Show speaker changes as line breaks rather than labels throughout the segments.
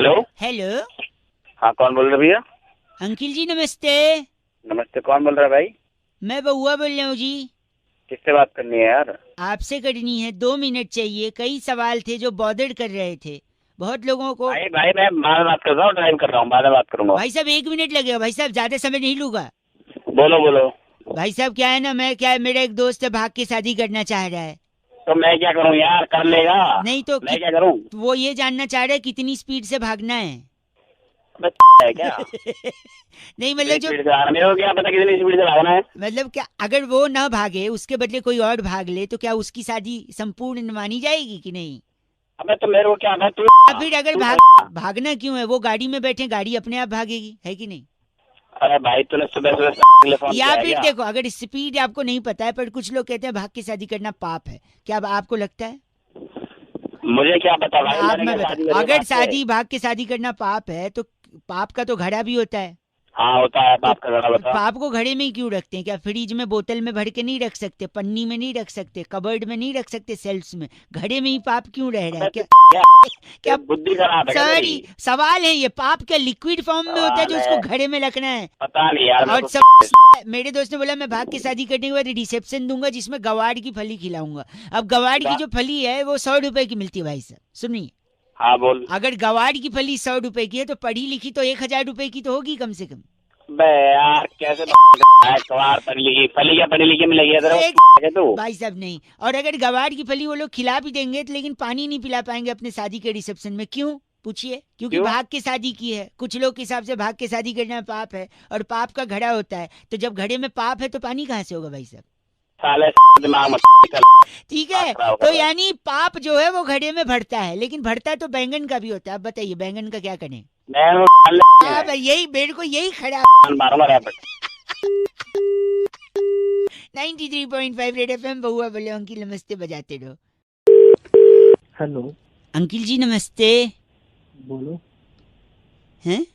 Hello.
Hello.
हाँ, कौन बोल रहे भैया?
अंकिल जी नमस्ते।
नमस्ते, कौन बोल रहा है भाई?
मैं बउआ बोल रहा हूँ जी।
किससे बात करनी है यार?
आपसे करनी है, 2 मिनट चाहिए। कई सवाल थे जो बॉदर्ड कर रहे थे बहुत लोगों को।
भाई भाई मैं बाद में बात कर रहा हूँ, ड्राइव कर रहा हूँ, बाद में बात करूंगा।
भाई साहब 1 मिनट लगेगा भाई साहब, ज्यादा समय नहीं लूंगा।
बोलो बोलो।
भाई साहब क्या है ना, मेरा एक दोस्त है, भाग के शादी करना चाह रहा है।
तो मैं क्या करूँ यार, कर लेगा?
नहीं तो
मैं क्या करूँ?
वो ये जानना चाह रहा है कितनी स्पीड से भागना है।
मैं है क्या?
नहीं मतलब जो
स्पीड से आ रहा, मेरे को क्या पता कितनी स्पीड से भागना है।
मतलब क्या, अगर वो ना भागे उसके बदले कोई और भाग ले तो क्या उसकी शादी संपूर्ण मानी जाएगी कि नहीं?
अबे तो मेरे को क्या है, तू
या फिर अगर भागना क्यों है, वो गाड़ी में बैठे, गाड़ी अपने आप भागेगी, है कि नहीं?
अरे भाई तूने सुबह सुबह फोन
या
किया है
फिर
क्या?
देखो, अगर स्पीड आपको नहीं पता है, पर कुछ लोग कहते हैं भाग के शादी करना पाप है, क्या आपको लगता है?
मुझे क्या पता भाई,
आप
मैंने
मैं
क्या
बता,
शादी करी
अगर
बात से?
भाग के शादी करना पाप है तो पाप का तो घड़ा भी होता है।
हाँ होता है,
तो
बाप का घड़ा बता।
पाप को घड़े में ही क्यों रखते हैं? क्या फ्रिज में बोतल में भर के नहीं रख सकते, पन्नी में नहीं रख सकते, कबर्ड में नहीं रख सकते, सेल्स में? घड़े में ही पाप क्यों रह रहा है? क्या क्या
बुद्धि खराब है क्या तेरी?
सॉरी, सवाल है ये, पाप क्या लिक्विड फॉर्म में होता है जो
सवाल
उसको
है,
घड़े में रखना है?
पता नहीं यार मेरे
और
को।
मेरे दोस्त ने बोला मैं भाग के शादी करने के बाद रिसेप्शन दूंगा जिसमें गवाड़ की फली खिलाऊंगा। अब गवाड़ की जो फली है वो 100 रुपए की मिलती है भाई साहब, सुनिए।
हाँ बोल।
अगर गवाड़ की फली 100 रुपए की है तो पढ़ी लिखी तो 1,000 रुपए की तो होगी कम से कम।
बे यार कैसे कवार पढ़ी लिखी, फली क्या पढ़ी लिखी मिलेगी
तो एक
तेरे को? तू
भाई साहब नहीं, और अगर गवाड़ की फली वो लोग खिला भी देंगे तो लेकिन पानी नहीं पिला पाएंगे अपने शादी के रिसेप्शन में। क्यों पूछिए? क्योंकि
क्यों?
भाग के शादी की है। कुछ लोग के हिसाब से भाग के शादी करना पाप है और पाप का घड़ा होता है, तो जब घड़े में पाप है तो पानी कहाँ से होगा भाई साहब?
साले दिमाग मत
ठीक है,
खराब कर
तो
रहा है।
यानी पाप जो है वो घड़े में भरता है, लेकिन भरता तो बैंगन का भी होता है। अब बताइए बैंगन का क्या करें?
मैं
अब यही मेरे को यही खड़ा।
मारूंगा रैपट।
93.5 रेड एफएम, बहुआ बोले अंकिल नमस्ते, बजाते रहो।
हेलो।
अंकिल जी नमस्ते।
बोलो।
हैं?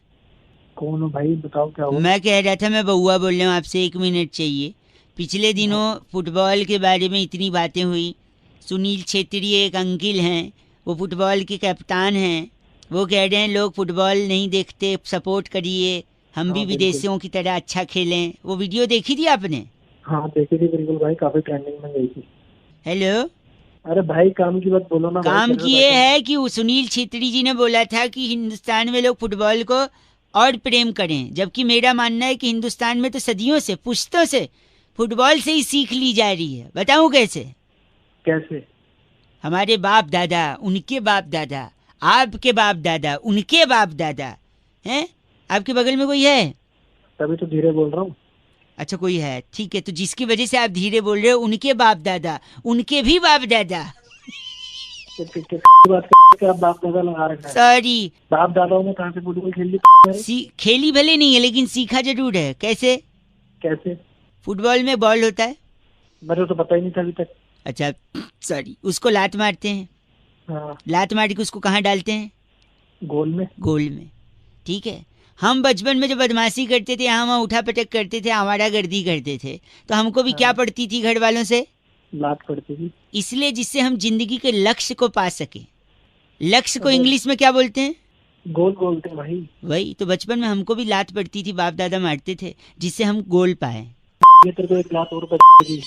कौन हो भाई, बताओ क्या हुआ?
मैं कह रहा था, मैं बहुआ बोल रहा हूँ, आपसे 1 मिनट चाहिए। पिछले दिनों फुटबॉल के बारे में इतनी बातें हुई। सुनील छेत्री एक अंकिल हैं, वो फुटबॉल के कप्तान हैं। वो कह रहे हैं लोग फुटबॉल नहीं देखते, सपोर्ट करिए, हम भी
हाँ, बिल्कुल।
विदेशियों की तरह अच्छा खेलें। वो वीडियो देखी थी आपने?
हाँ देखी थी बिल्कुल भाई, काफी ट्रेंडिंग में गई थी।
हेलो।
अरे भाई काम की बात बोलो ना भाई,
काम
घर
की
में
ये
बैठे
है कि वो सुनील छेत्री जी ने बोला था कि हिंदुस्तान में लोग फुटबॉल को और प्रेम करें, जबकि मेरा मानना है कि हिंदुस्तान में तो सदियों से, पुश्तों से फुटबॉल से ही सीख ली जा रही है। बताऊं कैसे?
कैसे?
हमारे बाप दादा, उनके बाप दादा, आपके बाप दादा, उनके बाप दादा हैं। आपके बगल में कोई है?
तभी तो धीरे बोल रहा हूँ।
अच्छा कोई है, ठीक है। तो जिसकी वजह से आप धीरे बोल रहे हो उनके बाप दादा, उनके भी बाप दादा।
बात करके आप बाप दादा लगा रखा है।
सॉरी।
बाप दादाओं ने कहाँ से फुटबॉल खेल ली?
खेली भले नहीं है लेकिन सीखा जरूर है। कैसे?
कैसे?
फुटबॉल में बॉल होता है।
मेरे को तो पता ही नहीं था अभी तक।
अच्छा सॉरी, उसको लात मारते हैं।
हाँ।
लात मार के उसको कहाँ डालते हैं?
गोल में।
गोल में। ठीक है। हम बचपन में जब बदमाशी करते थे, हम उठा पटक करते थे, आवारा गर्दी करते थे, तो हमको भी क्या
हाँ।
पड़ती थी घर वालों से?
लात पड़ती थी।
इसलिए जिससे हम जिंदगी के लक्ष्य को पा सके। लक्ष्य को
अबे,
इंग्लिश में क्या बोलते हैं?
गोल बोलते हैं भाई।
वही तो, बचपन में हमको भी लात पड़ती थी, बाप दादा मारते थे जिससे हम गोल पाए।
ये तेरे को एक लात और पड़ेगी।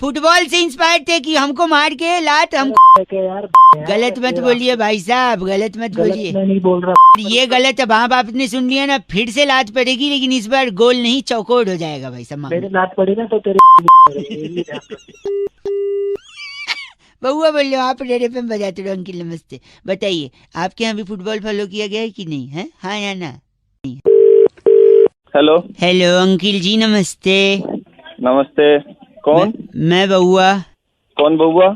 फुटबॉल से इंस्पायर थे कि हमको मार के लात हम।
यार
गलत मत बोलिए भाई साहब, गलत मत बोलिए।
मैं नहीं बोल रहा।
ये गलत है, बाप आपने सुन लिया ना, फिर से लात पड़ेगी, लेकिन इस बार गोल नहीं चौकोर हो जाएगा भाई साहब।
मेरे लात पड़ी ना तो तेरे
बहुआ बोल लो, आप रेड एफएम बजाते रहो। अंकिल नमस्ते, बताइए आपके यहाँ भी फुटबॉल फॉलो किया गया है कि नहीं है? हाँ या ना?
हेलो।
हेलो अंकिल जी नमस्ते।
नमस्ते, कौन?
मैं बहुआ।
कौन बउआ?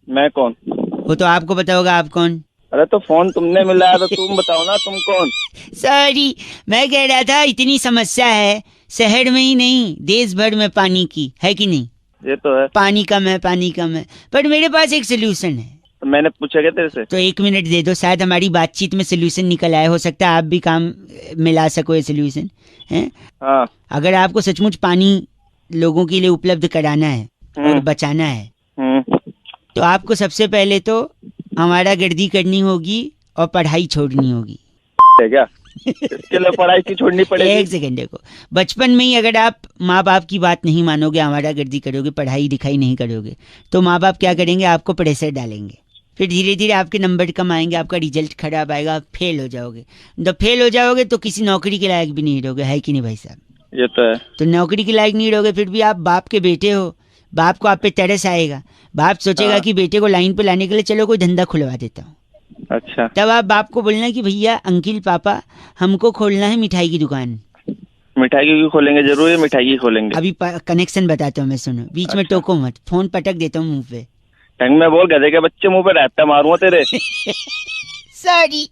मैं
कौन?
वो तो आपको पता होगा, आप कौन?
अरे तो फोन तुमने मिलाया तो तुम बताओ ना, तुम कौन?
सॉरी, मैं कह रहा था इतनी समस्या है शहर में ही नहीं, देश भर में पानी की, है कि नहीं?
ये तो है।
पानी कम है, पानी कम है, पर मेरे पास एक सोल्यूशन है।
तो मैंने पूछा क्या तेरे से?
तो 1 मिनट दे दो, शायद हमारी बातचीत में सोल्यूशन निकल आए। हो सकता है आप भी काम मिला सको ये सोल्यूशन है।
हाँ।
अगर आपको सचमुच पानी लोगों के लिए उपलब्ध कराना है और बचाना है, तो आपको सबसे पहले तो हमारा गर्दी करनी होगी और पढ़ाई छोड़नी होगी।
है क्या? इसके लिए पढ़ाई की छोड़नी पड़ेगी?
एक सेकंड देखो, बचपन में ही अगर आप माँ बाप की बात नहीं मानोगे, हमारा गर्दी करोगे, पढ़ाई लिखाई नहीं करोगे, तो माँ बाप क्या करेंगे? आपको प्रेशर डालेंगे। फिर धीरे धीरे आपके नंबर कम आएंगे, आपका रिजल्ट खराब आएगा, आप फेल हो जाओगे। जब फेल हो जाओगे तो किसी नौकरी के लायक भी नहीं रहोगे, है कि नहीं भाई साहब?
ये तो है।
तो नौकरी के लायक नहीं रहोगे, फिर भी आप बाप के बेटे हो, बाप को आप पे तरस आएगा। बाप सोचेगा
हाँ।
कि बेटे को लाइन पे लाने के लिए चलो कोई धंधा खुलवा देता हूँ।
अच्छा,
तब आप बाप को बोलना कि भैया अंकिल पापा हमको खोलना है मिठाई की दुकान।
मिठाई की खोलेंगे? जरूर है, मिठाई की खोलेंगे।
अभी कनेक्शन बताता हूँ मैं, सुनो, बीच में
अच्छा।
टोको मत, फोन पटक देता हूँ मुंह पे।
ढंग में बोल, गधे के बच्चे मुंह पे रहता मारूंगा तेरे।
सॉरी।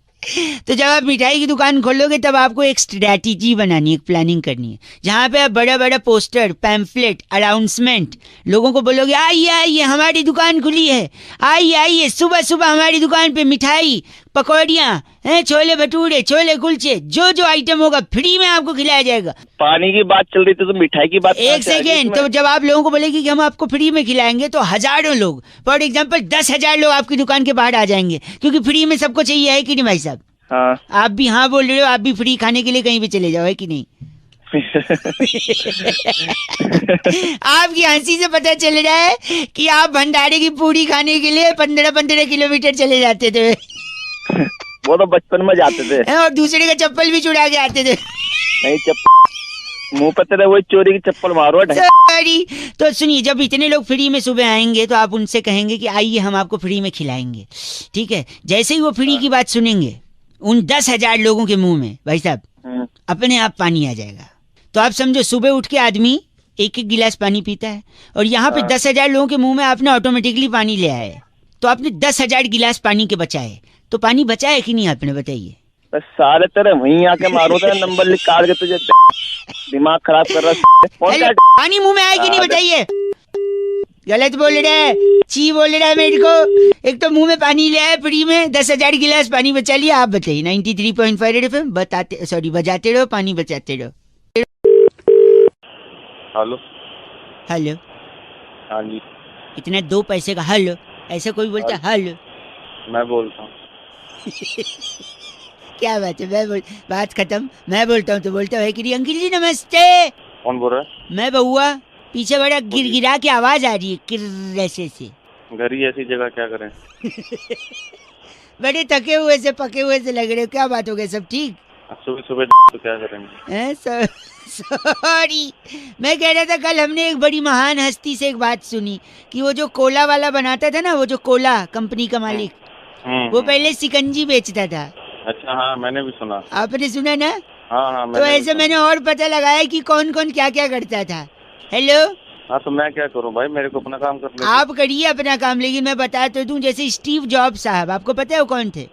तो जब आप मिठाई की दुकान खोलोगे तब आपको एक स्ट्रैटेजी बनानी है, एक प्लानिंग करनी है, जहाँ पे आप बड़ा बड़ा पोस्टर, पैम्फलेट, अनाउंसमेंट, लोगों को बोलोगे आइए आइए हमारी दुकान खुली है, आइए आइए सुबह सुबह हमारी दुकान पे मिठाई, पकौड़ियाँ हैं, छोले भटूरे, छोले कुलचे, जो जो आइटम होगा फ्री में आपको खिलाया जाएगा।
पानी की बात चल रही थी तो मिठाई की बात
एक सेकेंड, तो जब आप लोगों को बोलेगी कि हम आपको फ्री में खिलाएंगे तो हजारों लोग, फॉर एग्जांपल 10,000 लोग आपकी दुकान के बाहर आ जाएंगे, क्योंकि फ्री में सबको चाहिए, है कि नहीं भाई साहब?
हाँ।
आप भी हाँ बोल रहे हो, आप भी फ्री खाने के लिए कहीं भी चले जाओ, है कि नहीं? आपकी हंसी से पता चल रहा है कि आप भंडारे की पूरी खाने के लिए 15-15 किलोमीटर चले जाते थे।
वो तो बचपन में जाते थे।
और दूसरे का चप्पल भी चुरा के आते थे।
नहीं, मुंह पे तेरे वही चोरी की चप्पल मारो।
सॉरी। तो सुनिए, जब इतने लोग फ्री में सुबह आएंगे तो आप उनसे कहेंगे कि आइए हम आपको फ्री में खिलाएंगे, ठीक है? जैसे ही वो फ्री की बात सुनेंगे, उन 10,000 लोगों के मुंह में भाई साहब अपने आप पानी आ जाएगा। तो आप समझो, सुबह उठ के आदमी एक एक गिलास पानी पीता है, और यहाँ पे 10,000 लोगों के मुंह में आपने ऑटोमेटिकली पानी ले आए, तो आपने 10,000 गिलास पानी के बचाए। तो पानी बचा है कि नहीं आपने, बताइए?
सारे तेरे वहीं आके मारो, तेरा नंबर लिख काट के तुझे दिमाग खराब कर रहा है।
पानी मुंह में आए कि नहीं, बताइए? गलत बोल रहा है, ची बोल रहा है मेरे को। एक तो मुंह में पानी ले आया फ्री में, 10,000 गिलास पानी बचा लिया। आप बताइए। 93.5 रेड एफएम बजाते रहो, पानी बचाते रहो।
हेलो।
हेलो।
हाँ जी।
इतना 2 पैसे का हेलो, ऐसा कोई बोलता है हेलो?
मैं बोलता हूँ।
क्या बात है, बात खत्म, मैं बोलता हूँ तो बोलता है कि अंकिल जी नमस्ते।
कौन बोल रहा है?
मैं बउआ। पीछे बड़ा गिरगिरा की आवाज आ रही है, किर ऐसे से।
घर ही ऐसी जगह क्या करें?
बड़े थके हुए से, पके हुए से लग रहे हो, क्या बात हो गई? सब ठीक?
सुबह सुबह तो क्या करेंगे?
सॉरी, मैं कह रहा था कल हमने एक बड़ी महान हस्ती से एक बात सुनी कि वो जो कोला वाला बनाता था ना, वो जो कोला कंपनी का मालिक, वो पहले सिकंजी बेचता था।
अच्छा, हाँ मैंने भी सुना।
आपने सुना ना?
हाँ,
तो ऐसे मैंने और पता लगाया कि कौन कौन क्या क्या करता था। हेलो।
हाँ, तो मैं क्या करूँ भाई, मेरे को अपना काम करना।
आप करिए अपना काम, लेकिन मैं बता तो दूं, जैसे स्टीव जॉब साहब, आपको पता है वो कौन थे?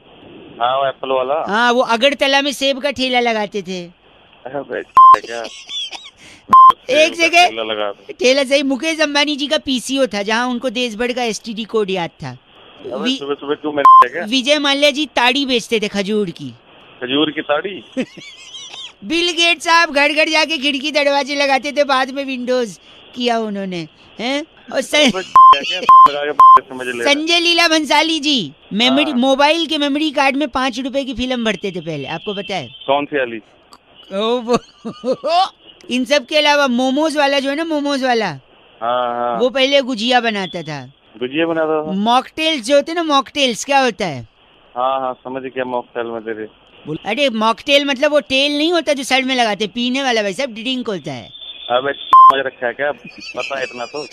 हाँ, वो एप्पल वाला।
हाँ, वो अगरतला में सेब का ठेला लगाते थे।
क्या?
एक सेकंड, ठेला सही, मुकेश अंबानी जी का पीसीओ था, जहाँ उनको देश भर का एसटीडी कोड याद था।
सुबह सुबह क्यों?
विजय माल्या जी ताड़ी बेचते थे, खजूर की
ताड़ी।
बिल गेट्स साहब घर घर जाके खिड़की दरवाजे लगाते थे, बाद में विंडोज किया उन्होंने, हैं? और संजय लीला भंसाली जी मेमोरी, मोबाइल के मेमोरी कार्ड में 5 रुपए की फिल्म भरते थे पहले, आपको पता है?
कौन सी वाली?
इन सब के अलावा मोमोज वाला जो है ना, मोमोज वाला,
हाँ।
वो पहले गुजिया बनाता था।
गुजिया बनाता था?
मॉकटेल्स जो होते ना, मॉकटेल्स क्या होता है?
हाँ, समझ गया। मॉकटेल में तेरे।
अरे मॉकटेल मतलब वो टेल नहीं होता जो सर में लगाते, पीने वाला भाई साहब, ड्रिंक होता है।
अबे समझ रखा है क्या? पता है इतना तो।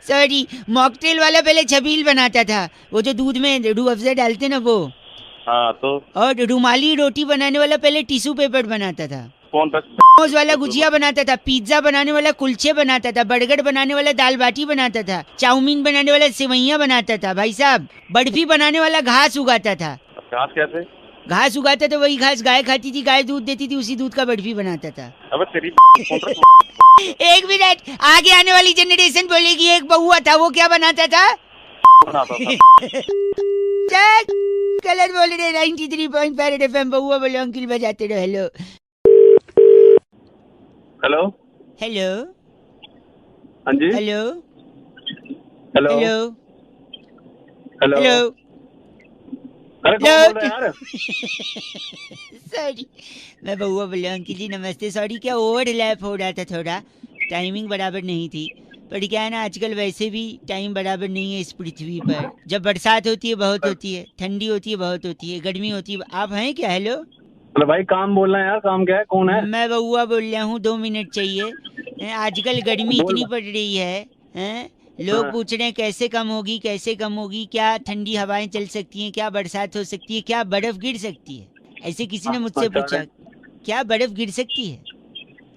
सॉरी, मॉकटेल वाला पहले छबील बनाता था, वो जो दूध में रूह अफ़ज़ा डालते ना वो।
हाँ तो।
और रुमाली रोटी बनाने वाला पहले टिश्यू पेपर बनाता था।
कौन था?
मोमोज वाला गुजिया बनाता था, पिज्जा बनाने वाला कुलचे बनाता था, बर्गर बनाने वाला दाल बाटी बनाता था, चाउमीन बनाने वाला सेवैयां बनाता था भाई साहब, बर्फी बनाने वाला घास उगाता था।
घास कैसे?
घास उगाता था, वही घास गाय खाती थी, गाय दूध देती थी, उसी दूध का बर्फी बनाता था।
अबे तेरी
एक मिनट, आगे आने वाली जनरेशन बोलेगी एक बउआ था, वो क्या बनाता था? गलत बोल रहे। 93.5 एफएम बउआ बोलो, अंकिल बजाते रहो। हेलो।
हेलो।
हेलो।
हाँ जी।
Hello.
Hello.
Hello.
Hello.
Hello.
अरे कौन बोल रहा है यार?
सॉरी, मैं बउआ बोल रहा हूँ। अंकिल जी नमस्ते। सॉरी, क्या ओवरलैप हो रहा था, थोड़ा टाइमिंग बराबर नहीं थी। पर क्या है ना, आजकल वैसे भी टाइम बराबर नहीं है इस पृथ्वी पर। जब बरसात होती है बहुत होती है, ठंडी होती है बहुत होती है, गर्मी होती है। आप हैं क्या? हेलो,
अरे भाई काम बोलना है यार, काम क्या है, कौन है?
मैं बउआ बोल रहा हूँ, 2 मिनट चाहिए। आजकल गर्मी
बोल।
इतनी पड़ रही है, हैं? लोग
हाँ।
पूछ रहे हैं कैसे कम होगी, कैसे कम होगी, क्या ठंडी हवाएं चल सकती हैं, क्या बरसात हो सकती है, क्या बर्फ गिर सकती है। ऐसे किसी ने मुझसे
अच्छा
पूछा,
है।
क्या बर्फ गिर सकती है?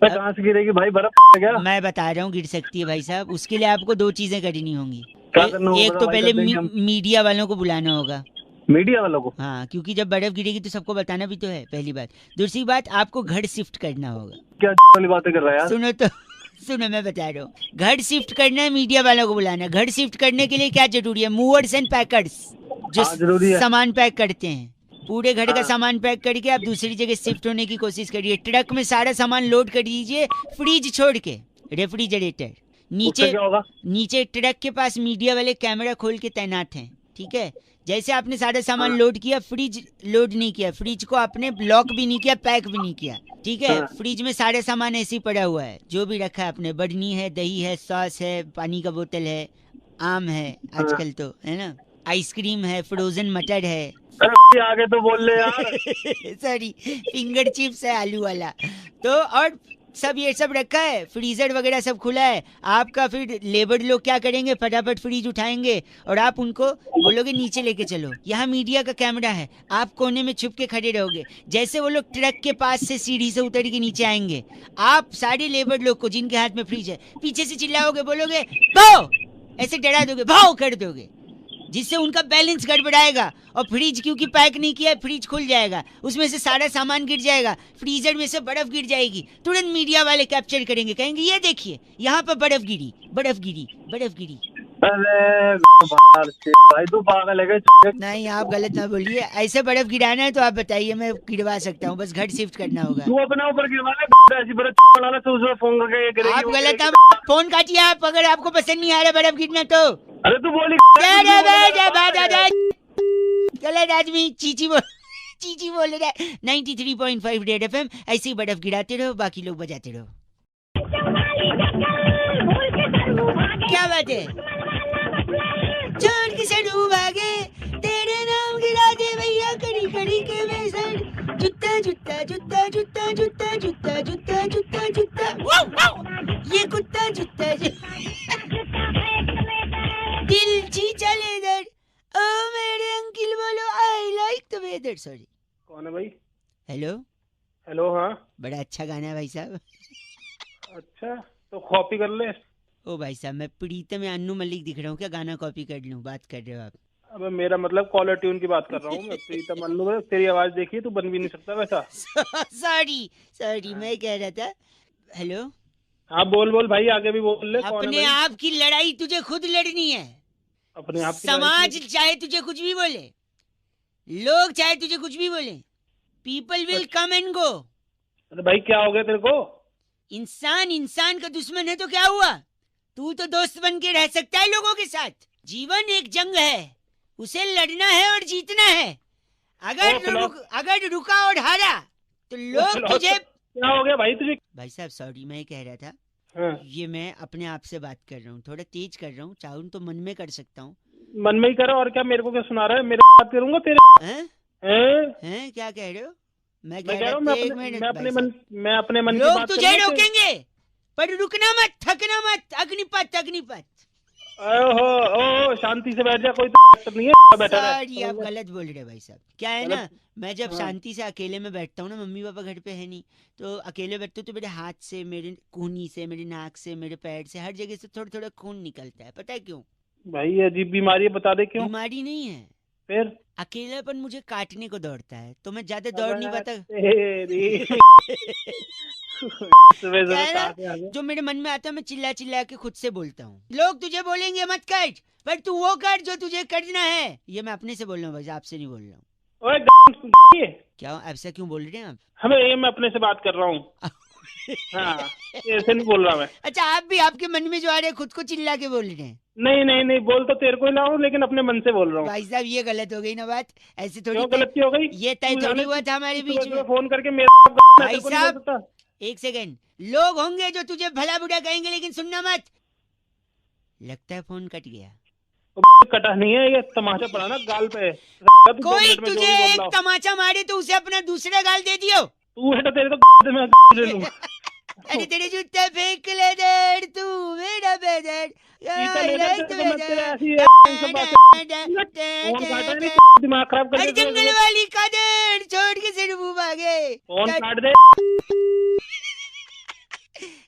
अरे कहाँ से गिरेगी भाई, बर्फ है क्या?
मैं बता रहा हूँ गिर सकती है भाई साहब। उसके लिए आपको 2 चीजें करनी होंगी।
क्या करना होगा
एक
बता
तो
भाई,
पहले
कर देंगे हम।
मीडिया वालों को बुलाना होगा।
मीडिया वालों को?
हाँ, क्योंकि जब बर्फ गिरेगी तो सबको बताना भी तो है, पहली बात। दूसरी बात, आपको घर शिफ्ट करना होगा।
क्या वाली बातें कर रहा है यार?
सुनो तो सुनो, मैं बता रहा हूँ। घर शिफ्ट करना है, मीडिया वालों को बुलाना है। घर शिफ्ट करने के लिए क्या जरूरी है? मूवर्स एंड पैकर्स, जो
हाँ, जरूरी है।
सामान पैक करते हैं। पूरे घर का
हाँ।
सामान पैक करके आप दूसरी जगह शिफ्ट होने की कोशिश करिए। ट्रक में सारा सामान लोड कर दीजिए, फ्रिज छोड़ के, रेफ्रिजरेटर।
उससे
नीचे
क्या होगा?
नीचे ट्रक के पास मीडिया वाले कैमरा खोल के तैनात हैं, ठीक है? जैसे आपने सारा सामान
हाँ।
लोड किया, फ्रिज लोड नहीं किया, फ्रिज को आपने लॉक भी नहीं किया, पैक भी नहीं किया, ठीक है?
हाँ।
फ्रिज में सारे सामान ऐसे ही पड़ा हुआ है, जो भी रखा है आपने। बढ़नी है, दही है, सॉस है, पानी का बोतल है, आम है आजकल तो, है ना, आइसक्रीम है, फ्रोजन मटर है।
अरे आगे तो बोल ले यार।
सॉरी, फिंगर चिप्स है आलू वाला। तो और सब ये सब रखा है, फ्रीजर वगैरह सब खुला है आपका। फिर लेबर लोग क्या करेंगे, फटाफट फ्रीज उठाएंगे और आप उनको बोलोगे नीचे लेके चलो, यहाँ मीडिया का कैमरा है। आप कोने में छुप के खड़े रहोगे। जैसे वो लोग ट्रक के पास से सीढ़ी से उतर के नीचे आएंगे, आप सारे लेबर लोग को, जिनके हाथ में फ्रीज है, पीछे से चिल्लाओगे, बोलोगे भाओ, ऐसे डरा दोगे, भाओ कर दोगे, जिससे उनका बैलेंस गड़बड़ाएगा। और फ्रिज क्योंकि पैक नहीं किया है, फ्रिज खुल जाएगा, उसमें से सारा सामान गिर जाएगा, फ्रीजर में से बर्फ गिर जाएगी। तुरंत मीडिया वाले कैप्चर करेंगे, कहेंगे ये देखिए यहाँ पर बर्फ गिरी, बर्फ गिरी, बर्फ गिरी।
अरे बाहर से भाई, तू पागल है क्या?
नहीं, आप गलत ना बोलिए। ऐसे बर्फ गिराना है तो आप बताइए, मैं गिरवा सकता हूँ, बस घर शिफ्ट करना होगा।
तू अपने ऊपर गिरवा ले, ऐसी बर्फ बनाना तो उसमें फोन करके ये करेगी,
आप
वो
गलत
करेगी।
ना, फोन काटिए आप, अगर आपको पसंद नहीं आ रहा बर्फ गिरना तो।
अरे तू बोली
गलत आदमी, चीची बोल रहा है। 93.5 रेड एफएम, ऐसे ही बर्फ गिराते रहो, बाकी लोग बजाते रहो। क्या बात है? छोड़ के सड़ू भागे, तेरे नाम गिरा दे भैया, कड़ी कड़ी के बेसन। जुत्ता जुत्ता जुत्ता जुत्ता जुत्ता जुत्ता जुत्ता जुत्ता जुत्ता, ये कुत्ता जुत्ता दिल जी चले इधर। ओ मेरे अंकिल बोलो, I like the weather. Sorry,
कौन है भाई?
हेलो।
हेलो। हाँ,
बड़ा अच्छा गाना है भाई साहब।
अच्छा तो कॉपी कर ले।
ओ भाई साहब, मैं प्रीतम या अन्नू मलिक दिख रहा हूँ क्या? गाना कॉपी कर लूँ? बात कर रहे हो आप?
अबे मेरा मतलब कॉलर ट्यून की बात कर रहा हूँ मैं। प्रीतम अन्नू, तेरी आवाज देखी, तू बन भी नहीं सकता वैसा।
सॉरी, मैं कह रहा था। हेलो।
हाँ बोल बोल भाई, आगे भी बोल ले। कौन है
अपने
भाई?
आप की लड़ाई तुझे खुद लड़नी है।
अपने आप की
समाज
लड़ाई?
चाहे तुझे कुछ भी बोले, लोग चाहे तुझे कुछ भी बोले, people will come and go.
अरे भाई क्या हो गया तेरे को?
इंसान इंसान का दुश्मन है तो क्या हुआ? तू तो दोस्त बन के रह सकता है लोगों के साथ। जीवन एक जंग है, उसे लड़ना है और जीतना है। अगर रुका और हारा तो लोग तुझे।
क्या हो गया भाई तुझे?
भाई साहब सॉरी, मैं कह रहा था,
हाँ।
ये मैं अपने आप से बात कर रहा हूँ, थोड़ा तेज कर रहा हूँ, चाहूँ तो मन में कर सकता हूँ।
मन में ही करो, और क्या मेरे को क्या सुना रहा है? मेरे बात करूंगा तेरे
हैं? क्या कह रहे हो? मैं
कह
कह
रहा
रहा
हूँ
था,
मैं
एक
अपने
मिनट
मैं अपने
भाई
मन
साहब।
मैं अपने मन की
लोग
बात
तुझे
करूंगा
रोकेंगे, पर रुकना मत, थकना मत। अग्निपथ अग्निपथ।
ओहो, शांति से बैठ जा, कोई तो नहीं है, बैठा रहे।
सॉरी, आप गलत बोल रहे भाई साहब। क्या है ना, मैं जब
हाँ।
शांति से अकेले में बैठता हूँ ना, मम्मी पापा घर पे है नहीं, तो अकेले बैठते तो मेरे हाथ से, मेरे कूहनी से, मेरे नाक से, मेरे पैर से, हर जगह से थोड़ा थोड़ा खून निकलता है। पता है क्यों?
भाई ये अजीब बीमारी है, बता दे क्यों?
बीमारी नहीं है,
फिर
अकेलापन मुझे काटने को दौड़ता है, तो मैं ज्यादा दौड़ नहीं पाता। क्या है ना, जो मेरे मन में आता है मैं चिल्ला चिल्ला के खुद से बोलता हूँ। लोग तुझे बोलेंगे मत कर, पर तू वो कर जो तुझे करना है। ये मैं अपने से बोल रहा हूँ भाई, आपसे नहीं बोल रहा हूँ।
ओए
क्या ऐसा क्यों बोल रहे हैं आप?
हमें ये मैं अपने से बात कर रहा हूँ। हाँ, ऐसे नहीं बोल रहा मैं।
अच्छा, आप भी आपके मन में जो आ रहे हैं खुद को चिल्ला के बोल रहे हैं।
नहीं नहीं नहीं, बोल तो तेरे को ही रहा हूँ, लेकिन अपने मन से बोल रहा हूँ।
भाई साहब ये गलत हो गई ना बात, ऐसे थोड़ी
क्यों गलत क्यों हो गई?
ये तय
तू
थोड़ी
जाने
हुआ था हमारे
तू
बीच
सुबह
में।
फोन करके मेरा मैं
भाई
तेरे को नहीं
साहब,
बोल सकता।
एक सेकेंड, लोग होंगे जो तुझे भला बुरा कहेंगे लेकिन सुनना मत। लगता है फोन कट गया।
कटा नहीं है, ये तमाशा पड़ा ना गाल पे। तू 2
कोई
मिनट में जो
तुझे
भी बोल
एक
रहा हो।
तमाचा मारे तो उसे अपना दूसरा गाल दे दियो।
तू है तो तेरे तो मैं ले लूंगा।
अरे तेरे जूते फेंक ले दर तू मेरा बेदर।
पीछा ले जा, तेरे को मैं तेरे ऐसी है सब बातें। फोन काटा नहीं, दिमाग खराब कर
अरे
दे।
जंगल वाली कदर छोड़ के सिर मुंह भागे।
फोन काट दे।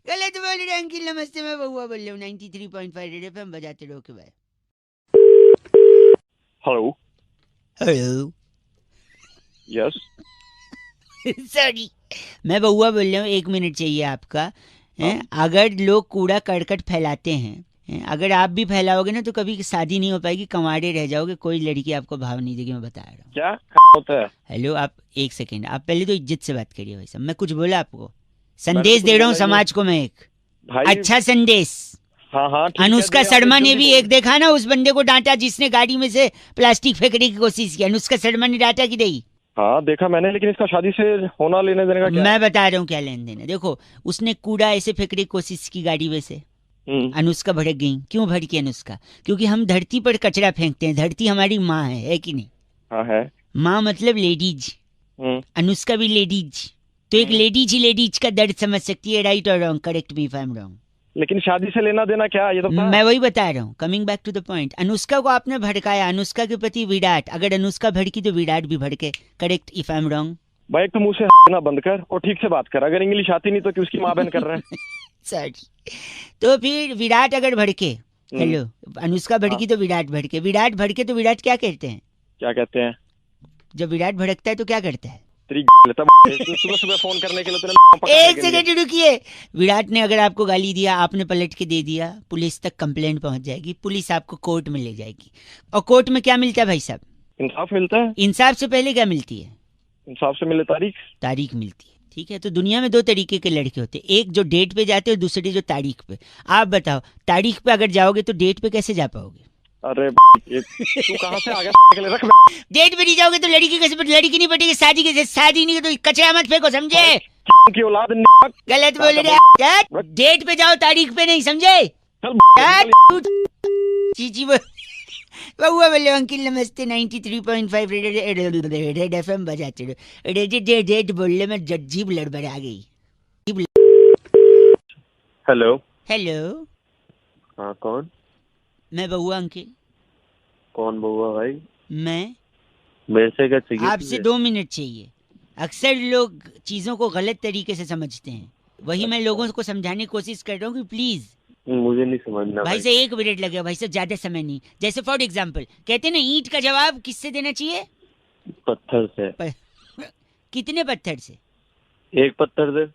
गलत बोल रहे अंकिल। नमस्ते, मैं बउआ बोल रहा हूँ 93.5 रेड एफएम बजाते रहो के भाई।
हेलो।
हेलो।
यस।
सॉरी, मैं बउआ बोल रहा हूँ, 1 मिनट चाहिए आपका। हैं? अगर लोग कूड़ा करकट फैलाते हैं, अगर आप भी फैलाओगे ना तो कभी शादी नहीं हो पाएगी, कंवारे रह जाओगे, कोई लड़की आपको भाव नहीं देगी। मैं बता रहा हूँ।
क्या होता है?
हेलो, आप 1 सेकेंड, आप पहले तो इज्जत से बात करिए भाई साहब। मैं कुछ बोला आपको? संदेश दे रहा हूँ समाज को मैं, एक
भाई
अच्छा संदेश।
हाँ हाँ ठीक है,
अनुष्का
दे,
शर्मा
आप
ने
जल्दी
भी
बोलो।
एक देखा ना, उस बंदे को डांटा जिसने गाड़ी में से प्लास्टिक फेंकने की कोशिश की। अनुष्का शर्मा ने डांटा कि नहीं?
हाँ देखा मैंने, लेकिन इसका शादी से होना लेने देने का क्या?
मैं बता रहा हूँ क्या लेन देन है। देखो, उसने कूड़ा ऐसे फेंकने की कोशिश की गाड़ी में से, अनुष्का भड़क गई। क्यों भड़की अनुष्का? क्योंकि हम धरती पर कचरा फेंकते हैं, धरती हमारी माँ है कि नहीं?
हाँ है।
माँ मतलब लेडीज, अनुष्का भी लेडीज, तो एक लेडीज ही लेडीज का दर्द समझ सकती है। राइट और wrong? Correct me if I am wrong.
लेकिन शादी से लेना देना क्या, ये तो बता।
मैं वही बता रहा हूँ, coming back to the point. Anushka को आपने भड़काया, अनुष्का के प्रति विराट, अगर अनुष्का भड़की तो विराट भी भड़के। Correct if I am wrong?
भाई एक तो मुंह से ना बंद कर और ठीक से बात कर। अगर इंग्लिश आती नहीं तो कि उसकी माँ बहन कर रहे हैं।
सॉरी। तो फिर विराट अगर भड़के, हेलो, अनुष्का भड़की तो विराट भड़के, विराट भड़के तो विराट क्या कहते हैं?
क्या कहते हैं?
जब विराट भड़कता है तो क्या करता है?
तेरी सुबह सुबह फोन करने के लिए तूने
एक सेकंड रुकिए। विराट ने अगर आपको गाली दिया, आपने पलट के दे दिया, पुलिस तक कंप्लेंट पहुंच जाएगी, पुलिस आपको कोर्ट में ले जाएगी। और कोर्ट में क्या मिलता है भाई साहब?
इंसाफ मिलता है।
इंसाफ से पहले क्या मिलती है?
इंसाफ से मिले तारीख।
तारीख मिलती है। ठीक है, तो दुनिया में 2 तरीके के लड़के होते हैं, एक जो डेट पे जाते हैं, दूसरे जो तारीख पे। आप बताओ, तारीख पे अगर जाओगे तो डेट पे कैसे जा पाओगे?
अरे तू कहाँ से आ गया? रख।
डेट पे नहीं जाओगे तो लड़की कैसे, लड़की नहीं पटेगी, शादी कैसे? शादी नहीं तो कचरा मत फेंको, समझे?
की औलाद
गलत बोल रहे हैं। डेट पे जाओ, तारीख पे नहीं, समझे? चीची बउआ बोले अंकिल नमस्ते 93.5 रेड एफएम बजाते रहो। रेड बोलने में जीभ लड़बड़ा गई।
हेलो।
हेलो,
हाँ कौन?
मैं बउआ अंकिल।
कौन बउआ भाई?
मैं
मेरे से क्या चाहिए?
आपसे 2 मिनट चाहिए। अक्सर लोग चीजों को गलत तरीके से समझते हैं, वही मैं लोगों को समझाने की कोशिश कर रहा हूँ कि प्लीज।
मुझे नहीं समझना
भाई से 1 मिनट लगेगा भाई साहब, ज्यादा समय नहीं। जैसे फॉर एग्जाम्पल कहते हैं ना, ईंट का जवाब किससे देना चाहिए?
पत्थर से।
कितने पत्थर से?
1 पत्थर से।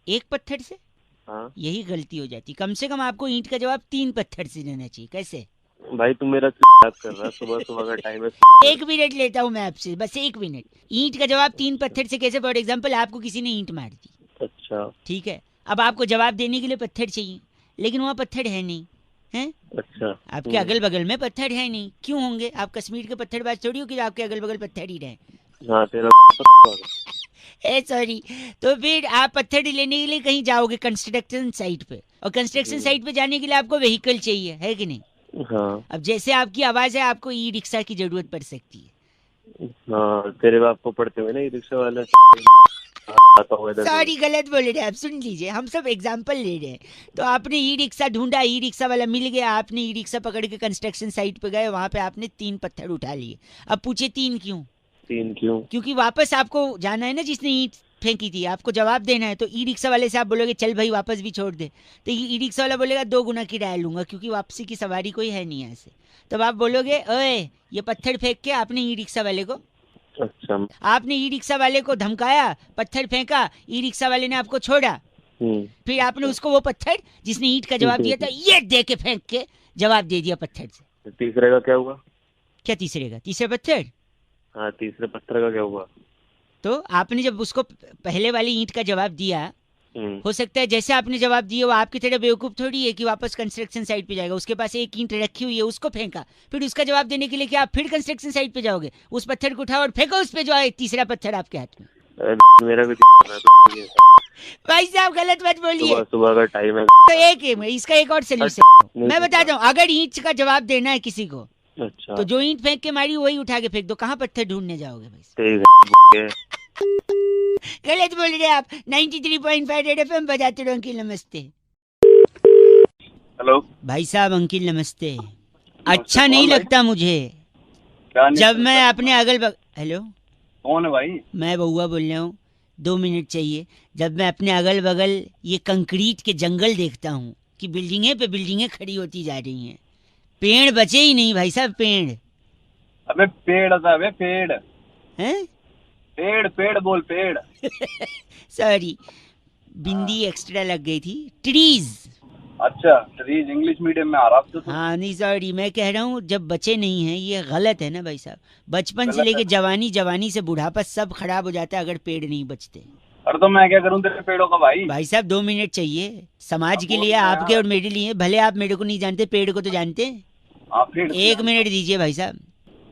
1 पत्थर से?
हाँ।
यही गलती हो जाती। कम से कम आपको ईंट का जवाब 3 पत्थर से देना चाहिए। कैसे
भाई तू मेरा याद कर रहा है? सुबह सुबह का टाइम है।
1 मिनट लेता हूँ मैं आपसे, बस 1 मिनट। ईंट का जवाब 3 पत्थर से कैसे? फॉर एग्जाम्पल आपको किसी ने ईंट मार दी,
अच्छा
ठीक है, अब आपको जवाब देने के लिए पत्थर चाहिए, लेकिन वहाँ पत्थर है नहीं, हैं? अच्छा, आपके अगल बगल में पत्थर है नहीं। क्यों होंगे? आप कश्मीर के पत्थरबाज थोड़ी हो कि आपके अगल बगल पत्थर ही रहे।
हाँ तेरा
ए सॉरी। तो फिर आप पत्थर लेने के लिए कहीं जाओगे कंस्ट्रक्शन साइट पे, और कंस्ट्रक्शन साइट पे जाने के लिए आपको व्हीकल चाहिए, है कि नहीं?
हाँ।
अब जैसे आपकी आवाज है, आपको ई रिक्शा की जरूरत पड़ सकती है।
हाँ तेरे बाप को पढ़ते हुए ना ई रिक्शा वाला।
सॉरी गलत बोले रहे आप, सुन लीजिए, हम सब एग्जांपल ले रहे हैं। तो आपने ई रिक्शा ढूंढा, ई रिक्शा वाला मिल गया, आपने ई रिक्शा पकड़ के कंस्ट्रक्शन साइट पे गए, वहां पे आपने 3 पत्थर उठा लिए। अब पूछे 3 क्यों?
3 क्यों?
क्योंकि वापस आपको जाना है ना, जिसने ईंट फेंकी थी, आपको जवाब देना है। तो ई रिक्शा वाले से आप बोलोगे चल भाई वापस भी छोड़ दे, तो ई रिक्शा वाला बोलेगा 2 गुना किराया लूंगा, क्योंकि वापसी की सवारी कोई है नहीं यहाँ से। तब आप बोलोगे ओए ये पत्थर फेंक के आपने ई रिक्शा वाले को,
अच्छा,
आपने ई रिक्शा वाले को धमकाया, पत्थर फेंका, ई रिक्शा वाले ने आपको छोड़ा, फिर आपने उसको वो पत्थर जिसने ईंट का जवाब दिया था ये दे के फेंक के जवाब दे दिया पत्थर से।
तीसरे का क्या हुआ?
क्या तीसरे का? तीसरा पत्थर?
हाँ तीसरे पत्थर का क्या हुआ?
तो आपने जब उसको पहले वाली ईंट का जवाब दिया हो सकता है जैसे आपने जवाब दिया वो आपकी तरह बेवकूफ थोड़ी है कि वापस कंस्ट्रक्शन साइट पे जाएगा। उसके पास एक ईंट रखी हुई है, उसको फेंका, फिर उसका जवाब देने के लिए क्या आप फिर कंस्ट्रक्शन साइट पे जाओगे? उस पत्थर को उठाओ और फेंको उस पे जो है तीसरा पत्थर आपके हाथ में।
मेरा भी
भाई साहब गलत मत बोलिए,
सुबह का टाइम है।
तो एक है इसका एक और सोल्यूशन मैं बताता हूँ। अगर ईंट का जवाब देना है किसी को,
अच्छा
तो जो ईंट फेंक के मारी वही उठा के फेंक दो। कहाँ पत्थर ढूंढने जाओगे भाई?
ठीक है।
गलत बोल रहे आप। 93.5 रेड एफएम बजाते रहो। अंकिल नमस्ते।
हेलो
भाई साहब अंकिल नमस्ते। अच्छा नहीं लगता मुझे
क्या
जब मैं अपने अगल बगल। हेलो
कौन है भाई?
मैं बउआ बोल रहा हूँ, 2 मिनट चाहिए। जब मैं अपने अगल बगल ये कंक्रीट के जंगल देखता हूँ कि बिल्डिंगें पे बिल्डिंगें खड़ी होती जा रही हैं, पेड़ बचे ही नहीं भाई साहब। पेड़
अबे पेड़ था, अबे पेड़
हैं?
पेड़ पेड़ बोल पेड़।
सॉरी बिंदी एक्स्ट्रा लग गई थी। ट्रीज।
अच्छा ट्रीज इंग्लिश मीडियम में आ रहा तो।
हाँ नहीं सॉरी, मैं कह रहा हूँ जब बचे नहीं हैं, ये गलत है ना भाई साहब। बचपन से
गलत
लेके
है।
जवानी, जवानी से बुढ़ापा सब खराब हो जाता है अगर पेड़ नहीं बचते।
अरे तो मैं क्या करूं तेरे पेड़ों का भाई?
भाई साहब 2 मिनट चाहिए समाज
अब
के
बोल
लिए,
ना
आपके
यार।
और मेरे लिए। भले आप मेरे को नहीं जानते, पेड़ को तो जानते हैं।
हाँ फिर
1 मिनट दीजिए भाई साहब।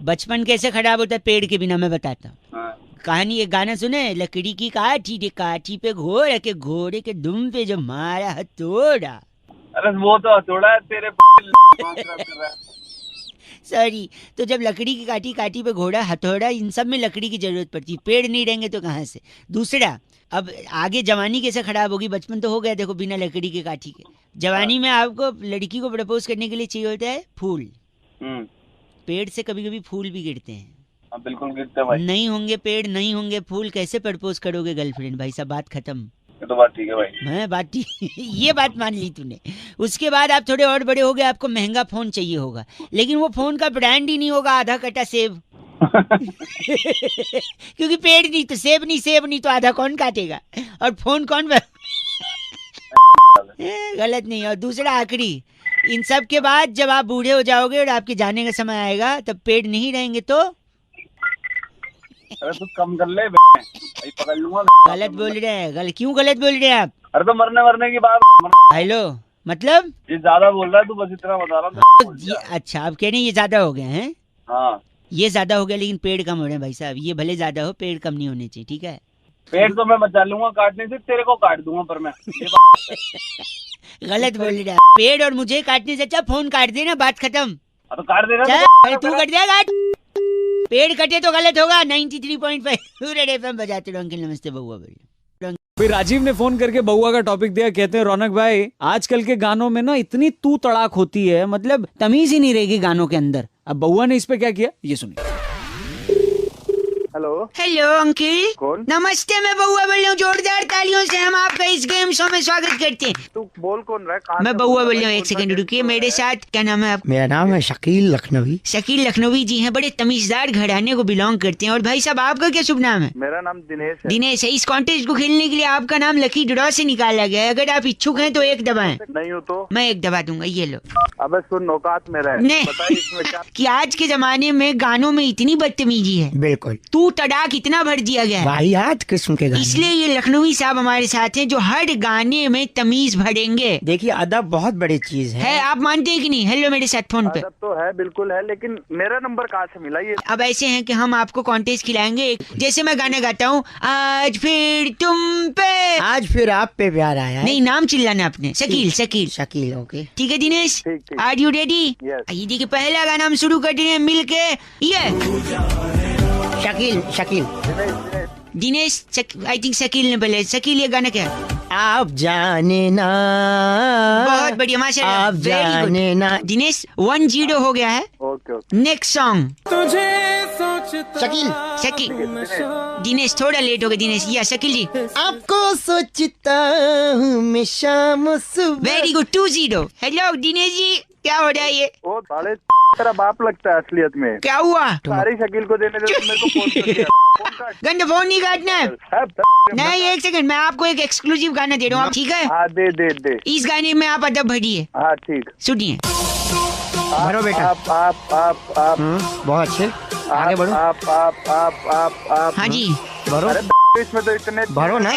बचपन कैसे खराब होता है पेड़ के बिना, मैं बताता हूँ।
हाँ।
कहानी, एक गाना सुने, लकड़ी की काठी रे काठी पे घोड़ा के घोड़े के दुम पे जो मारा हथौड़ा।
अरे वो तो हथौड़ा है तेरे
सॉरी, तो जब लकड़ी की काठी, काठी पे घोड़ा, हथौड़ा, इन सब में लकड़ी की जरूरत पड़ती है। पेड़ नहीं रहेंगे तो कहाँ से? दूसरा, अब आगे जवानी कैसे खराब होगी? बचपन तो हो गया देखो बिना लकड़ी के काठी के। जवानी में आपको लड़की को प्रपोज करने के लिए चाहिए होता है फूल। पेड़ से कभी कभी फूल भी गिरते हैं।
हाँ, बिल्कुल गिरते हैं भाई।
नहीं होंगे पेड़, नहीं होंगे फूल, कैसे प्रपोज करोगे गर्लफ्रेंड? भाई साहब बात खत्म।
ये तो बात ठीक है भाई।
मैं बात ये बात मान ली तूने। उसके बाद आप थोड़े और बड़े हो गए, आपको महंगा फोन चाहिए होगा, लेकिन वो फोन का ब्रांड ही नहीं होगा आधा कटा सेब। क्योंकि पेड़ नहीं तो सेब नहीं, सेब नहीं तो आधा कौन काटेगा, और फोन कौन गलत नहीं। और दूसरा आखिरी, इन सब के बाद जब आप बूढ़े हो जाओगे और आपके जाने का समय आएगा, तब पेड़ नहीं रहेंगे तो
अरे तू कम कर ले भाई, पकड़ लूंगा।
गलत बोल रहे हैं। क्यों गलत बोल रहे हैं आप?
अरे तो मरने की बात।
हेलो मतलब
ये ज्यादा बोल रहा है तू, बस इतना बता रहा
ये, अच्छा आप कह रहे हैं ये ज्यादा हो गया है?
हाँ
ये ज्यादा हो गया, लेकिन पेड़ कम हो रहे हैं भाई साहब। ये भले ज्यादा हो, पेड़ कम नहीं होने चाहिए, ठीक है?
पेड़ तो मैं बचा लूंगा काटने से, तेरे को काट दूंगा पर मैं।
गलत बोल रहा है। पेड़ और मुझे काटने से अच्छा फोन काट देना, बात खत्म।
तो काट दे रहा
अरे तू कट जाएगा। पेड़ कटे तो गलत होगा। 93.5 रेड एफएम बजाते रहो। अंकिल नमस्ते। बउआ बोलिए।
फिर राजीव ने फोन करके बउआ का टॉपिक दिया। कहते हैं रौनक भाई आजकल के गानों में ना इतनी तू तड़ाक होती है, मतलब तमीज ही नहीं रहेगी गानों के अंदर। अब बउआ ने इस पे क्या किया ये सुनिए।
Hello
hello uncle.
कौन?
नमस्ते, मैं बउआ बोल रहा हूँ। जोरदार तालियों से हम आपका इस गेम शो में स्वागत करते हैं।
तू बोल कौन रहा है? कहाँ
मैं
से
बउआ
बोल
बोल
रहा
रहा हूँ।
है?
एक सेकंड रुकिए। मेरे साथ क्या नाम है आप?
मेरा नाम है शकील लखनवी।
शकील लखनवी जी हैं, बड़े तमीजदार घराने को बिलोंग करते हैं। और भाई साहब आपका क्या शुभ नाम है?
मेरा नाम दिनेश है।
दिनेश है। इस कॉन्टेस्ट को खेलने के लिए आपका नाम लकी ड्रॉ से निकाला गया है। अगर आप इच्छुक हैं तो एक दबाएं।
नहीं हो तो?
मैं एक दबा दूंगा, ये लो।
अबे सुन, औकात मेरा है।
नहीं।
बता इसमें क्या?
कि आज के जमाने में गानों में इतनी बदतमीजी है,
बिल्कुल
तू तड़ाक इतना भर दिया गया है,
वाहियात किस्म के गाने।
इसलिए ये लखनवी साहब हमारे साथ हैं जो हर गाने में तमीज भरेंगे।
देखिए अदब बहुत बड़ी चीज
है, आप मानते हैं कि नहीं? हेलो मेरे साथ फोन पे।
अदब तो है, बिल्कुल है, लेकिन मेरा नंबर कहाँ से मिला ये?
अब ऐसे हैं कि हम आपको कॉन्टेस्ट खिलाएंगे। जैसे मैं गाना गाता हूँ, आज फिर तुम पे,
आज फिर आप पे प्यार आया है।
नहीं नाम चिल्लाना अपने। शकील, शकील।
शकील ओके।
ठीक है दिनेश,
ठीक, ठीक।
Are you ready?
Yes.
ये देखिए पहला गाना हम शुरू कर रहे हैं मिलके। ये
शकील शकील
दिनेश, आई थिंक शकील ने बोले। शकील ये गाना क्या है?
आप जाने ना,
बहुत बढ़िया माशाल्लाह,
आप
very good।
जाने ना।
दिनेश 1-0 हो गया है।
Okay okay.
Next song
Shakeel
Shakeel. Dinesh थोड़ा लेट हो गया। दिनेश या शकील जी,
आपको सोचता हूँ मैं शाम सुबह।
Very good. 2-0। Hello Dinesh ji, क्या हो रहा है ये?
वो साले तेरा बाप लगता है असलियत में।
क्या हुआ?
सारी शकील को देने दे, तो मेरे को फोन कर दिया। फोन काट।
गंदा फोन नहीं काटना है।
है,
नहीं एक सेकंड, मैं आपको एक एक्सक्लूसिव गाना दे रहा हूँ, ठीक है?
हाँ दे दे दे।
इस गाने में आप अदब भरिए,
हाँ ठीक।
सुनिए।
बढ़ो बेटा।
आप
बहुत अच्छे, आगे बढ़ो।
आप
हाँ जी
बढ़ो
अरे इसमें तो इतने
बढ़ो ना।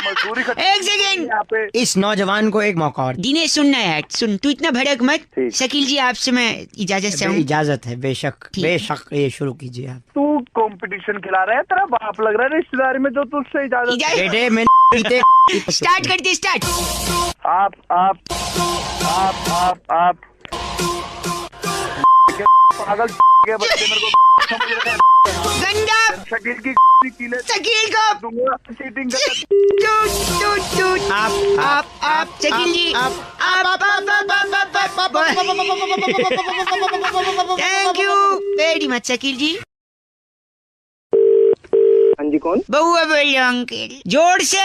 मजदूरी
एक सेकेंड।
यहाँ पे।
इस नौजवान को एक मौका और
दिनेश सुनना है, सुन तू इतना भड़क मत।
ठीक।
शकील जी आपसे मैं इजाजत चाहूँ।
इजाजत है, बेशक
ठीक।
बेशक, ये शुरू कीजिए आप।
तू कंपटीशन खिला रहा है, तेरा बाप लग रहा है रिश्तेदारी में जो तुझसे इजाजत।
बेटे मैं
स्टार्ट कर दे, स्टार्ट।
आप पागल के बच्चे मेरे को समझ रहे हैं।
गंदा
शकील की कीले
शकील को
दूंगा, चीटिंग कर।
टूट आप Shakeel ji thank you very much Shakeel ji.
हाँ जी, कौन?
बउआ बोल रहे हो अंकल, जोर से।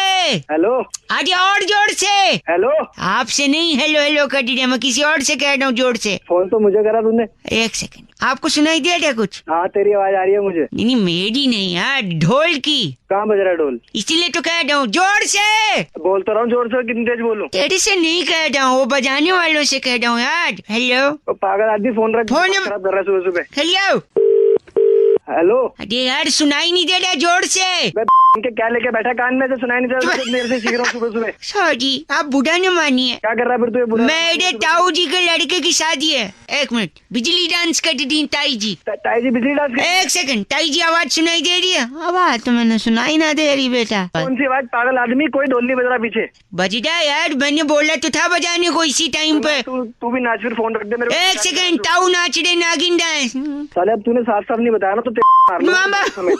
हेलो
अरे और जोर से।
हेलो,
आपसे नहीं हेलो हेलो कर रही, मैं किसी और से कह रहा हूँ जोर से।
फोन तो मुझे करा तूने।
एक सेकंड, आपको सुनाई दे रहा कुछ?
हाँ, तेरी आवाज आ रही है मुझे।
नहीं मेरी नहीं यार, ढोल की।
कहाँ बज रहा है ढोल?
इसीलिए तो कह रहा हूँ जोर से।
बोल तो रहा हूँ जोर से, कितनी तेज बोलूं?
तेरे से नहीं कह रहा हूँ, वो बजाने वालों से कह रहा हूँ यार। हेलो
तो पागल आदमी फोन रख,
फोन-
खराब कर रहा है सुबह सुबह।
हेलो।
हेलो,
अरे यार सुनाई नहीं दे रहा जोर से।
मैं इनके क्या लेके बैठा कान में, तो सुनाई नहीं दे रहा। मेरे से सीख रहा हूँ सुबह सुबह।
सॉरी आप बुढ़ा न मानिए।
क्या कर रहा है फिर तू ये बुरा?
मेरे ताऊ जी के लड़के की शादी है। एक मिनट, बिजली डांस कर दी ताई जी।
ताई जी बिजली डांस कर।
एक सेकंड, ताई जी आवाज सुनाई दे रही है? आवाज तो मैंने सुनाई ना दे रही बेटा।
कौन सी आवाज? पागल आदमी, कोई ढोल नहीं बज रहा पीछे।
बज रहा यार, मैंने बोला तो था बजाने को इसी टाइम पे।
तू भी नाच, फिर फोन रख दे मेरे को।
एक सेकंड, ताऊ नाच रहे नागिन डांस।
साले अब तूने साफ साफ नहीं बताया ना, तो मार लूंगा
मामा
समय।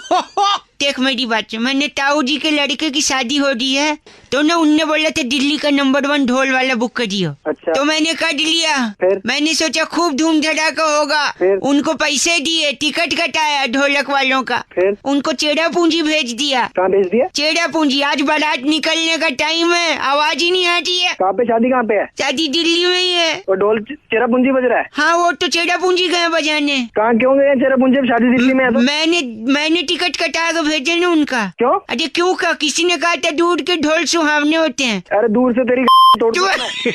देख मेरी बात सुन, मैंने ताऊ जी के लड़के की शादी हो रही है, तो ना उनने बोला था दिल्ली का नंबर 1 ढोल वाला बुक करियो।
अच्छा।
तो मैंने कर लिया।
फिर?
मैंने सोचा खूब धूम धड़ाका होगा।
फिर?
उनको पैसे दिए, टिकट कटाया ढोलक वालों का।
फिर?
उनको चेड़ा पूंजी भेज दिया।
कहाँ भेज दिया?
चेड़ा पूंजी, आज बारात निकलने का टाइम है, आवाज ही नहीं आ रही है।
कहाँ पे शादी? कहाँ पे है?
शादी दिल्ली में ही है।
और ढोल चेरा पूंजी बज रहा है?
हाँ वो तो चेड़ा पूंजी गए बजाने।
कहाँ क्यों गए चेरा पूंजी? शादी दिल्ली में है तो?
मैंने टिकट कटा के भेजे ना उनका।
क्यों?
अरे क्यों का, किसी ने कहा था दूर के ढोल सुहावने होते हैं।
अरे दूर से तेरी तोड़ दूंगा मैं।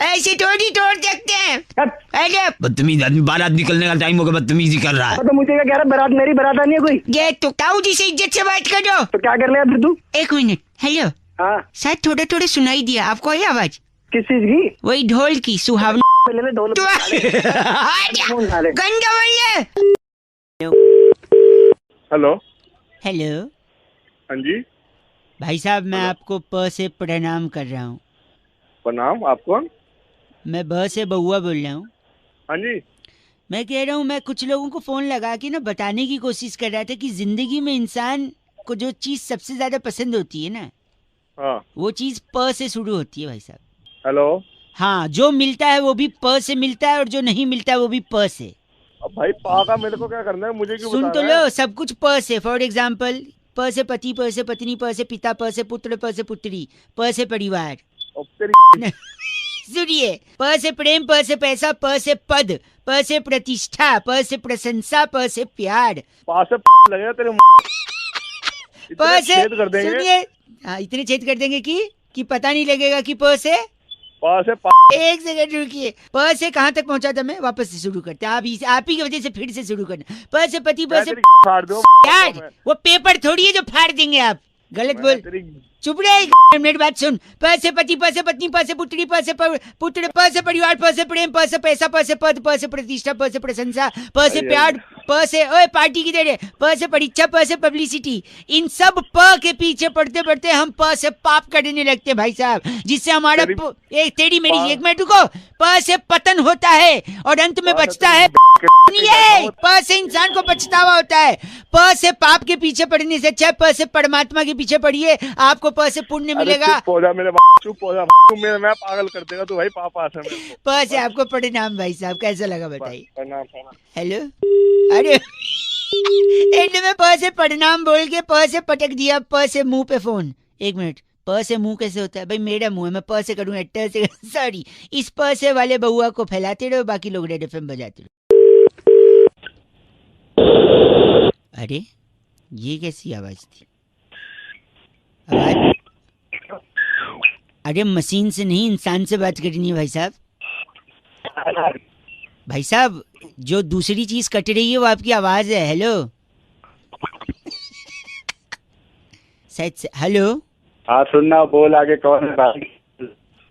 ऐसे थोड़ी तोड़ सकते हैं।
हट।
अरे
बदतमीज आदमी, बारात निकलने का टाइम होगा, बदतमीजी कर रहा है।
तो मुझे क्या कह रहा है? बारात मेरी बारात नहीं है कोई।
ये तो ताऊ जी से इज्जत से बात करो।
तो क्या कर लिया फिर तू?
एक मिनट, हेलो।
हाँ,
शायद थोड़े थोड़े सुनाई दिया आपको ये आवाज?
किस चीज की?
वही ढोल की सुहावनी।
ले ले ढोल। फोन उठा ले।
गंदा बोलिए।
हेलो।
हेलो
हाँ जी,
भाई साहब, मैं आपको प से प्रणाम कर रहा हूँ।
प्रणाम। आप कौन?
मैं ब से बउआ बोल रहा हूँ।
हाँ जी।
मैं कह रहा हूँ, मैं कुछ लोगों को फोन लगा के ना बताने की कोशिश कर रहा था कि जिंदगी में इंसान को जो चीज सबसे ज्यादा पसंद होती है ना,
हाँ।
वो चीज प से शुरू होती है भाई साहब।
हेलो।
हाँ, जो मिलता है वो भी प से मिलता है और जो नहीं मिलता है वो भी प से।
अब भाई पा का मेरे को क्या करना है? मुझे क्यों
सुन
बता
तो
रहा है?
लो, सब कुछ प से। फॉर एग्जाम्पल, प से पति, प से पत्नी, प से पिता, प से पुत्र, प से पुत्री, प से परिवार।
अब तेरी
सुनिए, प से प्रेम, प से पैसा, प से पद, प से प्रतिष्ठा, प से प्रशंसा, प से प्यार,
पास से लगेगा तेरे
प
इतने
से
छेद कर देंगे।
सुनिए, हाँ इतने छेद कर देंगे कि पता नहीं लगेगा कि प से।
पास से
एक सेकंड रुकिए, प से कहाँ तक पहुंचा था मैं? वापस से शुरू करते हैं। आप ही की वजह से फिर से शुरू करना। प से पति, प से
फाड़ दो
यार, वो पेपर थोड़ी है जो फाड़ देंगे आप। गलत बोल,
तेरी।
चुप रहे। मेरी बात सुन। प से पति, प से पत्नी, प से पुत्री, प से पुत्र, प से परिवार, प से प्रेम, प से पैसा, प से पद, प से प्रतिष्ठा, प से प्रशंसा, प से प्यार, प से ओए पार्टी की तरह, प से परीक्षा, प से पब्लिसिटी। इन सब प के पीछे पढ़ते पढ़ते हम प से पाप करने लगते हैं भाई साहब, जिससे हमारा एक तेरी मेरी एक मिनट रुको। प से पतन होता है और अंत में बचता है। सुनिए, प से इंसान को पछतावा होता है। प से पाप के पीछे पड़ने से अच्छा प से परमात्मा के पीछे पढ़िए, आपको प से पुण्य मिलेगा।
चुप हो जा मेरे चुप हो जा। तू मेरे मैं पागल कर देगा तू भाई। पापा से मेरे को।
प से आपको प्रणाम भाई साहब, कैसा लगा बताइए?
प्रणाम प्रणाम।
हेलो। अरे एंड में प से प्रणाम बोल के प से पटक दिया, प से मुंह पे फोन। एक मिनट, प से मुंह कैसे होता है भाई? मेरा मुंह है, मैं प से करूंगा, ट से सॉरी। इस प से वाले बउआ को फैलाते रहो, बाकी लोग रेड एफएम बजाते रहो। अरे ये कैसी आवाज थी? आवाज? अरे मशीन से नहीं, इंसान से बात करनी है भाई साहब। भाई साहब, जो दूसरी चीज कट रही है वो आपकी आवाज है। हेलो शायद से। हेलो।
हाँ सुनना, बोल आगे कौन है भाई?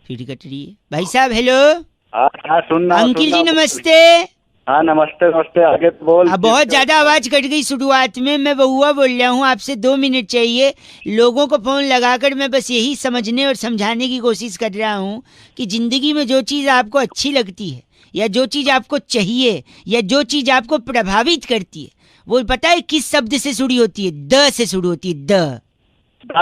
फिर कट रही है भाई साहब। हेलो
हाँ सुनना।
अंकिल जी
सुनना,
नमस्ते।
हाँ नमस्ते नमस्ते, आगे बोल।
बहुत ज्यादा आवाज कट गई शुरुआत में। मैं बहुआ बोल रहा हूँ, आपसे 2 मिनट चाहिए। लोगों को फोन लगाकर मैं बस यही समझने और समझाने की कोशिश कर रहा हूँ कि जिंदगी में जो चीज आपको अच्छी लगती है या जो चीज आपको चाहिए या जो चीज आपको प्रभावित करती है, वो पता है किस शब्द से शुरू होती है? द से शुरू होती है। द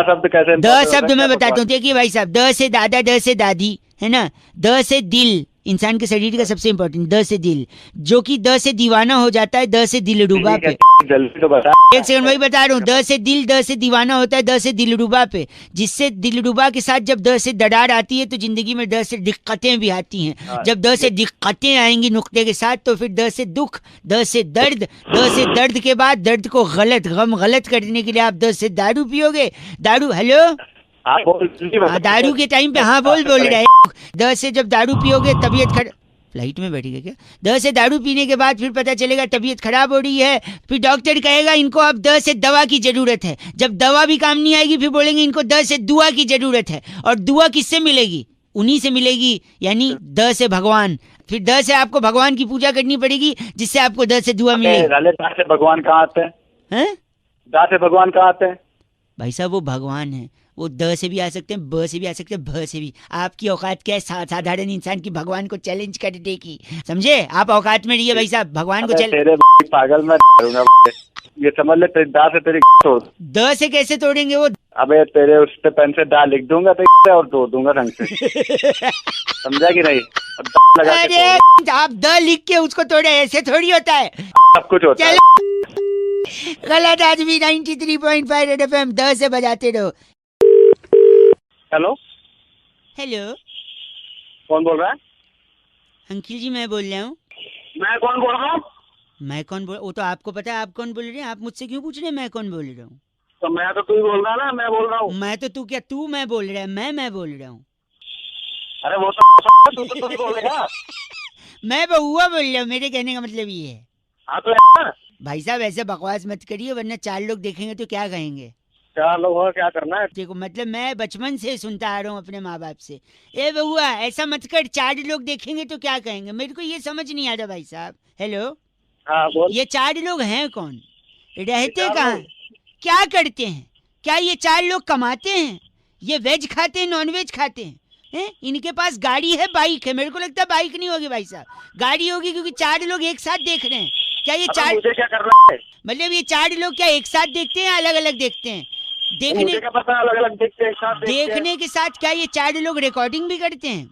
शब्द कैसे?
द शब्द मैं बताता हूँ, देखिए भाई साहब। द से दादा, द से दादी, है ना। द से दिल, इंसान के शरीर का सबसे इंपॉर्टेंट। द से दिल, जो कि द से दीवाना हो जाता है द से दिलरुबा पे।
जल्दी तो बता।
एक सेकंड वही बता रहा हूँ। द से दिल, द से दीवाना होता है द से दिलरुबा पे, जिससे दिलरुबा के साथ जब द से दरार आती है तो जिंदगी में द से दिक्कतें भी आती हैं। जब द से दिक्कतें आएंगी नुक्ते के साथ तो फिर द से दुख, द से दर्द, द से दर्द के बाद दर्द को गम गलत करने के लिए आप द से दारू पियोगे। दारू, हेलो
हाँ बोल, जल्दी बता।
दारू के टाइम पे हाँ बोल रहे। द से जब दारू पियोगे तबीयत खराब, फ्लाइट में बैठेगा क्या? द से दारू पीने के बाद फिर पता चलेगा तबीयत खराब हो रही है, फिर डॉक्टर कहेगा इनको अब द से दवा की जरूरत है। जब दवा भी काम नहीं आएगी फिर बोलेंगे इनको द से दुआ की जरूरत है। और दुआ किससे मिलेगी? उन्हीं से मिलेगी, यानी द से भगवान। फिर द से आपको भगवान की पूजा करनी पड़ेगी जिससे आपको द से दुआ मिलेगी।
दा से भगवान कहाँ आते हैं? दा से भगवान कहाँ आते हैं?
भाई साहब वो भगवान है, वो द से भी आ सकते हैं, ब से भी आ सकते हैं, भ से भी। आपकी औकात क्या है साधारण इंसान की भगवान को चैलेंज करने की? समझे? आप औकात में रहिए भाई साहब, भगवान को
तेरे पागल में करूंगा ये समझ ले। दा से तेरी तोड़।
द से कैसे तोड़ेंगे वो?
अबे तेरे उस पे पेन से दा लिख दूंगा और तोड़ दूंगा ढंग से। समझा कि नहीं?
अरे आप द लिख के उसको तोड़े, ऐसे थोड़ी होता है।
सब कुछ होता है।
गलत आदमी। 93.5 रेड एफएम, द से बजाते रहो।
हेलो
हेलो
कौन बोल रहा है?
अंकिल जी मैं बोल रहा हूँ।
मैं कौन बोल रहा हूँ?
मैं कौन बोल, वो तो आपको पता है आप कौन बोल रहे हैं। आप मुझसे क्यों पूछ रहे हैं मैं कौन बोल रहा हूँ?
तो मैं तो तू ही बोल रहा है ना, मैं बोल रहा हूँ।
मैं तो तू क्या, तू मैं बोल रहा है, मैं बोल रहा हूँ।
अरे वो तो तू ही बोलेगा।
मैं बहुआ बोल रहा हूँ, मेरे कहने का मतलब ये है।
हाँ तो
भाई साहब ऐसे बकवास मत करिए वरना 4 लोग देखेंगे तो क्या कहेंगे।
4 लोग हो, क्या करना है?
देखो मतलब मैं बचपन से सुनता आ रहा हूँ अपने माँ बाप से, ए बहुआ ऐसा मत कर, 4 लोग देखेंगे तो क्या कहेंगे। मेरे को ये समझ नहीं आता भाई साहब। हेलो
हाँ बोल।
ये 4 लोग हैं कौन? रहते कहाँ? क्या करते हैं? क्या ये 4 लोग कमाते हैं? ये वेज खाते हैं, नॉन वेज खाते हैं? इनके पास गाड़ी है, बाइक है? मेरे को लगता है बाइक नहीं होगी भाई साहब, गाड़ी होगी, क्योंकि 4 लोग एक साथ देख रहे हैं। क्या ये 4
मुझे क्या करना है?
मतलब ये 4 लोग क्या एक साथ देखते हैं, अलग अलग देखते हैं?
मुझे क्या पता, अलग अलग देखते हैं, एक साथ देखते हैं।
देखने के साथ क्या ये 4 लोग रिकॉर्डिंग भी करते हैं?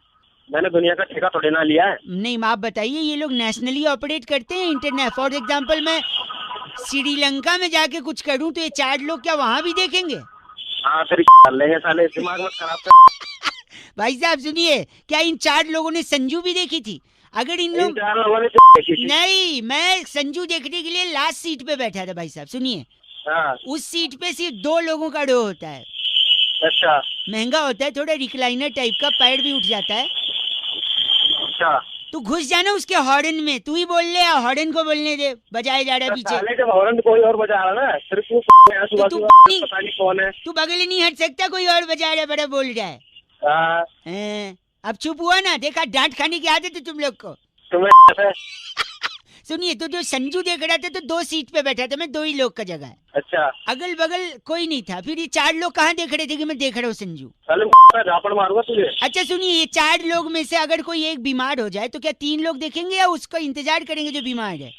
मैंने दुनिया का ठेका थोड़ी ना लिया है।
नहीं आप बताइए, ये लोग नेशनली ऑपरेट करते हैं इंटरनेट? फॉर एग्जांपल मैं श्रीलंका में जाके कुछ करूं तो ये 4 लोग क्या वहां भी देखेंगे?
हाँ तेरी लेंगे साले, दिमाग मत खराब कर।
भाई साहब सुनिए, क्या इन 4 लोगों ने संजू भी देखी थी? अगर इन लोग
4 लोगों ने देखी थी।
नहीं, मैं संजू देखने के लिए लास्ट सीट पे बैठा था भाई साहब। सुनिए,
हाँ।
उस सीट पे सिर्फ 2 लोगों का रो होता है।
अच्छा।
महंगा होता है थोड़ा, रिक्लाइनर टाइप का, पैर भी उठ जाता है।
अच्छा
तू घुस जाना उसके हॉर्न में, तू ही बोल ले, हॉर्न को बोलने दे, बजाए जा रहा है पीछे।
साले जब हॉर्न कोई और बजा रहा ना, सिर्फ तू पता नहीं कौन है।
तू बगल नहीं हट सकता, कोई और बजा रहा है, बड़ा बोल रहा है।
हाँ।
अब चुप हुआ ना, देखा डांट खाने की आदत है तुम लोग को।
तुम्हें
सुनिए, तो जो संजू देख रहा था तो 2 सीट पे बैठा था मैं, 2 ही लोग का जगह है।
अच्छा।
अगल बगल कोई नहीं था। फिर ये 4 लोग कहाँ देख रहे थे कि मैं देख रहा हूँ संजू?
झापड़ मारूंगा तुझे।
अच्छा सुनिए, ये 4 लोग में से अगर कोई एक बीमार हो जाए तो क्या 3 लोग देखेंगे या उसका इंतजार करेंगे जो बीमार है?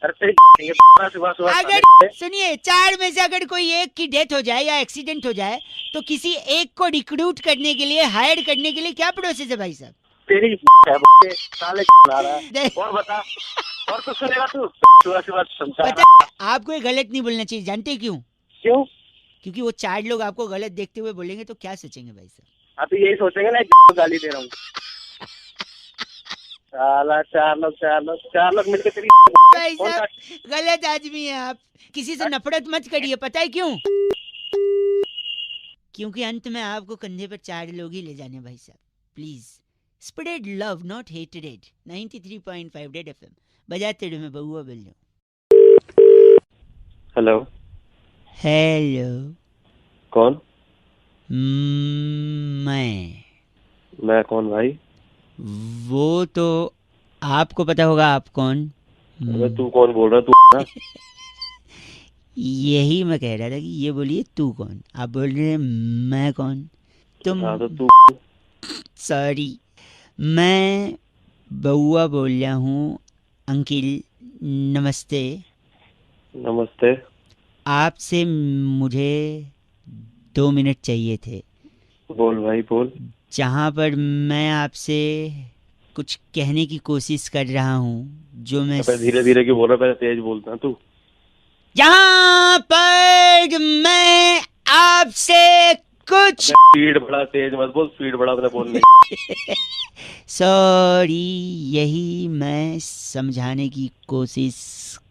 अगर सुनिए, 4 में से अगर कोई एक की डेथ हो जाए या एक्सीडेंट हो जाए तो किसी एक को रिक्रूट करने के लिए, हायर करने के लिए क्या प्रोसेस है भाई साहब?
तेरी साले और बता, और कुछ सुनेगा तू?
पता, आपको ये गलत नहीं बोलना चाहिए, जानते क्यों?
क्यों?
क्योंकि वो 4 लोग आपको गलत देखते हुए बोलेंगे तो क्या सोचेंगे भाई साहब?
हाँ तो यही सोचेंगे ना, गाली दे रहा हूँ। साला 4 लोग मिलकर तेरी
भाई साहब गलत आदमी है आप, किसी से नफरत मत करिए। पता है क्यों? क्योंकि अंत में आपको कंधे पर 4 लोग ही ले जाने भाई साहब। Please spread love not hatred. 93.5 red FM बजाते रहो, मैं बहुआ बोल रहा हूँ।
हेलो।
हेलो
कौन?
मैं कौन भाई?
वो तो आपको पता होगा आप कौन।
अबे तू कौन बोल रहा है? तू ना?
यही मैं कह रहा था कि ये बोलिए तू कौन, आप बोल रहे हैं मैं कौन। तुम
हाँ तो तू।
सॉरी, मैं बउआ बोल रहा हूँ। अंकिल नमस्ते।
नमस्ते।
आपसे मुझे 2 मिनट चाहिए थे।
बोल भाई बोल।
जहाँ पर मैं आपसे कुछ कहने की कोशिश कर रहा हूँ, जो मैं
धीरे धीरे क्यों बोल रहा है? पहले तेज बोलता तू।
जहाँ पर मैं आपसे कुछ
स्पीड बढ़ा, तेज मत बोल, स्पीड बढ़ा अपने बोलने।
सॉरी, यही मैं समझाने की कोशिश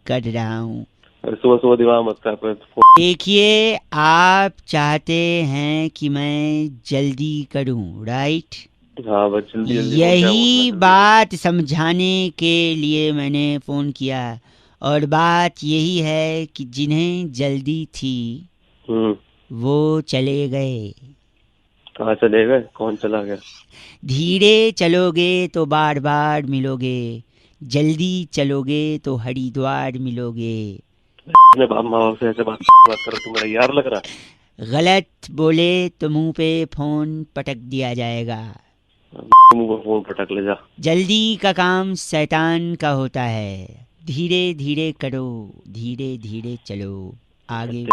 कर रहा हूँ।
सुबह सुबह दिमाग मत कर।
देखिए, आप चाहते हैं कि मैं जल्दी करूँ, राइट?
हाँ बस जल्दी जल्दी बोल, क्या
यही
बोलना है?
बात समझाने के लिए मैंने फ़ोन किया, और बात यही है कि जिन्हें जल्दी थी वो चले गए।
कहाँ चले गए? कौन चला गया?
धीरे चलोगे तो बार बार मिलोगे, जल्दी चलोगे तो हरिद्वार मिलोगे।
अपने बाप माँ बाप से ऐसे बात करो, तू मेरा यार लग रहा है।
गलत बोले तो मुंह पे फोन पटक दिया जाएगा।
मुंह पर फोन पटक ले जा।
जल्दी का काम शैतान का होता है। धीरे धीरे करो, धीरे धीरे चलो आगे।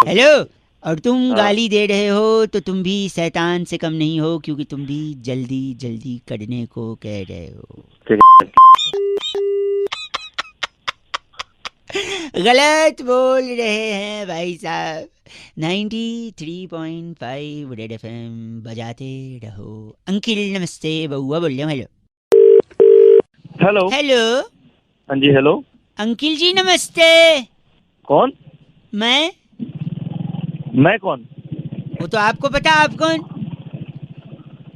हेलो, और तुम
हाँ।
गाली दे रहे हो तो तुम भी शैतान से कम नहीं हो, क्योंकि तुम भी जल्दी जल्दी करने को कह रहे हो। गलत बोल रहे हैं भाई साहब। 93.5 रेड FM बजाते रहो। अंकिल नमस्ते, बउआ बोल रहा हूँ। Hello
hello.
हेलो
हाँ जी हेलो।
अंकिल जी नमस्ते।
कौन?
मैं
कौन?
वो तो आपको पता, आप कौन?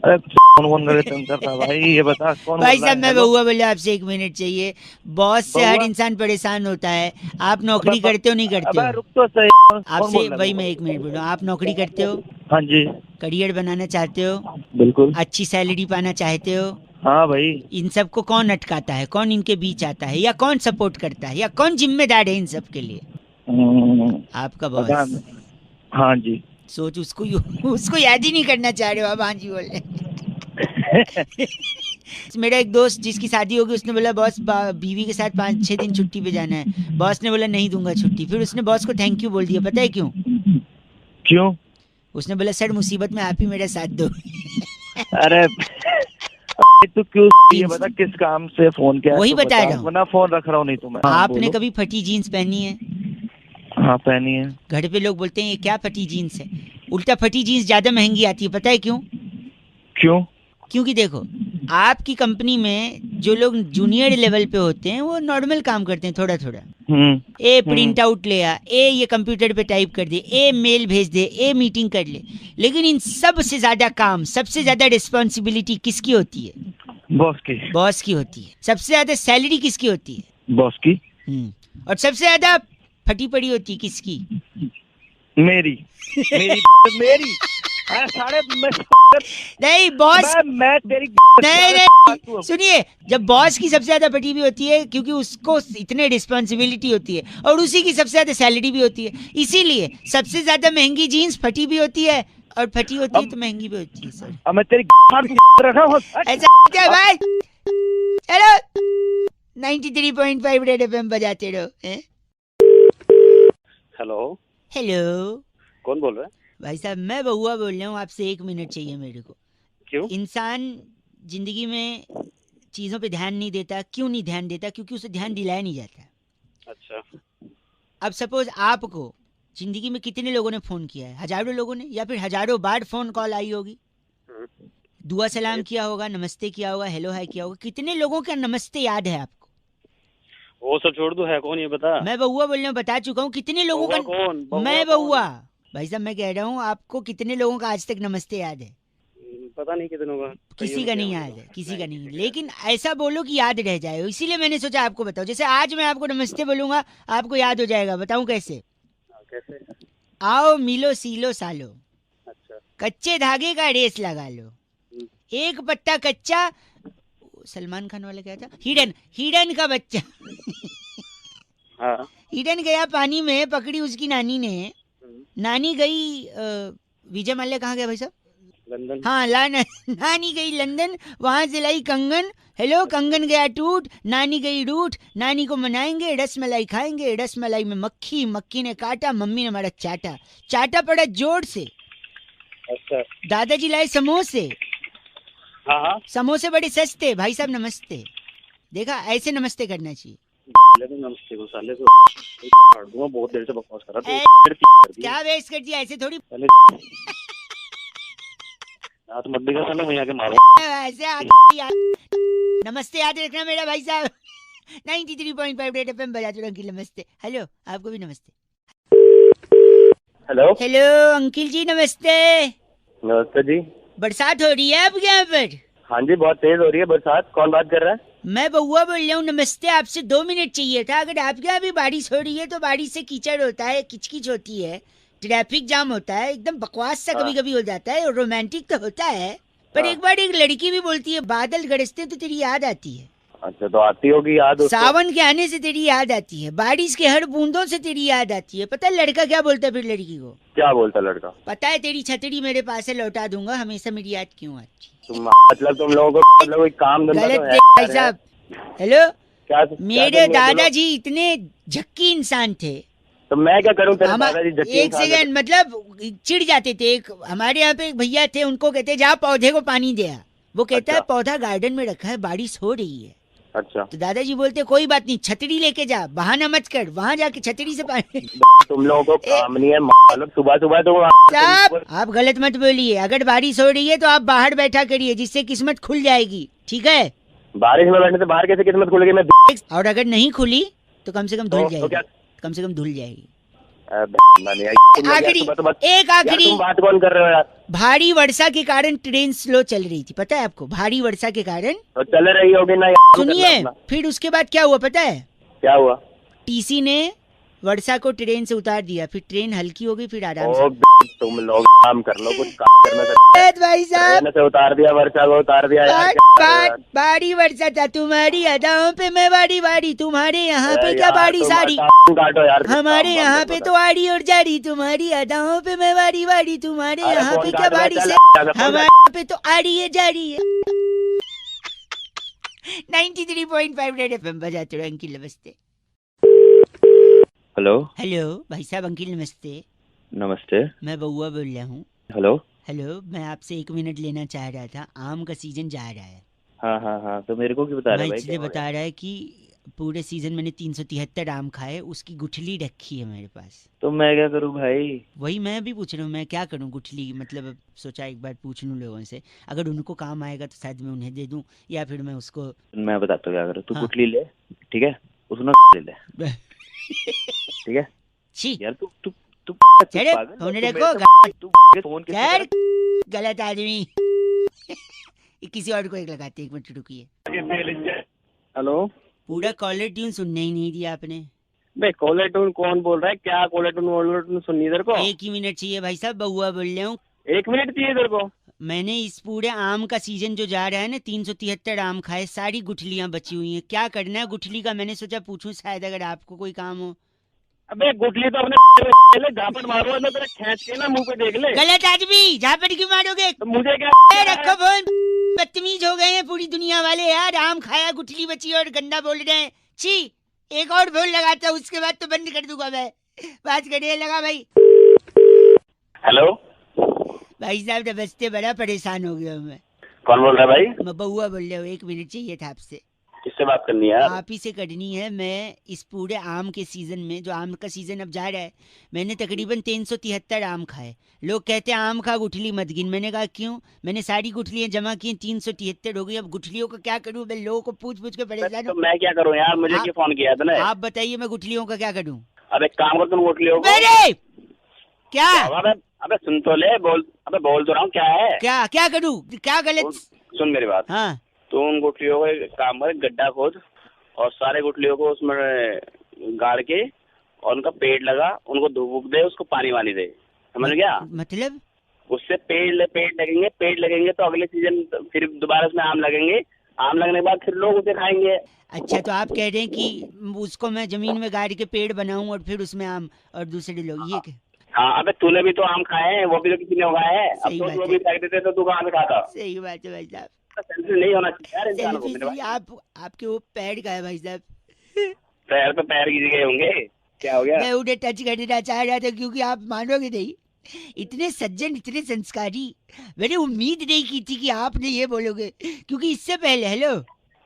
अरे कौन कौन करे तुम करता भाई, ये बता कौन
भाई
बोल रहा
साहब
है?
मैं
हेलो?
बउआ बोले, आपसे 1 मिनट चाहिए। बॉस से हर
बउआ?
इंसान परेशान होता है। आप नौकरी
अबे,
करते हो नहीं करते
अबे
हो?
रुक तो सही। कौन
आपसे
बोल रहा
भाई
है?
मैं 1 मिनट बोल रहा हूँ। आप नौकरी करते हो,
हाँ जी
करियर बनाना चाहते हो,
बिल्कुल।
अच्छी सैलरी पाना चाहते हो,
हाँ भाई।
इन सब को कौन अटकाता है? कौन इनके बीच आता है? या कौन सपोर्ट करता है? या कौन जिम्मेदार है इन सब के लिए? आपका
पता
बॉस।
नहीं। हाँ जी।
सोच, उसको याद ही नहीं करना चाह रहे हो आप। हाँ जी बोल रहे। मेरा एक दोस्त जिसकी शादी होगी, उसने बोला बॉस बीवी के साथ 5-6 दिन छुट्टी पे जाना है। बॉस ने बोला नहीं दूंगा छुट्टी। फिर उसने बॉस को थैंक यू बोल दिया। पता है क्यों?
क्यों?
उसने बोला सर मुसीबत में आप ही मेरा साथ दो।
अरे तू क्यों ये बता किस काम से फोन किया?
वही
तो
बता रहा हूँ।
वरना फोन रख रहा हूँ नहीं तो मैं। हाँ,
आपने
बोलो।
कभी फटी जीन्स पहनी है?
हाँ पहनी है।
घर पे लोग बोलते हैं ये क्या फटी जीन्स है। उल्टा फटी जीन्स ज्यादा महंगी आती है। पता है क्यों?
क्यों?
क्योंकि देखो, आपकी कंपनी में जो लोग जूनियर लेवल पे होते हैं वो नॉर्मल काम करते हैं, थोड़ा थोड़ा। ए प्रिंट आउट ले आ, ए ये कंप्यूटर पे टाइप कर दे, ए मेल भेज दे, ए मीटिंग कर ले। लेकिन इन सब से ज्यादा काम, सबसे ज्यादा रिस्पॉन्सिबिलिटी किसकी होती है?
बॉस की।
बॉस की होती है। सबसे ज्यादा सैलरी किसकी होती है?
बॉस की।
और सबसे ज्यादा फटी पड़ी होती है किसकी?
मेरी। मेरी मेरी। साढ़े
नहीं बॉस,
मैं तेरी
नहीं सुनिए, जब बॉस की सबसे ज्यादा फटी भी होती है क्योंकि उसको इतने रिस्पॉन्सिबिलिटी होती है, और उसी की सबसे ज्यादा सैलरी भी होती है। इसीलिए सबसे ज्यादा महंगी जीन्स फटी भी होती है, और फटी होती है तो महंगी भी होती है। सर
अब मैं तेरी रखा हूँ
ऐसा क्या भाई? हेलो 93.5 रेड FM बजाते रहो।
हेलो
हेलो
कौन बोल रहा है?
भाई साहब मैं बउआ बोल रहा हूँ। आपसे 1 मिनट चाहिए मेरे को।
क्यों?
इंसान जिंदगी में चीजों पे ध्यान नहीं देता। क्यों नहीं ध्यान देता? क्योंकि उसे ध्यान दिलाया नहीं जाता।
अच्छा।
अब सपोज आपको जिंदगी में कितने लोगों ने फोन किया है? हजारों लोगों ने, या फिर हजारों बार फोन कॉल आई होगी। दुआ सलाम किया होगा, नमस्ते किया होगा, हेलो हाय किया होगा। कितने लोगों का नमस्ते याद है आपको?
वो सब छोड़ दो, है कौन ये बता।
मैं बउआ बोल रहा हूँ, बता चुका हूँ। कितने लोगों का?
कौन?
मैं बउआ। भाई साहब मैं कह रहा हूँ, आपको कितने लोगों का आज तक नमस्ते याद है?
पता नहीं कितनों का।
किसी का नहीं याद है, किसी का नहीं। लेकिन ऐसा बोलो कि याद रह जाए, इसीलिए मैंने सोचा आपको बताओ। जैसे आज मैं आपको नमस्ते बोलूंगा, आपको याद हो जाएगा। बताऊं कैसे?
कैसे?
आओ मिलो सीलो सालो।
अच्छा।
कच्चे धागे का रेस लगा लो। एक पत्ता कच्चा, सलमान खान वाला क्या था, हिरन का बच्चा।
हाँ
हिरन गया पानी में, पकड़ी उसकी नानी ने। नानी गई विजय माल्या कहाँ गया भाई साहब?
लंदन।
हाँ नानी गई लंदन, वहां से लाई कंगन। हेलो, कंगन गया टूट, नानी गई रूठ। नानी को मनाएंगे, रसमलाई खाएंगे, रसमलाई में मक्खी, मक्खी ने काटा, मम्मी ने मारा चाटा, चाटा पड़ा जोर से।
अच्छा।
दादाजी लाए समोसे।
हाँ हाँ।
समोसे बड़े सस्ते। भाई साहब नमस्ते। देखा, ऐसे नमस्ते करना चाहिए।
नमस्ते को साले को काट दूंगा, बहुत देर से बकवास कर रहा था।
क्या वेस्ट कर दिया, ऐसे थोड़ी
रात मत दिखा साले, मैं आके मारो।
ऐसे नमस्ते याद रखना मेरा भाई साहब। 93.5 रेड एफएम बजाते रहो अंकिल, नमस्ते। हेलो, आपको भी नमस्ते।
हेलो।
हेलो अंकिल जी नमस्ते।
नमस्ते जी।
बरसात हो रही है आपके यहाँ पर?
हाँ जी, बहुत तेज हो रही है बरसात। कौन बात कर रहा है?
मैं बउआ बोल रहा हूँ। नमस्ते, आपसे 2 मिनट चाहिए था। अगर आपके यहाँ भी बारिश हो रही है तो बारिश से कीचड़ होता है, किचकिच होती है, ट्रैफिक जाम होता है, एकदम बकवास सा कभी कभी हो जाता है, और रोमांटिक तो होता है, पर एक बार एक लड़की भी बोलती है बादल गरजते तो तेरी याद आती है।
अच्छा, तो आती होगी याद उसको।
सावन के आने से तेरी याद आती है, बारिश के हर बूंदों से तेरी याद आती है। पता है लड़का क्या बोलता है फिर लड़की को?
क्या बोलता लड़का?
पता है, तेरी छतरी मेरे पास है, लौटा दूंगा, हमेशा मेरी याद क्यों आती?
मतलब तुम लोगों को मतलब कोई काम धंधा
गलत
तो है
भाई साहब। हेलो,
क्या?
मेरे दादाजी इतने झक्की इंसान थे।
तो मैं क्या करूं? तेरे दादाजी झक्की
एक सेकंड, मतलब चिढ़ जाते थे। एक हमारे यहाँ पे एक भैया थे, उनको कहते जा पौधे को पानी दे आ। वो कहता है पौधा गार्डन में रखा है, बारिश हो रही है।
अच्छा।
तो दादाजी बोलते कोई बात नहीं, छतरी लेके जा, बहाना मत कर, वहाँ जाके छतरी से पानी।
तुम लोगों को काम नहीं है, मतलब सुबह सुबह तो
साहब आप गलत मत बोलिए। अगर बारिश हो रही है तो आप बाहर बैठा करिए, जिससे किस्मत खुल जाएगी, ठीक है?
बारिश में बैठने से बाहर कैसे किस्मत खुलेगी? मैं
और अगर नहीं खुली तो कम से कम धुल जाएगी,
क्या?
कम से कम धुल जाएगी।
आखिरी
एक आखिरी
बात कौन कर रहे हो यार?
भारी वर्षा के कारण ट्रेन स्लो चल रही थी, पता है आपको? भारी वर्षा के कारण
तो चल रही होगी ना।
सुनिए, फिर उसके बाद क्या हुआ पता है?
क्या हुआ?
टीसी ने वर्षा को ट्रेन से उतार दिया, फिर ट्रेन हल्की हो गई, फिर आराम से।
तुम लोग काम कर लो, कुछ काम करना
भाई साहब
से उतार दिया, वर्षा को उतार दिया यार।
बारी वर्षा था, तुम्हारी अदाओं पे मैं बारी बारी, तुम्हारे यहाँ पे क्या बारी सारी,
काटो यार।
हमारे यहाँ पे तो आड़ी और जारी, तुम्हारी अदाओं पे मैं बारी बारी, तुम्हारे यहाँ पे क्या बारी से, हमारे यहाँ पे तो आड़ी है जारी है। 93.5 रेड एफएम बजाते रहो अंकिल, नमस्ते।
हेलो।
हेलो भाई साहब, अंकिल नमस्ते।
नमस्ते।
मैं बउआ बोल रहा हूँ।
हेलो।
हेलो, मैं आपसे 1 मिनट लेना चाह रहा था। आम का सीजन जा रहा है।
हाँ हाँ हाँ, तो मेरे को क्यों बता रहे
मैं
भाई?
इसलिए बता रहा है कि पूरे सीजन मैंने 373 आम खाए, उसकी गुठली रखी है मेरे पास।
तो मैं क्या करूँ भाई?
वही मैं भी पूछ रहा हूँ, मैं क्या करूँ गुठली, मतलब सोचा एक बार पूछ लूँ लोगों से, अगर उनको काम आएगा तो शायद मैं उन्हें दे दूँ, या फिर मैं उसको।
मैं बताता हूँ क्या करो। तू
हाँ।
गुठली ले, ठीक है, उसमें ले ले, ठीक है?
छी
यार तू तू तू
चले,
पागल
फोन
है?
रखो,
तू फोन किससे
यार
कर-
गलत आदमी। किसी और को एक लगाते, 1 मिनट रुकिए।
हेलो।
पूरा कॉलर ट्यून सुनने ही नहीं दिया आपने।
बे कॉलर ट्यून कौन बोल रहा है? क्या कॉलर ट्यून सुननी तेरे को?
1 ही मिनट चाहिए भाई साहब, बउआ बोल रहा हूँ।
1 मिनट चाहिए तेरे को?
मैंने इस पूरे आम का सीजन जो जा रहा है ना, 373 आम खाए, सारी गुठलियां बची हुई हैं। क्या करना है गुठली का, मैंने सोचा पूछूं, शायद अगर आपको कोई काम हो।
अबे गुठली तो अपने झापट मारो, मतलब तेरा खींच के ना मुंह पे देख ले।
गलत आदमी, झापड़ क्यों मारोगे?
तो मुझे क्या?
रखो फोन, बदतमीज हो गए हैं पूरी दुनिया वाले यार। आम खाया, गुठली बची और गंदा बोल रहे हैं। छी, एक और फोन लगाता हूँ, उसके बाद तो बंद कर दूंगा मैं। बात करिए, लगा भाई।
हेलो
भाई साहब नमस्ते, बड़ा परेशान हो गया हूं मैं।
कौन बोल रहा है भाई?
मैं बउआ बोल रहा हूँ। 1 मिनट चाहिए था आपसे।
किससे बात करनी है?
आप ही से करनी है। मैं इस पूरे आम के सीजन में, जो आम का सीजन अब जा रहा है, मैंने तकरीबन 373 आम खाए। लोग कहते हैं आम खा गुठली मत गिन। मैंने कहा क्यों? मैंने सारी गुठलियां जमा की, 373 हो गई। अब गुठलियों का क्या करूं? मैं लोगों को पूछ पूछ के परेशान
तो
हूं।
मैं क्या करूँ यार? मुझे क्यों फोन किया तूने?
आप बताइए, मैं गुठलियों का क्या करूं?
अब एक काम कर, तुम गुठलियों को
मेरे क्या
अबे सुन तो ले, बोल तो रहा हूँ, क्या है?
क्या क्या करूं? क्या गलत?
सुन मेरी बात।
हाँ,
तो उन गुठलियों को एक काम कर, गड्ढा खोद और सारे गुठलियों को उसमें गाड़ के और उनका पेड़ लगा, उनको धूप दे, उसको पानी वानी दे, समझ गया?
मतलब
उससे पेड़ लगेंगे तो अगले सीजन फिर दोबारा उसमें आम लगेंगे, आम लगने के बाद फिर लोग उसे खाएंगे।
अच्छा, तो आप कह रहे हैं कि उसको मैं जमीन में गाड़ के पेड़ बनाऊं और फिर उसमें आम और दूसरे लोग, ये क्या?
हाँ, अबे तूने भी तो आम खाए हैं, वो भी तो किसी ने उगाए हैं। अब
सही
तो
बात
लोग
है।
भी फेंक देते तो तू कहाँ से खाता?
सही बात है भाई साहब।
सेल्फी नहीं होना चाहिए यार इंसान को। मेरे भाई
आपके वो पैर का है भाई साहब।
पैर पे पैर गिर गए होंगे, क्या हो गया?
मैं उन्हें टच करना चाह रहा था क्योंकि आप मानोगे नहीं, इतने सज्जन, इतने संस्कारी, मैंने उम्मीद नहीं की थी कि आपने ये बोलोगे। क्योंकि इससे पहले, हेलो,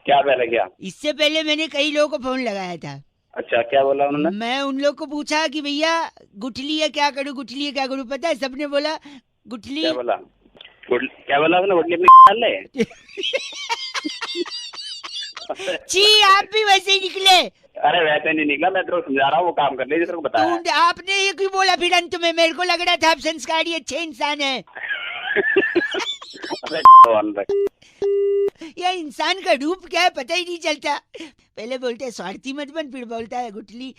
क्या पहले क्या?
इससे पहले मैंने कई लोगों को फोन लगाया था।
अच्छा, क्या बोला उन्होंने?
मैं उन लोग को पूछा कि भैया गुठली है क्या करूं, गुठली है क्या करूं, पता है सबने बोला गुठली।
क्या बोला? क्या बोला उसने? गुठली अपनी डाल ले।
छी, आप भी वैसे ही निकले।
अरे वैसे नहीं निकला, मैं तेरे को समझा रहा हूँ, वो काम कर ले जो तेरे को बताया।
आपने ये क्यों बोला फिर अंत में? मेरे को लग रहा था आप संस्कारी अच्छे इंसान हैं।
अबे भगवान रख।
ये इंसान का रूप क्या है पता ही नहीं चलता। पहले बोलते हैं स्वार्थी मत बन, फिर बोलता है गुठली।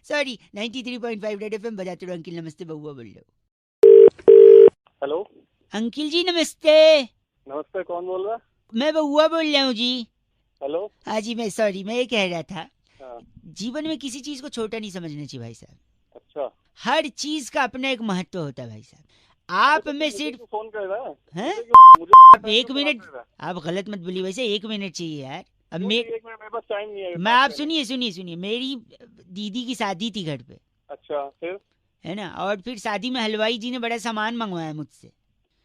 सॉरी, 93.5 रेड एफएम बजाते रहो। अंकिल नमस्ते, बउआ बोल रहे हो।
हेलो,
अंकिल जी नमस्ते।
नमस्ते, कौन बोल रहा है?
मैं बउआ बोल रहा हूँ जी।
हेलो।
हाँ जी, मैं ये कह रहा था,
हाँ।
जीवन में किसी चीज को छोटा नहीं समझना चाहिए भाई साहब।
अच्छा,
हर चीज का अपना एक महत्व होता है भाई साहब। आप में सिर्फ
फोन कर रहा है?
हैं?
मुझे
एक मिनट, आप गलत मत बोलिए। वैसे 1 मिनट चाहिए यार। अब
एक मिनट, मेरे पास टाइम नहीं है।
मैं आप सुनिए, मेरी दीदी की शादी थी घर पे,
अच्छा, फिर?
है ना, और फिर शादी में हलवाई जी ने बड़ा सामान मंगवाया मुझसे।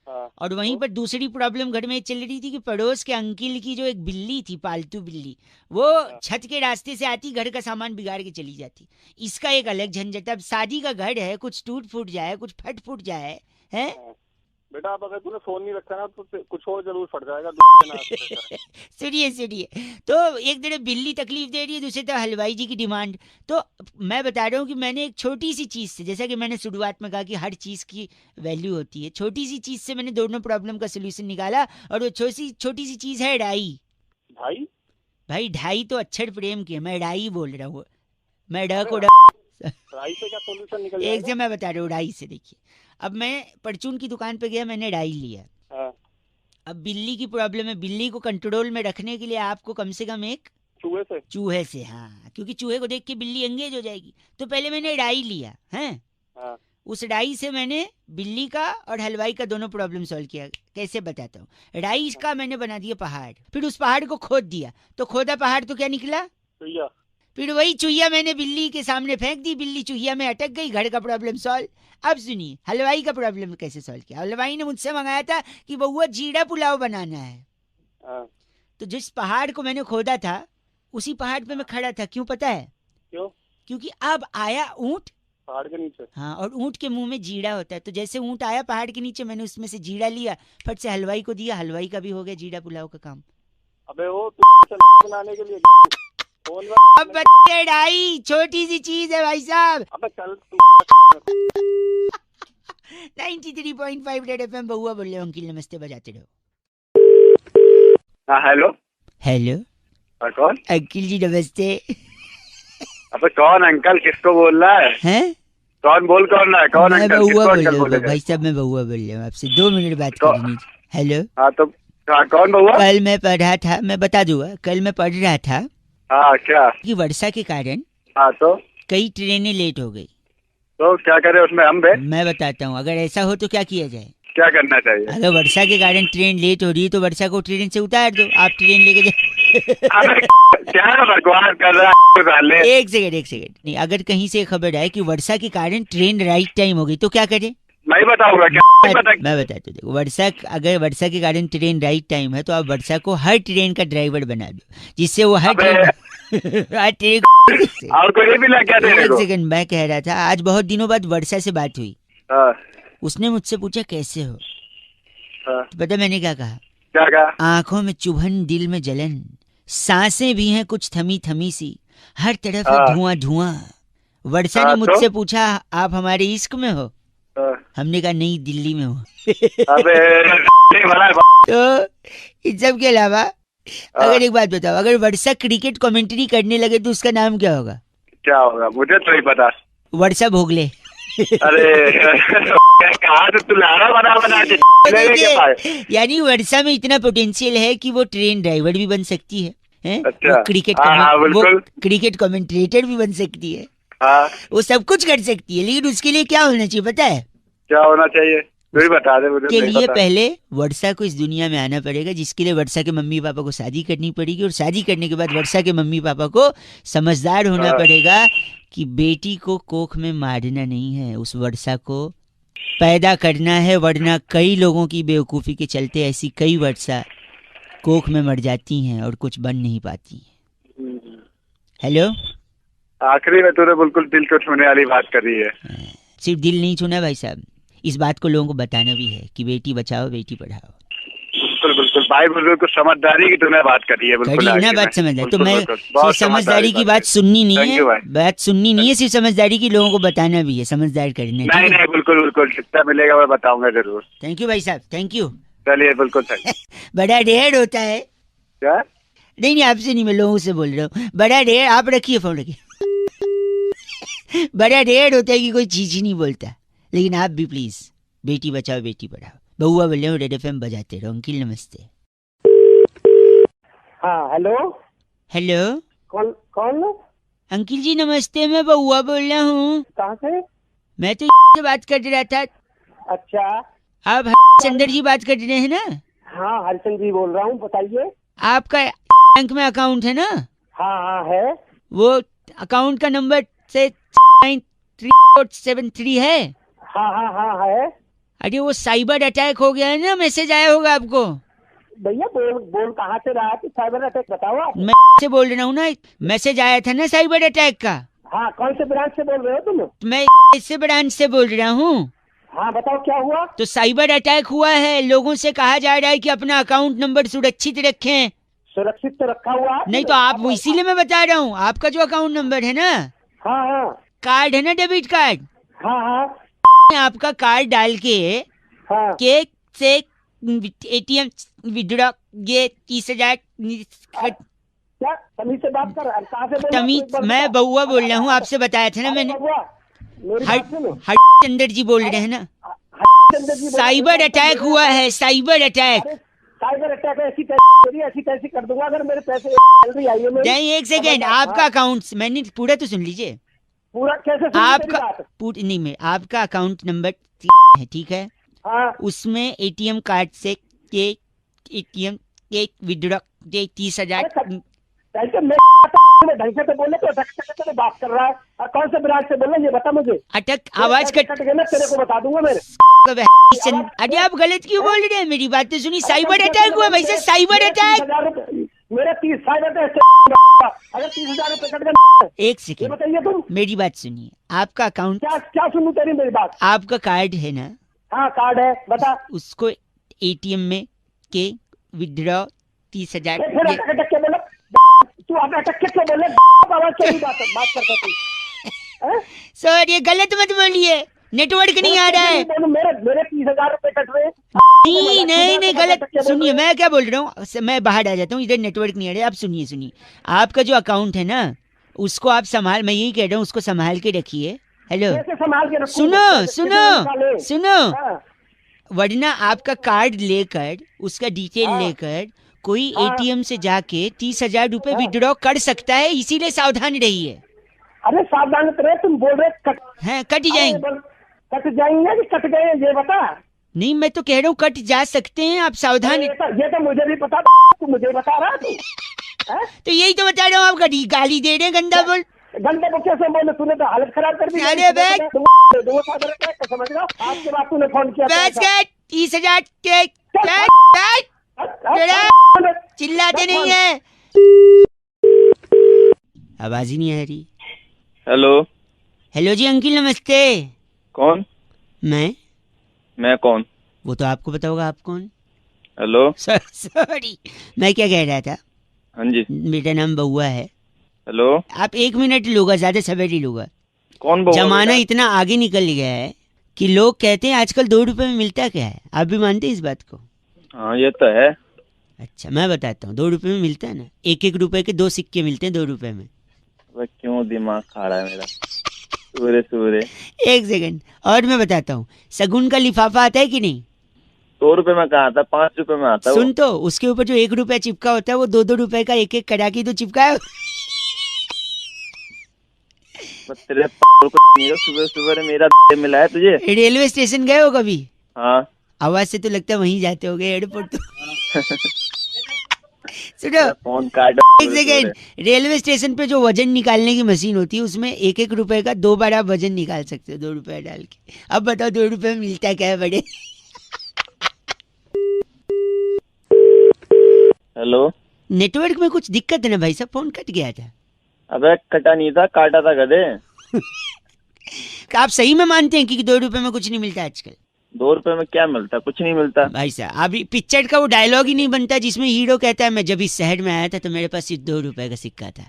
हाँ।
और वहीं पर दूसरी प्रॉब्लम घर में चल रही थी कि पड़ोस के अंकिल की जो एक बिल्ली थी, पालतू बिल्ली, वो छत के रास्ते से आती, घर का सामान बिगाड़ के चली जाती। इसका एक अलग झंझट। अब शादी का घर है, कुछ टूट फूट जाए, कुछ फट फूट जाए, है?
बेटा, अब अगर तूने फोन नहीं रखा ना तो कुछ और जरूर फट जाएगा।
सुनिए, तो एक तरफ बिल्ली तकलीफ दे रही है, दूसरी तरफ हलवाई जी की डिमांड। तो मैं बता रहा हूँ कि मैंने एक छोटी सी चीज से, जैसा कि मैंने शुरुआत में कहा कि हर चीज की वैल्यू होती है, छोटी सी चीज से मैंने दोनों प्रॉब्लम का सोल्यूशन निकाला। और वो छोटी सी चीज है ढाई। भाई ढाई तो अक्षर प्रेम की है, मैं ढाई बोल रहा हूँ। मैं ढ को
राई से क्या सॉल्यूशन निकल
एक
जाएगा?
से मैं बता रहा हूँ ढाई से। देखिए, अब मैं परचून की दुकान पे गया, मैंने ढाई लिया।
हाँ।
अब बिल्ली की प्रॉब्लम है, बिल्ली को कंट्रोल में रखने के लिए आपको कम से कम एक चूहे से, हाँ, क्योंकि चूहे को देख के बिल्ली एंगेज हो जाएगी। तो पहले मैंने ढाई लिया है।
हाँ।
उस ढाई से मैंने बिल्ली का और हलवाई का दोनों प्रॉब्लम सॉल्व किया। कैसे बताता हूँ। ढाई का मैंने बना दिया पहाड़, फिर उस पहाड़ को खोद दिया, तो खोदा पहाड़ तो क्या निकला?
चुहिया।
फिर वही चुहिया मैंने बिल्ली के सामने फेंक दी, बिल्ली चुहिया में अटक गई, घर का प्रॉब्लम सॉल्व। अब सुनिए हलवाई का प्रॉब्लम कैसे सॉल्व किया। हलवाई ने मुझसे मंगाया था कि बउआ जीरा पुलाव बनाना है।
हाँ।
तो जिस पहाड़ को मैंने खोदा था उसी पहाड़ पे मैं खड़ा था। क्यों पता है?
क्यों?
क्योंकि अब आया ऊंट
पहाड़ के नीचे।
हाँ, और ऊंट के मुंह में जीरा होता है। तो जैसे ऊंट आया पहाड़ के नीचे, मैंने उसमें से जीरा लिया, फट से हलवाई को दिया, हलवाई का भी हो गया जीरा पुलाव का काम।
अबे वो बनाने के लिए
अब बच्चे ढाई छोटी सी चीज है भाई साहब।
अबे चल
93.5 रेड एफएम बउआ बोल रहे हो। अंकिल नमस्ते, बजाते रहो।
हाँ हेलो।
हेलो
कौन?
अंकिल जी नमस्ते।
अबे कौन अंकल, किसको बोल रहा है?
हैं?
कौन बोल कौन रहा है? कौन
मैं
अंकल?
बउआ
किसको
बोल
अंकल
रहा हूँ
बोले?
भाई साहब, मैं बउआ बोल रहा हूँ आपसे। 2 मिनट बात करनी। हेलो।
हाँ तो हाँ, कौन बउआ?
कल मैं पढ़ रहा था, मैं बता दूंगा, कल मैं पढ़ रहा था
हाँ क्या?
कि वर्षा के कारण
हाँ तो
कई ट्रेनें लेट हो गई।
तो क्या करे उसमें हम बे?
मैं बताता हूँ, अगर ऐसा हो तो क्या किया जाए।
क्या करना चाहिए?
अगर वर्षा के कारण ट्रेन लेट हो रही है तो वर्षा को ट्रेन से उतार दो, आप ट्रेन लेके जाओ।
अबे क्या बकवास कर रहा है साले?
एक सेकंड नहीं, अगर कहीं से खबर आए कि वर्षा के कारण ट्रेन राइट टाइम हो गई तो क्या करें?
मैं बताऊंगा क्या?
मैं बताता हूँ। देखो, अगर वर्षा के कारण ट्रेन राइट टाइम है तो आप वर्षा को हर ट्रेन का ड्राइवर बना दो, जिससे वो हर ट्रेन
और कोई भी लग गया तेरे
एक
को?
सेकंड, मैं कह रहा था आज बहुत दिनों बाद वर्षा से बात हुई।
हाँ।
उसने मुझसे पूछा कैसे हो।
हाँ।
तो पता मैंने क्या कहा?
क्या कहा?
आंखों में चुभन, दिल में जलन, सांसें भी हैं कुछ थमी थमी सी, हर तरफ है
हाँ।
धुआं धुआं। वर्षा ने
हाँ,
मुझसे
तो?
पूछा आप हमारे इश्क में हो?
हाँ।
हमने कहा नहीं, दिल्ली में हो।
अबे भला
तो इन सब के अलावा अगर एक बात बताओ, अगर वर्षा क्रिकेट कमेंट्री करने लगे तो उसका नाम क्या होगा?
क्या होगा? मुझे तो नहीं पता।
वर्षा भोगले।
अरे कहा तो तू लारा बना के के पाए।
यानी वर्षा में इतना पोटेंशियल है कि वो ट्रेन ड्राइवर भी बन सकती है, हैं?
अच्छा।
वो क्रिकेट
हाँ,
वो
बिल्कुल।
क्रिकेट कमेंटेटर भी बन सकती है,
हाँ,
वो सब कुछ कर सकती है, लेकिन उसके लिए क्या होना चाहिए पता है?
क्या होना चाहिए तू ही बता दे मुझे।
के
नहीं
लिए
पता।
पहले वर्षा को इस दुनिया में आना पड़ेगा, जिसके लिए वर्षा के मम्मी पापा को शादी करनी पड़ेगी, और शादी करने के बाद वर्षा के मम्मी पापा को समझदार होना
हाँ।
पड़ेगा कि बेटी को कोख में मारना नहीं है, उस वर्षा को पैदा करना है, वरना कई लोगों की बेवकूफ़ी के चलते ऐसी कई वर्षा कोख में मर जाती हैं और कुछ बन नहीं पाती हैं। हेलो,
आखिरी में तूने बिल्कुल दिल को छूने वाली बात करी है।
सिर्फ दिल नहीं छूना भाई साहब, इस बात को लोगों को बताना भी है कि बेटी बचाओ बेटी पढ़ाओ।
बिल्कुल बिल्कुल भाई, बिल्कुल कुछ समझदारी की तूने बात करी है। बिल्कुल
करी ना
आखिर
बात
में।
समझदार, तो
बिल्कुल,
मैं
बिल्कुल।
सिर्फ
बहुत
समझदारी की बात
करी।
सुननी नहीं
Thank
है,
you भाई।
बात सुननी नहीं है, सिर्फ समझदारी की लोगों को बताना भी है, समझदार करना।
नहीं
ठीक है,
नहीं बिल्कुल बिल्कुल, जितना मिलेगा मैं बताऊंगा जरूर।
थैंक यू भाई साहब, थैंक यू।
चलिए बिल्कुल सही।
बड़ा ढेर होता है,
क्या?
नहीं आपसे नहीं, मैं लोगों से बोल रहा हूँ। बड़ा ढेर, आप रखिए फोन रखिए। बड़ा ढेर होता है कि कोई चीज ही नहीं बोलता, लेकिन आप भी प्लीज बेटी बचाओ बेटी पढ़ाओ। बहुआ बोल रहे हो, रेड एफएम बजाते रहो। अंकिल नमस्ते।
हाँ हेलो,
हेलो,
कौन कौन?
अंकिल जी नमस्ते, मैं बहुआ बोल रहा हूँ।
कहाँ से?
मैं तो से बात कर रहा था।
अच्छा,
आप चंदर जी बात कर रहे हैं ना?
हाँ हरिचंद जी बोल रहा हूँ, बताइए।
आपका बैंक में अकाउंट है ना?
हाँ हाँ है।
वो अकाउंट का नंबर से 9373 है।
हाँ हाँ हाँ है।
अरे वो साइबर अटैक हो गया है ना, मैसेज आया होगा आपको।
भैया बोल बोल कहाँ से रहा है? साइबर अटैक बताओ आप।
मैं से बोल रहा हूँ ना, मैसेज आया था ना साइबर अटैक का।
हाँ, कौन से ब्रांच से बोल रहे हो तुम?
मैं इससे ब्रांच से बोल रहा हूँ।
हाँ बताओ क्या हुआ?
तो साइबर अटैक हुआ है, लोगों से कहा जा रहा है कि अपना अकाउंट नंबर सुरक्षित रखें।
सुरक्षित तो रखा हुआ है।
नहीं तो आप, इसीलिए मैं बता रहा हूँ, आपका जो अकाउंट नंबर है ना,
हाँ हाँ
कार्ड है ना, डेबिट कार्ड,
हाँ हाँ
आपका कार्ड डाल के
हाँ।
केक से एटीएम विड्रॉ ये 30,000।
क्या तमीज से बात कर? कहाँ से बोल रहे हो?
तमीज,
एक बार
मैं
बताओ।
बउआ बोल रहा हूँ, आपसे बताया था ना
अरे
मैंने।
बउआ, मेरी बात सुनो।
हरिचंदर जी बोल रहे हैं ना।
हरिचंद्र जी बोल रहे हैं।
साइबर अटैक हुआ है, साइबर अटैक।
अरे साइबर अटैक ऐसी तैसी कर दूंगा अगर मेरे पैसे सैलरी आई है मेरी।
नहीं एक सेकेंड, आपका अकाउंट, मैंने पूरा तो सुन लीजिए।
पूरा कैसे सुन
आपका
आपका?
नहीं, मैं आपका अकाउंट नंबर है, ठीक है?
हाँ
उसमें एटीएम कार्ड से के एटीएम के विड्रॉ 30,000।
ऐसे मैं ढंग से तो बोले तो अटक से बात कर रहा है। और कौन से ब्रांच से बोल रहे हैं ये बता मुझे।
अटक आवाज कट
गया ना, तेरे को बता दूंगा मेरे।
अरे आप गलत क्यों बोल रहे हैं? मेरी बात तो सुनी। साइबर अटैक हुआ भाई साहब, साइबर अटैक।
मेरे 30 साइबर अटैक अगर 30,000 रुपए कट गए।
एक
ये
सेकेंड,
बताइए तुम।
मेरी बात सुनिए। आपका अकाउंट,
क्या क्या सुनूं तेरी मेरी बात?
आपका कार्ड है ना,
हाँ कार्ड है, बता।
उसको एटीएम में के विड्रॉ 30,000।
फिर अटक अटक के बोले तू, अब अटक के क्यों बोले? आवाज से बात करता तू।
सर ये गलत मत बोलिए, नेटवर्क नहीं आ रहा है।
मेरे मेरे 30,000 रुपए कट रहे हैं।
नहीं गलत सुनिए, मैं क्या बोल रहा हूँ, मैं बाहर आ जाता हूँ, इधर नेटवर्क नहीं आ रहा है। आप सुनिए, आपका जो अकाउंट है ना, उसको आप संभाल, मैं यही कह रहा हूँ, उसको संभाल के रखिए। हेलो,
कैसे संभाल के रखूं?
सुनो
कैसे
सुनो
निकाले?
सुनो,
हाँ,
वरना आपका कार्ड लेकर, उसका डिटेल
हाँ।
लेकर कोई
हाँ।
एटीएम से जाके 30,000 रुपए विड्रॉ कर सकता है, इसीलिए सावधान रहिए।
अरे सावधान रहे, तुम बोल रहे कट
कट जाएंगे।
कट जाएंगे कि कट गए ये बता।
नहीं मैं तो कह रहा हूँ कट जा सकते हैं, आप सावधान।
ये तो मुझे भी पता, तू मुझे बता रहा तू।
तो यही तो बता रहा हूँ, आप गाली दे रहे हैं, गंदा बोल।
घंटे को कैसे बोले? तूने तो हालत खराब कर दी।
अरे बैग
समझ रहा, आज के बाद तूने फोन किया।
बस कट, 30,000 के चिल्लाते नहीं है, आवाज ही नहीं आ रही।
हेलो
हेलो जी अंकिल नमस्ते।
कौन?
मैं
कौन?
वो तो आपको पता होगा, आप कौन?
हेलो
सॉरी, मैं क्या कह रहा था,
हाँ जी,
मेरा नाम बउआ है।
हेलो
आप 1 मिनट लूंगा, ज्यादा समय नहीं लूंगा।
कौन बोल?
जमाना इतना आगे निकल गया है कि लोग कहते हैं आजकल 2 रुपए में मिलता क्या है। आप भी मानते हैं इस बात को?
हाँ ये तो है।
अच्छा मैं बताता हूँ, 2 रुपए में मिलता है ना, 1-1 रुपए के 2 सिक्के मिलते हैं 2 रुपए में।
वह क्यों दिमाग खा रहा है मेरा? सूरे सूरे।
एक सेकंड और मैं बताता हूँ, शगुन का लिफाफा आता है कि नहीं?
100 रुपए में कहा था, 5 रुपए में आता है
सुन तो, उसके ऊपर जो 1 रुपया चिपका होता है वो 2-2 रुपए का एक एक कड़ाकी तो चिपका है।
तेरे सुबह सुबह मेरा मिला है तुझे।
रेलवे स्टेशन गए हो कभी?
हाँ।
आवाज से तो लगता है वहीं जाते होगे, एयरपोर्ट तो। सुनो,
फोन काट।
एक सेकेंड, रेलवे स्टेशन पे जो वजन निकालने की मशीन होती है उसमें 1-1 रुपए का 2 बार आप वजन निकाल सकते हो, 2 रुपए डाल के। अब बताओ 2 रुपए में मिलता क्या है बड़े?
हेलो,
नेटवर्क में कुछ दिक्कत है ना भाई साहब, फोन कट गया था।
अबे कटा नहीं था, काटा था गधे।
आप सही में मानते हैं कि 2 रुपए में कुछ नहीं मिलता आजकल?
2 रुपए में क्या मिलता, कुछ नहीं मिलता
भाई साहब। अभी पिक्चर का वो डायलॉग ही नहीं बनता जिसमें हीरो कहता है मैं जब इस शहर में आया था तो मेरे पास सिर्फ 2 रुपए का सिक्का था।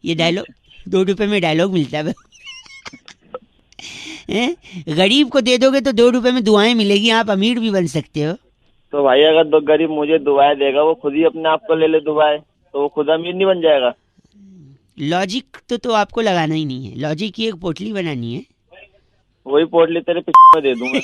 ये डायलॉग 2 रुपए में डायलॉग मिलता है। गरीब को दे दोगे तो 2 रुपए में दुआएं मिलेगी, आप अमीर भी बन सकते हो।
तो भाई अगर दो गरीब मुझे दुआएं देगा, वो खुद ही अपने आप को ले ले दुआएं, तो वो खुद अमीर नहीं बन जाएगा?
लॉजिक तो आपको लगाना ही नहीं है, लॉजिक की एक पोटली बनानी है।
वही पोटली तेरे पीछे में दे दूंगा।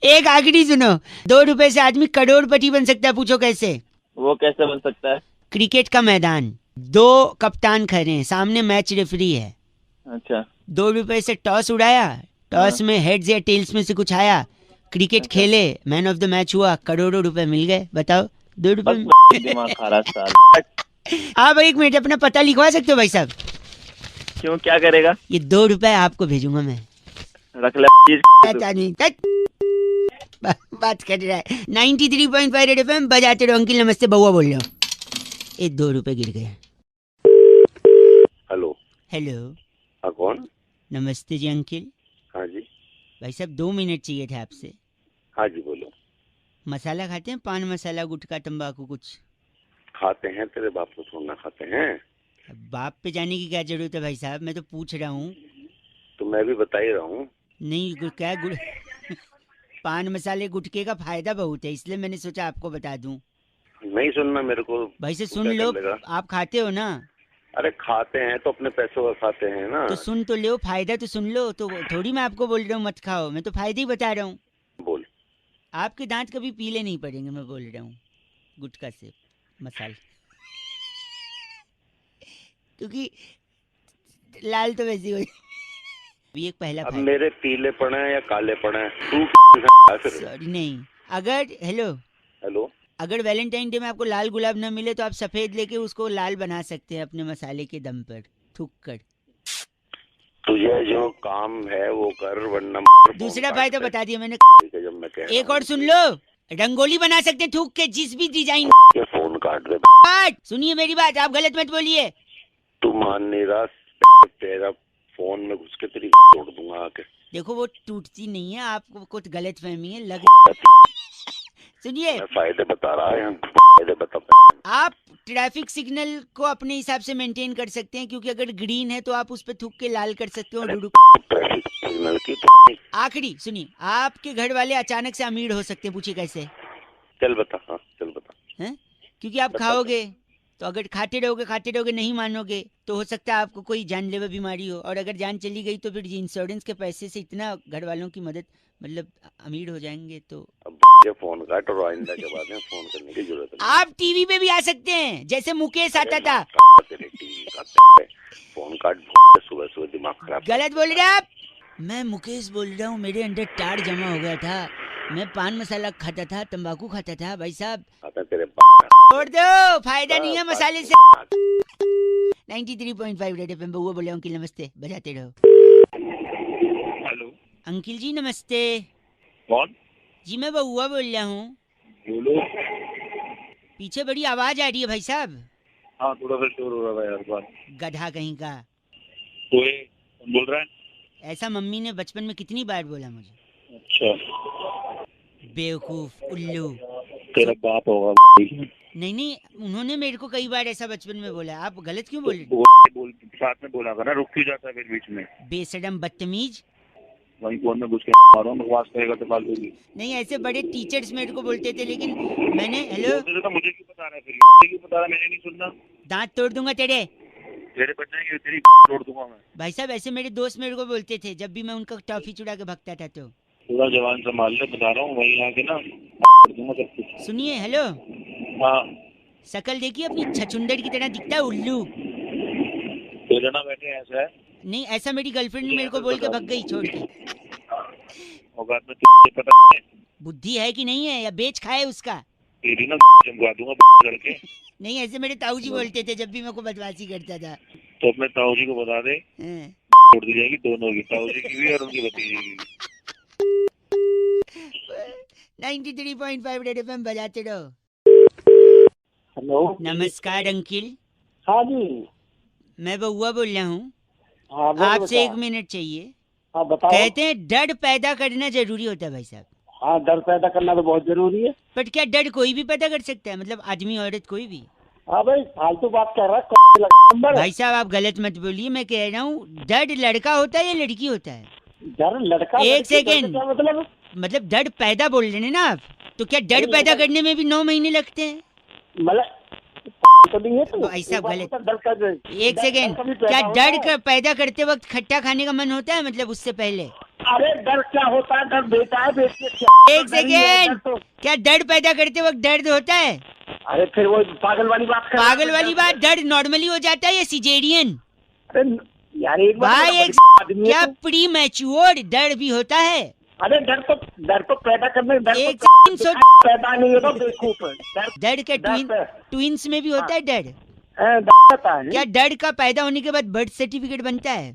एक आखिरी सुनो, 2 रुपए से आदमी करोड़पति बन सकता है, पूछो कैसे?
वो कैसे बन सकता है?
क्रिकेट का मैदान, 2 कप्तान खड़े हैं, सामने मैच रेफरी है।
अच्छा।
2 रुपए से टॉस उड़ाया, टॉस में हेड्स या टेल्स में से कुछ आया, क्रिकेट खेले, मैन ऑफ द मैच हुआ, करोड़ों रुपए मिल गए। बताओ 2 रुपए।
दिमाग खराब साल।
आप 1 मिनट अपना पता लिखवा सकते हो भाई साहब?
क्यों, क्या करेगा?
ये 2 रुपए आपको भेजूंगा मैं।
रख ले
बात कर रहा है। 93.5 रेड एफएम बजाते रहो। अंकिल नमस्ते, बउआ बोल रहा हूँ। ये 2 रुपए गिर गए।
हेलो।
हेलो।
हाँ कौन?
नमस्ते जी अंकिल।
हाँ जी।
भाई साहब 2 मिनट चाहिए थे आपसे।
हाँ जी बोलो।
मसाला खाते हैं? पान मसाला, गुटखा, तंबाकू कुछ
खाते हैं, तेरे बाप को थोड़ा ना खाते हैं।
बाप पे जाने की क्या जरूरत है भाई साहब, मैं तो पूछ रहा हूँ।
तो मैं भी बता ही रहा हूँ।
नहीं क्या पान मसाले गुटखे का फायदा बहुत है, इसलिए मैंने सोचा आपको बता दूं।
नहीं सुनना मेरे को
भाई से सुन लो, आप खाते हो ना?
अरे खाते हैं तो अपने पैसों का खाते हैं ना।
तो सुन तो लो, फायदा तो सुन लो। तो थोड़ी मैं आपको बोल रहा हूँ मत खाओ, मैं तो फायदे ही बता रहा हूँ।
बोल।
आपके दांत कभी पीले नहीं पड़ेंगे, मैं बोल रहा हूँ, गुटखा से मसाला। क्योंकि लाल तो वैसे हो। ये एक पहला
अब मेरे पीले पड़े हैं या काले पड़े हैं, तू
सॉरी नहीं। अगर हेलो, अगर वैलेंटाइन डे में आपको लाल गुलाब न मिले तो आप सफेद लेके उसको लाल बना सकते हैं अपने मसाले के दम पर थूक कर।
तुझे जो काम है वो कर, वरना
दूसरा फायदा बता दिया मैंने।
जब मैं कह
एक और सुन लो, रंगोली बना सकते हैं थूक के, जिस भी डिजाइन।
फोन काट दे।
सुनिए मेरी बात, आप गलत मत बोलिए।
तू मान नहीं रहा, तेरा फोन में घुस के तेरी तोड़ दूंगा आके।
देखो वो टूटती नहीं है, आपको कुछ गलत फहमी है लग। सुनिए,
फायदे बता रहा है, फायदे बता।
आप ट्रैफिक सिग्नल को अपने हिसाब से मेंटेन कर सकते हैं, क्योंकि अगर ग्रीन है तो आप उस पर थूक के लाल कर सकते हो।
ट्रैफिक सिग्नल की
आखिरी सुनिए, आपके घर वाले अचानक से अमीर हो सकते हैं, पूछिए कैसे?
चल बता। हाँ चल बता।
हैं? क्योंकि आप खाओगे तो अगर खाते रहोगे नहीं मानोगे तो हो सकता है आपको कोई जानलेवा बीमारी हो, और अगर जान चली गई तो फिर इंश्योरेंस के पैसे से इतना घर वालों की मदद, मतलब अमीर हो जाएंगे। तो
अब ये फोन काट और आइंदा के बाद में फोन करने की जरूरत नहीं।
आप टीवी पे भी आ सकते हैं, जैसे मुकेश आता था।
तेरे टीवी का फोन काट, सुबह सुबह दिमाग खराब।
गलत बोल रहे आप। मैं मुकेश बोल रहा हूँ, मेरे अंदर टार जमा हो गया था, मैं पान मसाला खाता था, तंबाकू खाता था। भाई साहब
तेरे
छोड़ दो, फायदा नहीं है मसाले से। 93.5 रेड एफएम बउआ बोले। अंकिल नमस्ते, बजाते रहो।
हेलो
अंकिल जी नमस्ते।
कौन?
जी मैं बउआ बोल रहा हूँ।
बोलो।
पीछे बड़ी आवाज आ रही है भाई साहब।
हाँ थोड़ा सा शोर हो रहा है यार बात।
गधा कहीं का।
कोई कौन बोल रहा है?
ऐसा मम्मी ने बचपन में कितनी बार बोला मुझे।
अच्छा।
बेवकूफ, उल्लू।
तेरा बाप होगा।
नहीं, उन्होंने मेरे को कई बार ऐसा बचपन में बोला। आप गलत क्यों बोल रहे?
बोल साथ में बोला कर ना, रुक क्यों जाता है फिर बीच में?
बेशरम बदतमीज।
वहीं फोन में घुस के मारो, बकवास करेगा तो फालतू की।
नहीं, ऐसे बड़े टीचर्स मेरे को बोलते थे, लेकिन मैंने हेलो
तो मुझे क्यों बता रहा है फिर? क्यों बता रहा है? मैंने नहीं सुनना।
दांत तोड़ दूंगा तेरे।
तेरे बच जाएंगे, तेरी तोड़ दूंगा मैं।
भाई साहब ऐसे मेरे दोस्त मेरे को बोलते थे जब भी मैं उनका टॉफी चुरा के भगता था। तो
पूरा जवान संभाल ले, बता रहा हूँ, वहीं आके ना दूंगा सब कुछ।
सुनिए, हेलो,
हाँ
शकल देखिए अपनी, छछुंदर की तरह दिखता है, उल्लू।
तेरे ना बैठे ऐसा है,
नहीं, ऐसा मेरी गर्लफ्रेंड मेरे को बोल के भग गई छोड़ के।
औकात में पता है
बुद्धि है कि नहीं है, या बेच खाए उसका?
तेरी ना चमका दूंगा करके।
नहीं, ऐसे मेरे ताऊ जी बोलते थे जब भी मैं को बदमाशी करता था।
तो अपने ताऊ जी को बता दे,
हाँ।
छोड़ दी जाएगी दोनों की, ताऊ जी की भी और उनकी भतीजी की भी।
93.5 रेड एफएम बजाते रहो।
हेलो।
नमस्कार अंकिल,
हाँ जी।
मैं बउआ बोल रहा हूँ।
हाँ बोलो
आपसे
बेटा।
1 मिनट चाहिए।
हाँ बताओ।
कहते हैं डर पैदा करना जरूरी होता है भाई साहब।
हाँ डर पैदा करना तो बहुत जरूरी है।
बट क्या डर कोई भी पैदा कर सकता है? मतलब आदमी औरत कोई भी?
हाँ भाई फालतू बात कर रहा है
भाई साहब आप गलत मत बोलिए, मैं कह रहा हूँ डर लड़का होता है या लड़की होता है?
डर लड़का।
एक सेकेंड।
क्या मतलब?
मतलब डर पैदा बोल रहे हैं ना आप, तो क्या डर पैदा करने में भी 9 महीने लगते हैं?
मतलब तो नहीं है तो
भाई साहब गलत।
डर का
एक सेकेंड, क्या डर पैदा करते वक्त खट्टा खाने का मन होता है, मतलब उससे पहले?
अरे डर क्या होता है? डर बेटा है, बेटे।
एक सेकेंड, क्या डर पैदा करते वक्त दर्द होता है?
अरे फिर वो पागल वाली बात कर।
पागल वाली बात, दर्द नॉर्मली हो जाता है या सिजेरियन?
अरे यार एक
भाई एक
आदमी
क्या प्री मैच्योर डर भी होता है?
अरे डर तो पैदा करने डर
एक
तो
सेकंड सोच,
पैदा नहीं होता बेवकूफ।
डर के ट्विंस में भी होता है डर?
है
क्या डर का पैदा होने के बाद बर्थ सर्टिफिकेट बनता है?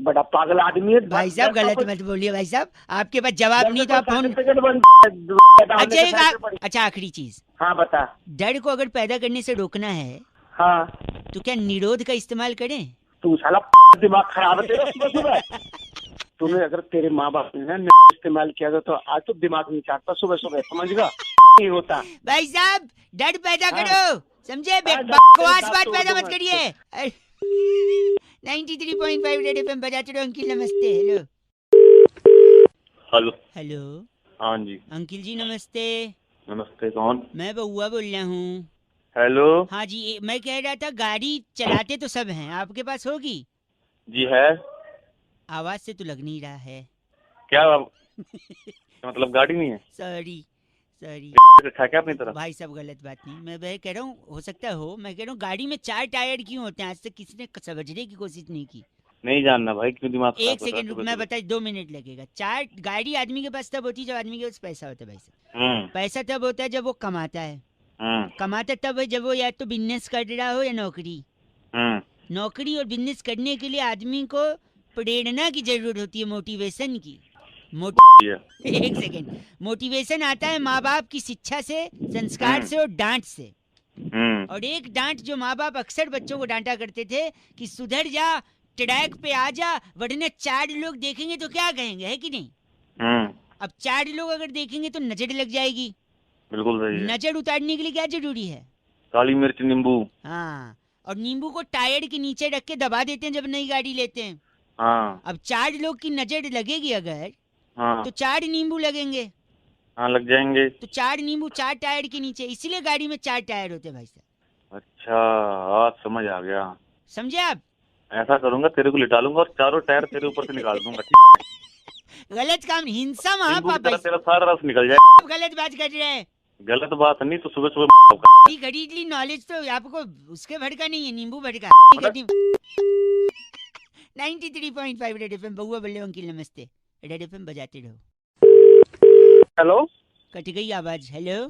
बड़ा पागल आदमी है
भाई साहब गलत मत बोलिए भाई साहब, आपके पास जवाब नहीं तो आप फोन। अच्छा आखिरी चीज।
हाँ बता।
डर को अगर पैदा करने से रोकना है
हाँ
तो क्या निरोध का इस्तेमाल करें?
तू साला दिमाग खराब है तेरा सुबह सुबह। तूने अगर तेरे माँ बाप ने इस्तेमाल किया था तो आज तो दिमाग नहीं चाटता सुबह सुबह, समझ नहीं होता।
भाई साहब डर पैदा करो, समझे?
हाँ,
बकवास बात
तो
पैदा मत करिए। 93.5 रेड एफएम बजाते रहो। अंकिल नमस्ते। Hello
hello.
हेलो
हाँ जी।
अंकिल जी नमस्ते।
नमस्ते, कौन?
मैं बउआ बोल रहा हूँ।
हेलो।
हाँ जी, मैं कह रहा था गाड़ी चलाते तो सब हैं, आपके पास होगी?
जी है।
आवाज से तो लग नहीं रहा है।
क्या मतलब गाड़ी नहीं है?
सॉरी
रखा क्या अपनी तरफ?
भाई सब गलत बात नहीं, मैं कह रहा हूँ हो सकता हो, मैं कह रहा हूँ गाड़ी में 4 टायर क्यों होते हैं? आज तक किसी ने समझने की कोशिश नहीं की।
नहीं जानना भाई, क्यों दिमाग खराब
एक
कर रहा है
सेकंड रुक,
सुबह
मैं
सुबह?
बता, 2 मिनट लगेगा। 4 गाड़ी आदमी के पास तब होती है जब आदमी के पास पैसा होता है भाई साहब। पैसा तब होता है जब वो कमाता है। कमाता तब है जब वो या तो बिजनेस कर रहा हो या नौकरी। नौकरी और बिजनेस करने के लिए आदमी को प्रेरणा की जरूरत होती है, मोटिवेशन की। एक सेकेंड, मोटिवेशन आता है माँ बाप की शिक्षा से, संस्कार से और डांट से। और एक डांट जो माँ बाप अक्सर बच्चों को डांटा करते थे कि सुधर जा, ट्रैक पे आ जा, वरना 4 लोग देखेंगे तो क्या कहेंगे, है कि नहीं? अब 4 लोग अगर देखेंगे तो नजर लग जाएगी।
बिल्कुल सही है।
नजर उतारने के लिए क्या जरूरी है?
काली मिर्च, नींबू।
हाँ, और नींबू को टायर के नीचे रख के दबा देते हैं जब नई गाड़ी लेते हैं।
हाँ।
अब 4 लोग की नजर लगेगी अगर,
हाँ।
तो 4 नींबू लगेंगे।
हाँ लग जाएंगे।
तो 4 नींबू 4 टायर के नीचे, इसीलिए गाड़ी में 4 टायर होते हैं भाई साहब।
अच्छा आज समझ आ गया।
समझे आप?
ऐसा करूंगा, तेरे को लिटा लूंगा और चारों टायर तेरे ऊपर से निकाल दूंगा।
गलत काम, हिंसा महापाप।
तेरा सारा रस निकल जाए।
गलत बात कर रहे हैं।
गलत बात नहीं तो सुबह सुबह
खरीद ली नॉलेज, तो आपको उसके भड़का नहीं है, नींबू भड़का। 93.5 रेड एफएम बउआ बोल रहे हो। अंकिल नमस्ते, रेड एफएम बजाते रहो।
हेलो।
कट गई आवाज। हेलो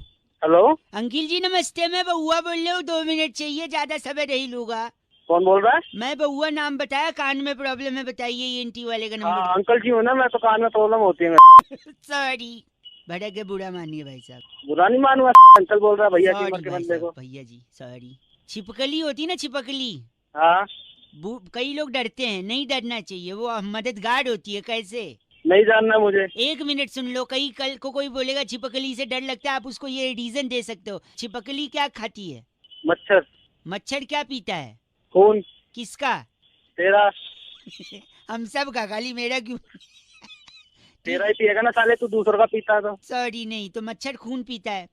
हेलो
अंकिल जी नमस्ते, मैं बउआ बोल रहा हूँ। 2 मिनट चाहिए, ज्यादा समय नहीं लूंगा।
कौन बोल रहा है?
मैं बउआ नाम बताया, कान में प्रॉब्लम है, बताइए ENT वाले का
हाँ
नंबर।
अंकल जी हो ना, मैं तो कान में प्रॉब्लम होती है।
सॉरी, भड़क के बुरा मानिए भाई साहब।
बुरा नहीं मानूंगा, अंकल बोल रहा है भैया की उम्र के बंदे को।
भैया जी सॉरी। छिपकली होती ना, छिपकली।
हाँ
कई लोग डरते हैं, नहीं डरना चाहिए, वो मददगार होती है। कैसे?
नहीं जानना मुझे।
1 मिनट सुन लो। कई कल को कोई बोलेगा छिपकली से डर लगता है, आप उसको ये रीजन दे सकते हो। छिपकली क्या खाती है?
मच्छर।
मच्छर क्या पीता है?
खून।
किसका?
तेरा।
हम सब का, खाली मेरा क्यों?
तेरा ही पिएगा ना साले, तू दूसरों का पीता है तो।
सॉरी नहीं, तो मच्छर खून पीता है।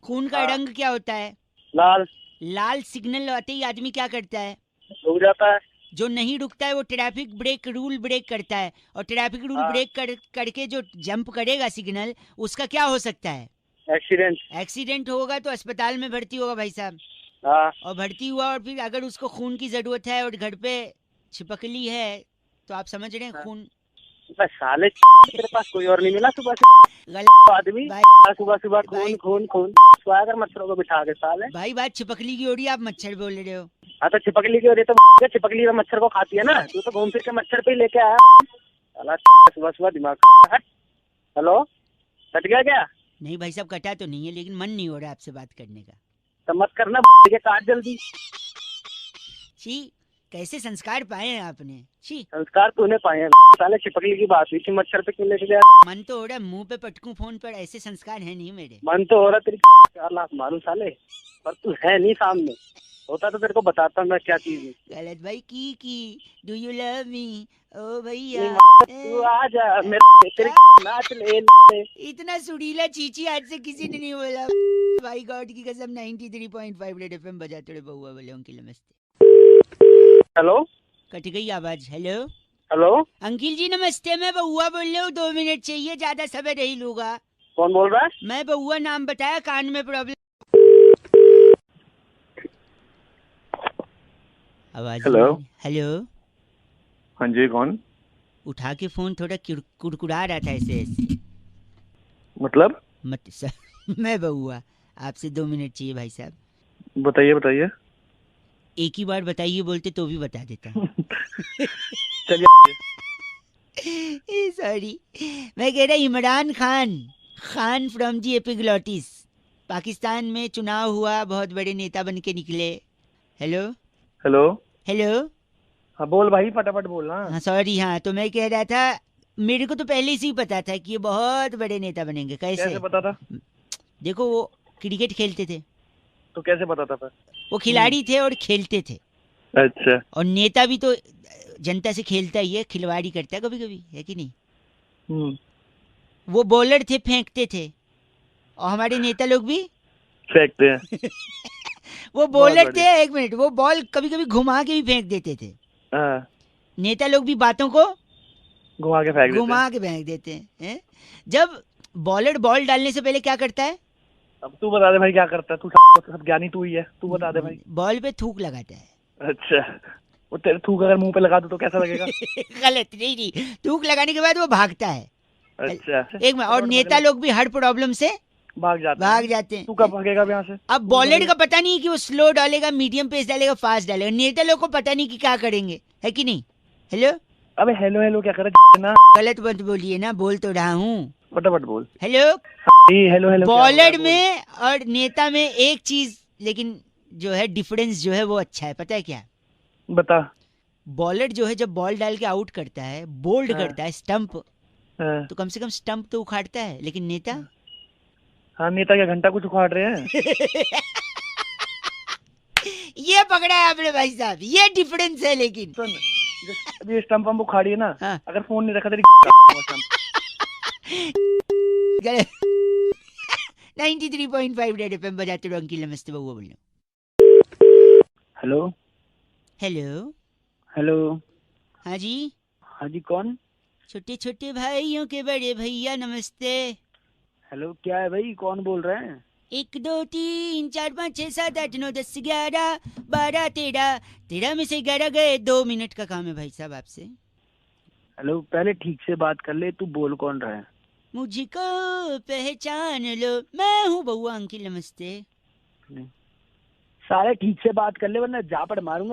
खून का रंग क्या होता है?
लाल।
लाल सिग्नल आते ही आदमी क्या करता है?
रुक जाता है।
जो नहीं रुकता है वो ट्रैफिक ब्रेक रूल ब्रेक करता है, और ट्रैफिक रूल
हाँ।
ब्रेक करके जो जंप करेगा सिग्नल, उसका क्या हो सकता है?
एक्सीडेंट।
एक्सीडेंट होगा तो अस्पताल में भर्ती होगा भाई साहब,
हाँ।
और भर्ती हुआ और फिर अगर उसको खून की जरूरत है और घर पे छिपकली है तो आप समझ रहे हैं खून
बस साले तेरे पास कोई और नहीं मिला सुबह से
गलत
आदमी।
भाई।
सुबह सुबह खून
भाई।
खून खून अगर मच्छरों को बिठा के साले।
भाई बात छिपकली की हो रही है, आप मच्छर बोल रहे हो।
हाँ तो छिपकली की हो रही है तो छिपकली तो मच्छर को खाती है ना, तू तो घूम फिर के मच्छर पे ही लेके आया साला सुबह सुबह दिमाग। हेलो, कट गया क्या?
नहीं भाई साहब कटा तो नहीं है, लेकिन मन नहीं हो रहा आपसे बात करने का।
तो मत करना के काट जल्दी।
छी, कैसे संस्कार पाए हैं आपने? छी,
संस्कार तूने पाए हैं साले, छिपकली की बात हुई थी, मच्छर पे क्यों लेके गया?
मन तो हो रहा है मुंह पे पटकूं फोन पर, ऐसे संस्कार है नहीं मेरे।
मन तो हो रहा तेरी 4 लाख मारूं साले, पर तू है नहीं सामने, होता तो तेरे को बताता मैं क्या चीज है।
गलत भाई की डू यू लव मी ओ भैया।
तू आ जा मेरे तेरे नाच ले।
इतना सुरीला चीची आज से किसी ने नहीं बोला भाई, गॉड की कसम। 93.5 रेड एफएम बजाते रहे बउआ बोले अंकिल नमस्ते।
हेलो,
कट गई आवाज। हेलो
हेलो
अंकिल जी नमस्ते, मैं बउआ बोल रहा हूँ, 2 मिनट चाहिए, ज्यादा समय नहीं लूंगा।
कौन बोल रहा है?
मैं बउआ नाम बताया, कान में प्रॉब्लम। आवाज।
हेलो।
हेलो,
हाँ जी, कौन?
उठा के फोन थोड़ा कुड़कुड़ा रहा था ऐसे ऐसे।
मतलब?
मत सर मैं बउआ, आपसे 2 मिनट चाहिए भाई साहब।
बताइए बताइए।
एक ही बार बताइए बोलते तो भी बता देता।
चलिए।
सॉरी, मैं कह रहा Imran Khan from the epiglottis, Pakistan में चुनाव हुआ, बहुत बड़े नेता बन के निकले। Hello
hello.
हेलो।
हाँ बोल भाई, फटाफट बोलना।
हाँ सॉरी, हाँ तो मैं कह रहा था मेरे को तो पहले से ही पता था कि ये बहुत बड़े नेता बनेंगे।
कैसे पता था?
देखो वो क्रिकेट खेलते थे।
तो कैसे पता था फिर?
वो खिलाड़ी थे और खेलते थे।
अच्छा।
और नेता भी तो जनता से खेलता ही है, खिलवाड़ी करता है कभी कभी, है कि नहीं? वो बॉलर थे, फेंकते थे, और हमारे नेता लोग भी
फेंकते हैं।
वो बॉलर थे, 1 मिनट, वो बॉल कभी कभी घुमा के भी फेंक देते थे।
हाँ।
नेता लोग भी बातों को
घुमा के
फेंक देते हैं। जब बॉलर बॉल डालने से पहले क्या करता है?
अब तू बता दे भाई क्या करता है, तू सब ज्ञानी तू ही है, तू बता दे भाई।
बॉल पे थूक लगाता है।
अच्छा, वो तेरे थूक अगर मुंह पे लगा दो तो कैसा लगेगा?
गलत नहीं, थूक लगाने के बाद वो भागता है।
अच्छा।
एक मिनट, और नेता लोग भी हर प्रॉब्लम से
भाग जाते हैं।
हैं।
तू कब भागेगा यहाँ से?
अब बॉलर का पता नहीं कि वो स्लो डालेगा, मीडियम पेस डालेगा, फास्ट डालेगा। नेता लोग को पता नहीं कि क्या करेंगे, है कि नहीं? हेलो।
अबे हेलो हेलो क्या कर रहा ना?
गलत मत बोलिए ना, बोल तो रहा हूँ।
फटाफट बोल।
हेलो।
Hello hello.
बॉलर में और नेता में एक चीज लेकिन जो है डिफरेंस जो है वो अच्छा है, पता है क्या?
बता।
बॉलर जो है जब बॉल डाल के आउट करता है, बोल्ड करता है स्टंप, तो कम से कम स्टंप तो उखाड़ता है, लेकिन नेता
हाँ, नेता क्या घंटा कुछ उखाड़ रहे हैं?
ये पकड़ा है आपने भाई साहब, ये डिफरेंस है। लेकिन
सुन, ये स्टंप हम उखाड़ी है ना,
हाँ।
अगर फोन नहीं रखा तेरी
93.5 रेड एफएम बजाते रहो अंकिल नमस्ते बउआ बोल रहा हूँ।
Hello
hello.
हेलो।
हाँ जी।
हाँ जी, कौन?
छोटे छोटे भाइयों के बड़े भैया नमस्ते।
हेलो, क्या है भाई, कौन बोल रहे हैं?
1 2 3 4 5 6 7 8 9 10 11 12 13 में से 11 गए। 2 मिनट का काम है भाई साहब आपसे।
हेलो, पहले ठीक से बात कर ले, तू बोल कौन रहा है?
मुझको पहचान लो, मैं हूँ बउआ अंकिल नमस्ते।
सारे ठीक से बात कर ले वरना झापड़ मारूंगा।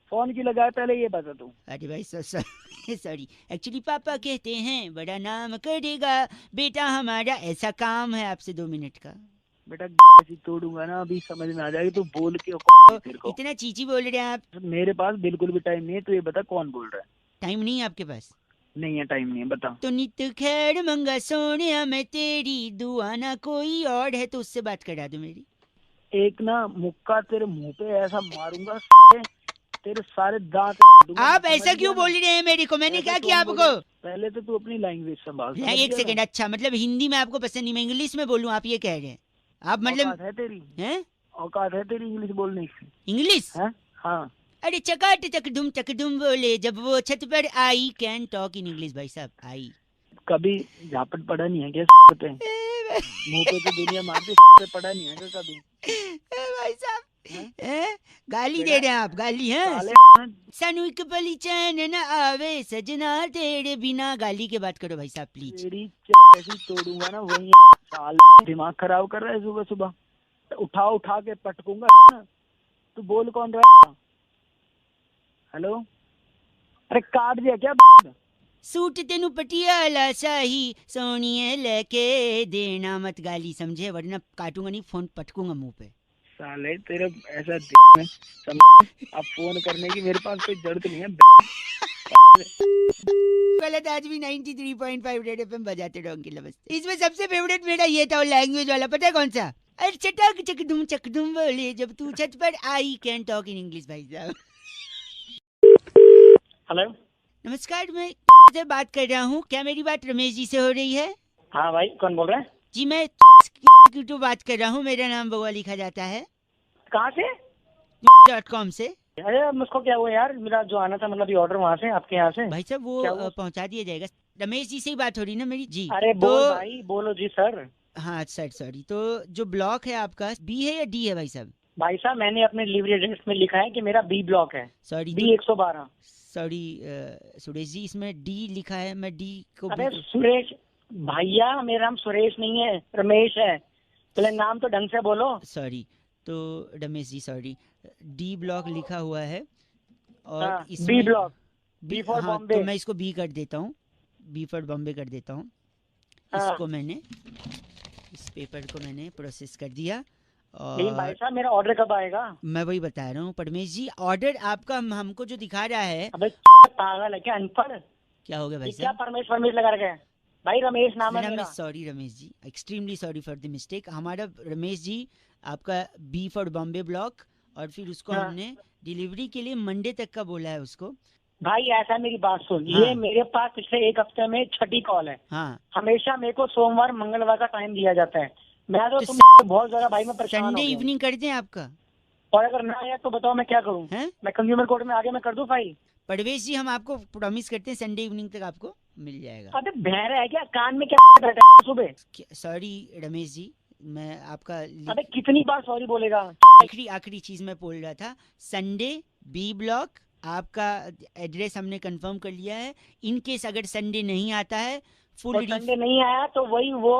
फोन की लगाए पहले ये बता तू।
अरे भाई सॉरी, एक्चुअली पापा कहते हैं बड़ा नाम करेगा बेटा हमारा, ऐसा काम है आपसे 2 मिनट का।
बेटा तोड़ूंगा ना, अभी समझ में आ जाएगी, तू बोल के तेरे को।
इतना चीची बोल रहे हैं आप।
मेरे पास बिल्कुल भी टाइम नहीं है, तू ये बता कौन बोल रहा है?
टाइम नहीं है आपके पास?
नहीं है, टाइम नहीं है, बता।
तो नित खैर मंगा सोनिया मैं तेरी दुआ ना कोई और है तो उससे बात करा दो मेरी।
एक ना मुक्का तेरे मुंह पे ऐसा मारूंगा, तेरे सारे दांत।
आप ऐसा क्यों बोल रहे हैं मेरे को? मैंने क्या किया आपको?
पहले तो तू अपनी लैंग्वेज संभाल।
1 सेकंड। अच्छा, मतलब हिंदी में आपको पसंद नहीं, मैं इंग्लिश में बोलूं, आप ये कह रहे हैं? आप मतलब
औकात है तेरी?
हैं?
औकात है तेरी इंग्लिश बोलने की?
इंग्लिश?
हाँ
अरे चकाट चकदुम बोले जब वो छत पर आई। कैन टॉक इन इंग्लिश भाई साहब, आई।
कभी झापट पड़ा नहीं है क्या पे? मुंह पे तो दुनिया मारती पे पड़ा नहीं है क्या कभी?
भाई साहब गाली दे रहे हैं आप, गाली है? सनु के पली चैन न आवे सजना तेरे बिना। गाली के बात करो भाई साहब प्लीज।
तेरी ऐसी तोड़ूंगा ना वही। साल दिमाग खराब कर रहा है सुबह सुबह। उठा के पटकूंगा। तू बोल कौन रहा है? हेलो, अरे काट दिया क्या?
सूट तेनू पटियाला शाही सोनिए लेके देना मत। गाली समझे, वरना काटूंगा नहीं, फोन पटकूंगा मुंह पे।
साले तेरे ऐसा अब फोन करने की मेरे पास कोई जरूरत नहीं है।
गलत आज भी 93.5 रेड एफएम बजाते रहो अंकिल। बस इसमें सबसे फेवरेट मेरा ये था, लैंग्वेज वाला। पता है कौन सा? अरे चटाक चकदुम बोले जब तू छत पर आई। कैन टॉक इन इंग्लिश भाई साहब।
हेलो,
नमस्कार, मैं से बात कर रहा हूँ। क्या मेरी बात रमेश जी से हो रही है?
हाँ भाई, कौन बोल रहा है?
जी मैं तो बात कर रहा हूँ। मेरा नाम बउआ लिखा जाता है।
कहाँ से?
.com से।
अरे मुझको क्या हुआ यार, मेरा जो आना था मतलब ये ऑर्डर वहाँ से आपके यहाँ से।
भाई साहब वो पहुँचा दिया जाएगा। रमेश जी से ही बात हो रही ना मेरी? जी।
अरे बोल भाई, बोलो जी सर।
हाँ सर, सॉरी। तो जो ब्लॉक है आपका बी है या डी है भाई साहब?
भाई साहब मैंने अपने डिलीवरी एड्रेस में लिखा है कि मेरा बी ब्लॉक है।
Sorry
B 112।
Sorry Suresh ji, इसमें डी लिखा है। मैं डी को
अरे सुरेश भैया, मेरा नाम सुरेश नहीं है, रमेश है। पहले नाम तो ढंग से बोलो।
सॉरी, तो Ramesh ji sorry, D block लिखा हुआ है और
हाँ,
इसमें
बी ब्लॉक, बी फॉर
हाँ,
बॉम्बे।
तो मैं इसको बी कर देता हूँ, बी फॉर बॉम्बे कर देता हूँ।
हाँ।
इसको मैंने, इस पेपर को मैंने प्रोसेस कर दिया।
लेकिन भाई साहब मेरा ऑर्डर कब आएगा?
मैं वही बता रहा हूँ परमेश जी, ऑर्डर आपका हमको जो दिखा रहा है।
अबे पागल है क्या, अनपढ़?
क्या हो गया भाई
क्या
साहब?
परमेश लगा रखे? भाई रमेश नाम है मेरा।
Sorry Ramesh ji, extremely sorry for the mistake. हमारा रमेश जी आपका बी फॉर बॉम्बे ब्लॉक, और फिर उसको
हाँ।
हमने डिलीवरी के लिए मंडे तक का बोला है उसको।
भाई ऐसा मेरी बात सुन।
हाँ।
ये मेरे पास पिछले एक हफ्ते में छठी कॉल है।
हाँ,
हमेशा मेरे को सोमवार मंगलवार का टाइम दिया जाता है। मैं तो तुम बहुत ज्यादा भाई मैं परेशान हो
संडे
गया हूँ।
इवनिंग कर दें आपका?
और अगर ना आया तो बताओ मैं क्या करूँ?
हैं?
मैं कंज्यूमर कोर्ट में आगे मैं कर दूं फाइल?
परवेश जी, हम आपको प्रॉमिस करते हैं संडे इवनिंग तक आपको मिल जाएगा।
अबे बहरा है क्या, कान में क्या बैठा है सुबह?
सॉरी रमेश जी, मैं आपका
अबे कितनी बार सॉरी बोलेगा?
आखिरी चीज मैं बोल रहा था। संडे बी ब्लॉक आपका एड्रेस हमने कंफर्म कर लिया है। इन केस अगर संडे नहीं आता है, फुल
संडे नहीं आया तो वही वो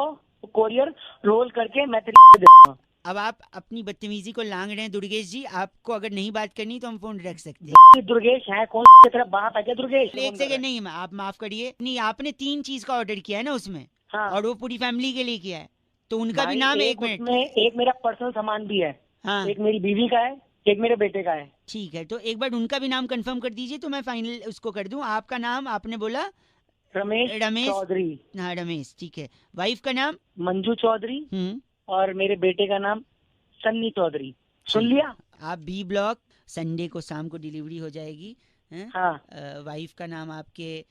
कोरियर रोल करके मैं तेरे दे दूंगा।
अब आप अपनी बदतमीजी को लांग रहे हैं दुर्गेश जी। आपको अगर नहीं बात करनी तो हम फोन रख सकते हैं।
दुर्गेश है कौन? तेरा बाप है क्या दुर्गेश?
एक सेकंड, नहीं आप माफ करिए। नहीं, आपने 3 चीज का ऑर्डर किया है ना उसमें।
हाँ।
और वो पूरी फैमिली के लिए किया है, तो उनका भी नाम एक मिनट।
एक मेरा पर्सनल सामान भी है।
हाँ,
एक मेरी बीवी का है, एक मेरे बेटे का है।
ठीक है, तो एक बार उनका भी नाम कंफर्म कर दीजिए तो मैं फाइनल उसको कर दूं। आपका नाम आपने बोला
रमेश चौधरी।
हाँ रमेश, ठीक है। वाइफ का नाम
मंजू चौधरी और मेरे बेटे का नाम सन्नी चौधरी। सुन लिया?
आप बी ब्लॉक, संडे को शाम को डिलीवरी हो जाएगी।
हाँ।
वाइफ का नाम आपके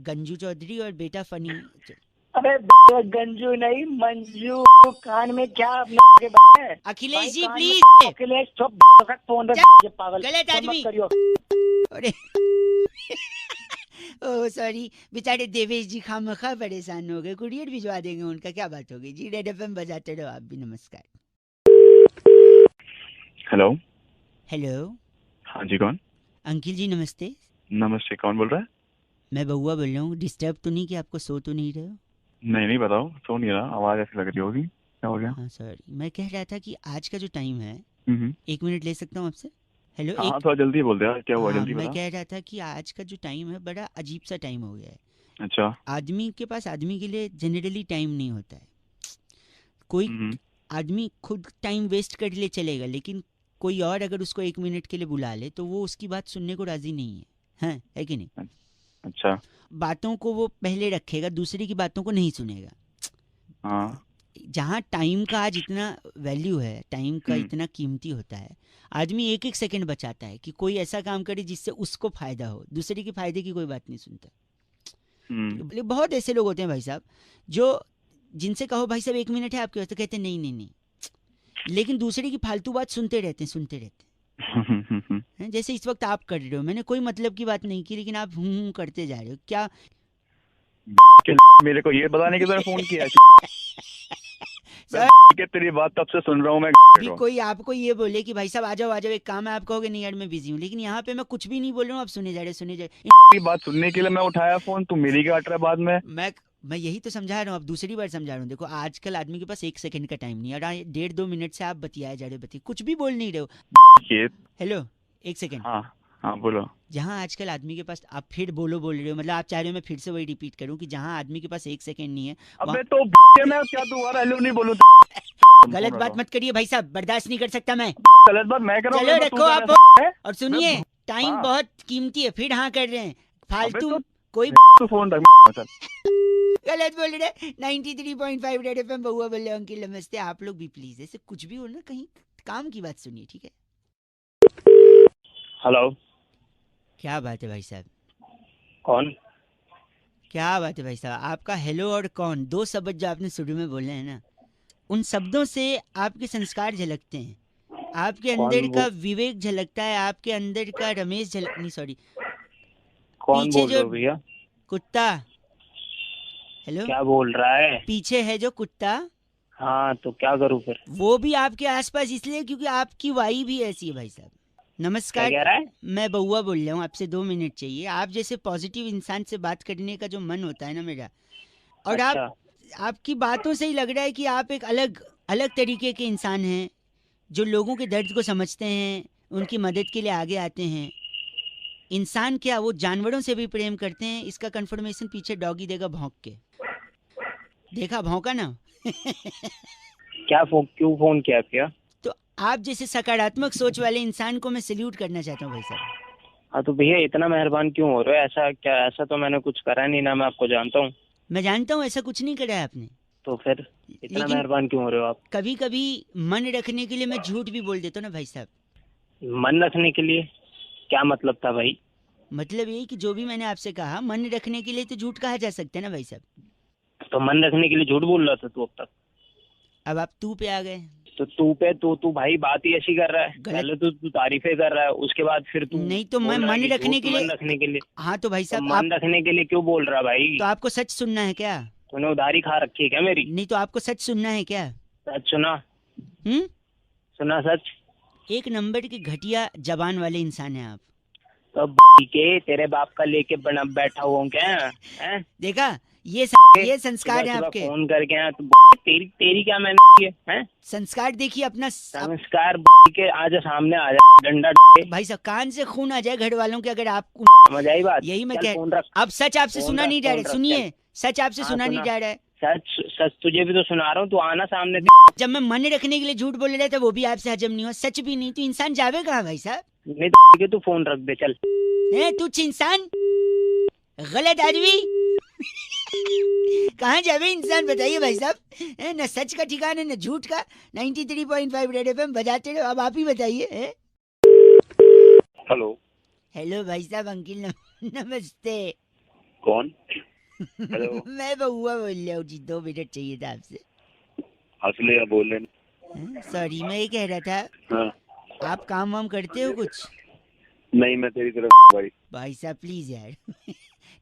गंजू चौधरी और बेटा फनी।
अबे गंजू नहीं, मंजू। कान में क्या है?
अखिलेश जी प्लीज।
अखिलेश चुप, फोन पागल
गलत आदमी। अरे ओह सॉरी, बेचारे देवेश जी खामखा परेशान हो गए। कुरियर भिजवा देंगे उनका, क्या बात हो गई जी। रेड एफएम बजाते रहो आप भी। नमस्कार।
हेलो।
हेलो।
हाँ जी, कौन?
अंकिल जी नमस्ते।
नमस्ते, कौन बोल रहा है?
मैं बउआ बोल रहा हूँ। डिस्टर्ब तो नहीं कि आपको सो तो नहीं रहे हो?
नहीं बताओ, सो नहीं रहा, आवाज ऐसी लग रही होगी। क्या हो गया?
हाँ सॉरी, मैं कह रहा था कि आज का जो टाइम है, 1 मिनट ले सकता हूँ आपसे? हेलो।
हाँ, थोड़ा जल्दी बोल दे यार, क्या हुआ? जल्दी
मैं
बता।
कह रहा था कि आज का जो टाइम है बड़ा अजीब सा टाइम हो गया है।
अच्छा।
आदमी के पास आदमी के लिए जनरली टाइम नहीं होता है। कोई आदमी खुद टाइम वेस्ट कर ले चलेगा, लेकिन कोई और अगर उसको 1 मिनट के लिए बुला ले तो वो उसकी बात सुनने को राजी नहीं है। है कि नहीं?
अच्छा।
बातों को वो पहले रखेगा, दूसरे की बातों को नहीं सुनेगा।
हाँ।
जहाँ टाइम का आज इतना वैल्यू है, टाइम का इतना कीमती होता है, आदमी 1-1 सेकंड बचाता है कि कोई ऐसा काम करे जिससे उसको फायदा हो। दूसरे के फायदे की कोई बात नहीं सुनता। बहुत ऐसे लोग होते हैं भाई साहब, जो जिनसे कहो भाई साहब 1 मिनट है आपके पास, तो कहते नहीं, लेकिन दूसरे की फालतू बात सुनते रहते हैं। हैं, जैसे इस वक्त आप कर रहे हो। मैंने कोई मतलब की बात नहीं की, लेकिन आप करते जा रहे हो क्या?
मेरे को ये बताने के लिए फोन किया है।
सर
कि तेरी बात तब से सुन रहा हूँ मैं।
भी कोई आपको ये बोले कि भाई साहब आ जाओ एक काम है, आप कहोगे नहीं यार मैं बिजी हूँ, लेकिन यहाँ पे मैं कुछ भी नहीं बोल रहा हूँ, आप सुने जा रहे।
की बात सुनने के लिए मैं उठाया फोन, तू मेरी क्या हट रहा है बाद में?
मैं यही तो समझा रहा हूँ, अब दूसरी बार समझा रहा हूँ। देखो आजकल आदमी के पास 1 सेकंड का टाइम नहीं है, और 1.5-2 मिनट से आप बतियाए जा रहे हो, कुछ भी बोल नहीं रहे हो। Hello 1 second.
हाँ बोलो।
जहाँ आजकल आदमी के पास, आप फिर बोल रहे हो, मतलब आप चाह रहे हो मैं फिर से वही रिपीट करूँ कि जहाँ आदमी के पास 1 सेकंड नहीं है।
अबे तो मैं क्या दोबारा हेलो नहीं बोलूं?
गलत बात मत करिए भाई साहब, बर्दाश्त नहीं कर सकता मैं।
गलत बात मैं कर रहा हूँ?
चलो रखो आप, और सुनिए टाइम
हाँ।
बहुत कीमती है, फिर हाँ कर रहे हैं फालतू कोई
तो फोन रख।
गलत बोल रहे। 93.5 रेड एफएम बहुआ बोल रहे अंकिल नमस्ते। आप लोग भी प्लीज ऐसे कुछ भी हो ना, कहीं काम की बात सुनिए, ठीक है?
हेलो,
क्या बात है भाई साहब?
कौन?
क्या बात है भाई साहब? आपका हेलो और कौन, 2 शब्द जो आपने शुरू में बोले हैं ना, उन शब्दों से आपके संस्कार झलकते हैं, आपके अंदर का विवेक झलकता है, आपके अंदर का रमेश नहीं सॉरी,
कौन
पीछे
बोल रहे
जो
हो भैया?
कुत्ता, हेलो
क्या बोल रहा है?
पीछे है जो कुत्ता,
हाँ तो क्या करूँ फिर?
वो भी आपके आसपास इसलिए क्योंकि आपकी वाई भी ऐसी है भाई साहब। नमस्कार,
क्या कह रहा है?
मैं बउआ बोल रहा हूँ, आपसे 2 मिनट चाहिए। आप जैसे पॉजिटिव इंसान से बात करने का जो मन होता है ना मेरा, और
अच्छा।
आपकी बातों से ही लग रहा है कि आप एक अलग तरीके के इंसान हैं, जो लोगों के दर्द को समझते हैं, उनकी मदद के लिए आगे आते हैं। इंसान क्या, वो जानवरों से भी प्रेम करते हैं। इसका कंफर्मेशन पीछे डॉगी देगा भौंक के। देखा भौंका ना?
क्यों फोन किया क्या?
तो आप जैसे सकारात्मक सोच वाले इंसान को मैं सैल्यूट करना चाहता हूँ भाई साहब।
हाँ तो भैया इतना मेहरबान क्यों हो रहे हो? ऐसा क्या, ऐसा तो मैंने कुछ करा नहीं ना, मैं आपको जानता हूँ।
मैं जानता हूँ ऐसा कुछ नहीं करा है आपने,
तो फिर इतना
लेकिन
मेहरबान क्यों हो रहे हो आप?
कभी कभी मन रखने के लिए मैं झूठ भी बोल देता हूँ ना भाई साहब।
मन रखने के लिए क्या मतलब था भाई?
मतलब यही कि जो भी मैंने आपसे कहा, मन रखने के लिए तो झूठ कहा जा सकता है ना भाई साहब।
तो मन रखने के लिए झूठ बोल रहा था तू अब तक?
अब आप तू पे आ गए।
तो तू पे तू भाई बात ही ऐसी कर रहा है।
गलत।
पहले तो तू तारीफें कर रहा है, उसके बाद फिर तू
नहीं तो मैं
बोल रहा है
मन
कि
रखने
झूठ
के लिए,
मन रखने के लिए।
हाँ तो भाई
तो
साहब
मन रखने के लिए क्यों बोल रहा भाई?
तो आपको सच सुनना है क्या?
तूने उधारी खा रखी है क्या मेरी?
नहीं तो आपको सच सुनना है क्या?
सच सुना।
हम्म?
सुना सच।
1 नंबर के घटिया जबान वाले इंसान हैं आप।
तो के तेरे बाप का लेके बना बैठा हुआ हूँ क्या है?
देखा, ये संस्कार है आपके।
फोन करके आया तो तेरी क्या मैंने की है?
संस्कार देखिए अपना।
संस्कार के आज सामने आ जाए डंडा
भाई साहब कान से खून आ जाए घर वालों के अगर आप,
समझ आई बात?
यही मैं
चल
कह,
फोन रख।
अब सच आपसे सुना नहीं जा रहा। सुनिए, सच आपसे सुना नहीं जा रहा है।
सच तुझे भी तो सुना रहा हूँ, तू आना सामने।
जब मैं मन रखने के लिए झूठ बोल रहा था वो भी आपसे हजम नहीं हुआ, सच भी नहीं, तो इंसान जावे कहाँ भाई साहब?
नहीं तो तू फोन रख दे चल।
तुच्छ इंसान, गलत आदमी, कहाँ जावे इंसान बताइए भाई साहब? न सच का ठिकाना न झूठ का। 93.5 रेड एफएम बजाते रहो। अब आप ही बताइए।
हेलो।
हेलो भाई साहब, अंकिल नमस्ते।
कौन? हेलो।
मैं बउआ बोल रहा हूँ जी, 2 मिनट चाहिए था आपसे।
असली या बोल रहे?
सॉरी, मैं ये कह रहा था,
हाँ।
आप काम वाम करते हो कुछ?
नहीं, मैं तेरी तरफ
भाई साहब प्लीज यार।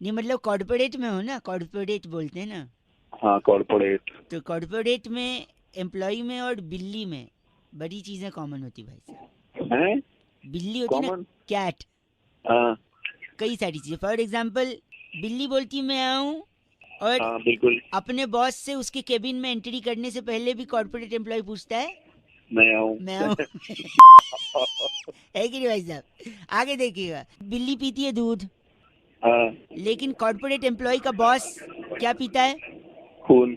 नहीं मतलब कॉर्पोरेट में हो ना, कॉर्पोरेट बोलते हैं ना।
हाँ कॉर्पोरेट।
तो कॉर्पोरेट में एम्प्लॉय में और बिल्ली में बड़ी चीजें कॉमन होती भाई साहब।
हैं?
बिल्ली होती ना, कैट।
हाँ।
कई सारी चीजें, फॉर एग्जांपल बिल्ली बोलती मैं आऊँ, और
हाँ बिल्कुल।
अपने बॉस से उसके केबिन में एंट्री करने से पहले भी कॉर्पोरेट एम्प्लॉय पूछता है
मैं आऊँ।
है कि नहीं भाई साहब? आगे देखिएगा, बिल्ली पीती है दूध,
हाँ।
लेकिन कॉर्पोरेट एम्प्लॉय का बॉस क्या पीता है?
खून।